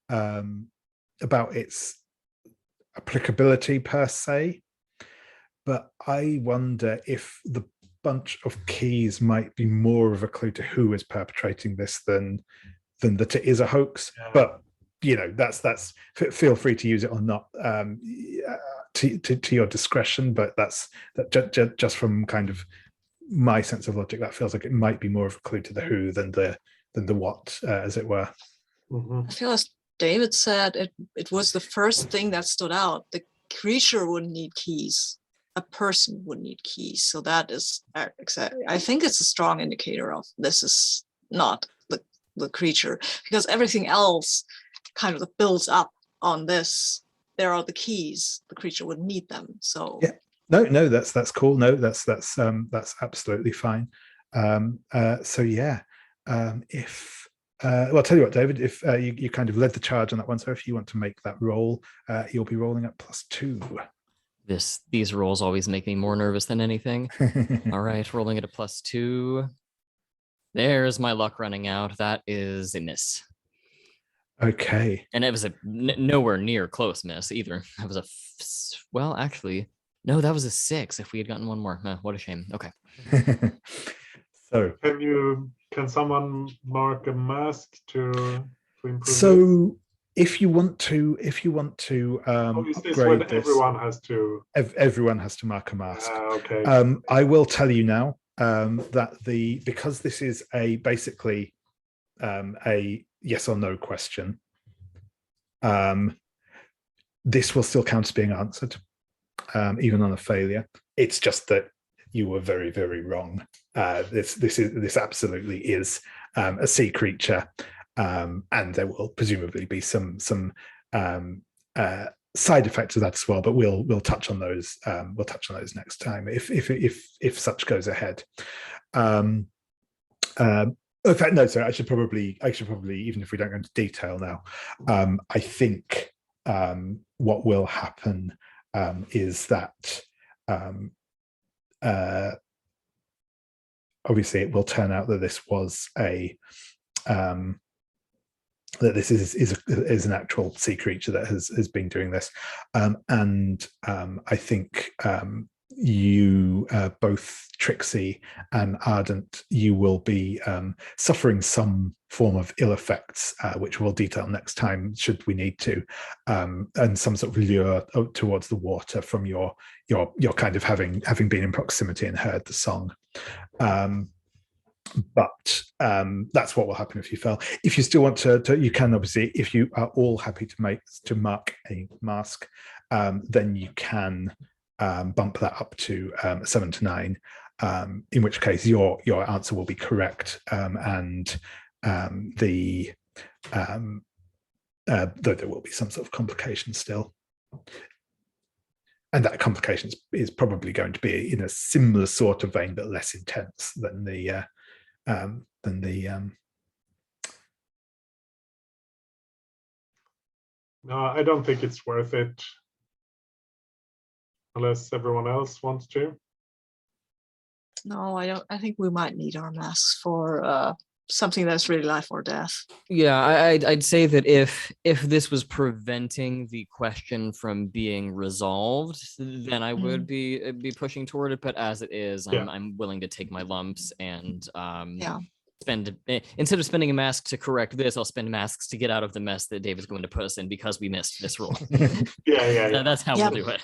about its applicability per se, but I wonder if the bunch of keys might be more of a clue to who is perpetrating this than that it is a hoax. Yeah. But you know, that's feel free to use it or not, to your discretion. But that's just from kind of my sense of logic, that feels like it might be more of a clue to the who than the what, as it were. I feel, as David said, it was the first thing that stood out. The creature wouldn't need keys. A person would need keys. So that is exactly, I think it's a strong indicator of this is not the creature, because everything else kind of builds up on this. There are the keys. The creature would need them. So yeah. No, that's cool. No, that's absolutely fine. So yeah, if well, I'll tell you what, David, if you kind of led the charge on that one, so if you want to make that roll, you'll be rolling at +2. These rolls always make me more nervous than anything. All right, rolling at a +2. There's my luck running out. That is a miss. Okay. And it was a nowhere near close miss either. That was well, actually, no, that was a 6. If we had gotten one more, what a shame. Okay. So can someone mark a mask to improve? So this? if you want to upgrade this, everyone has to mark a mask. Okay. I will tell you now that because this is basically a yes or no question, this will still count as being answered. even on a failure. It's just that you were very, very wrong. This absolutely is a sea creature, and there will presumably be some side effects of that as well. But we'll touch on those. We'll touch on those next time if such goes ahead. In fact, no. Sorry, I should probably, even if we don't go into detail now, I think what will happen is that obviously it will turn out that this was a that this is an actual sea creature that has been doing this, and I think you both, Trixie and Ardent, you will be suffering some form of ill effects, which we'll detail next time should we need to, and some sort of lure towards the water from your kind of having been in proximity and heard the song. But that's what will happen if you fail. If you still want to you can obviously, if you are all happy to mark a mask, then you can bump that up to 7 to 9, in which case your answer will be correct, and though there will be some sort of complication still, and that complication is probably going to be in a similar sort of vein but less intense than the No, I don't think it's worth it. Unless everyone else wants to. No, I don't. I think we might need our masks for something that's really life or death. Yeah, I'd say that if this was preventing the question from being resolved, then I would be pushing toward it. But as it is, I'm willing to take my lumps and spend, instead of spending a mask to correct this, I'll spend masks to get out of the mess that Dave is going to put us in because we missed this rule. Yeah. That's how we'll do it.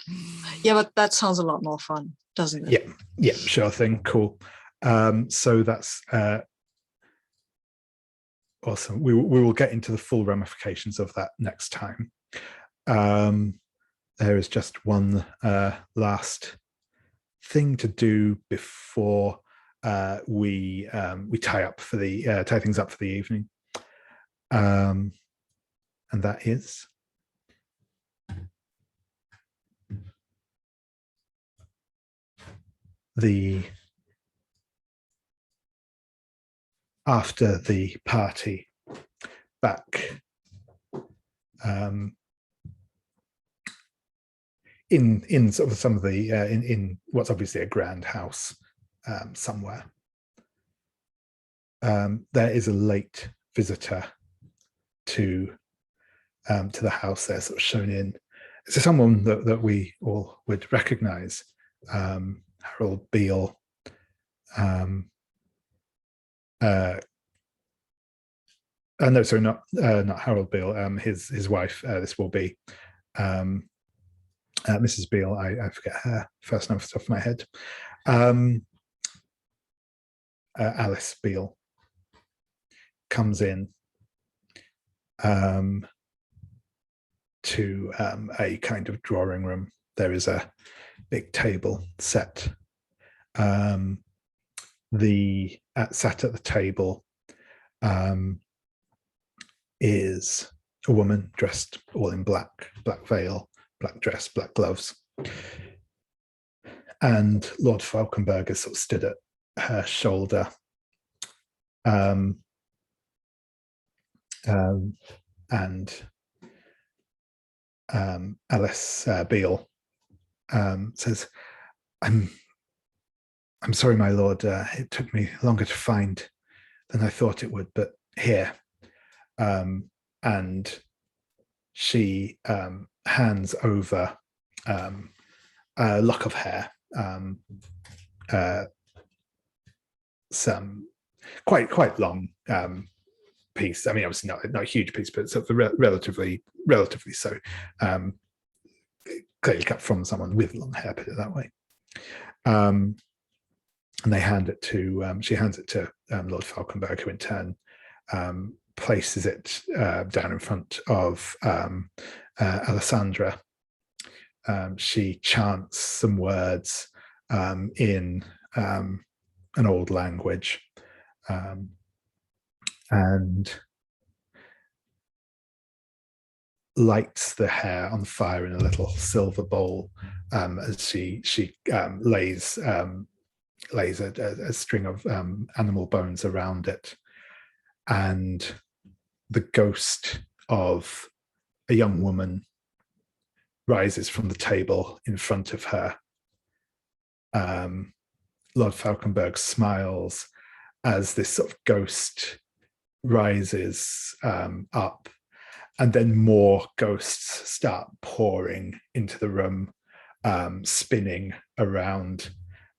Yeah, but that sounds a lot more fun, doesn't it? Yeah, sure thing. Cool. So that's awesome. We will get into the full ramifications of that next time. There is just one last thing to do before we tie things up for the evening, and that is after the party back in sort of some of the in what's obviously a grand house somewhere. There is a late visitor to the house there, sort of shown in. So someone that we all would recognise, Harold Beale. No, sorry, not Harold Beale. His wife. This will be Mrs. Beale. I forget her first name off the top of my head. Alice Beale comes in to a kind of drawing room. There is a big table set. Sat at the table is a woman dressed all in black veil, black dress, black gloves. And Lord Fauconberg is sort of stood at her shoulder. And Alice Beale says, I'm sorry, my lord, it took me longer to find than I thought it would, but here. And she hands over a lock of hair, some quite long piece. I mean, obviously not a huge piece, but sort of relatively so. Clearly cut from someone with long hair, put it that way. And they hand it to. She hands it to Lord Fauconberg, who in turn places it down in front of Alessandra. she chants some words in an old language, and lights the hair on fire in a little silver bowl as she lays a string of animal bones around it, and the ghost of a young woman rises from the table in front of her. Lord Fauconberg smiles as this sort of ghost rises up, and then more ghosts start pouring into the room, spinning around,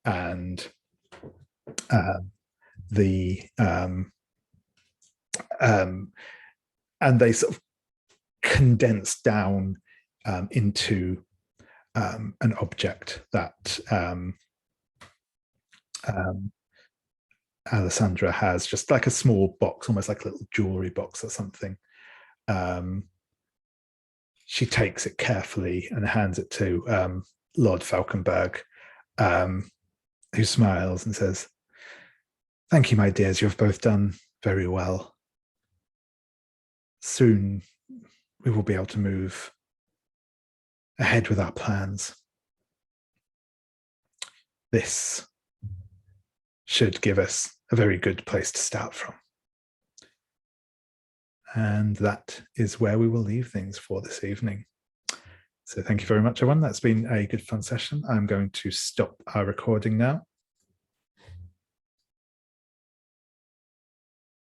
and and they sort of condense down into an object that Alessandra has, just like a small box, almost like a little jewelry box or something. She takes it carefully and hands it to Lord Fauconberg, who smiles and says, "Thank you, my dears, you have both done very well. Soon we will be able to move ahead with our plans. This should give us a very good place to start from." And that is where we will leave things for this evening. So thank you very much, everyone. That's been a good fun session. I'm going to stop our recording now.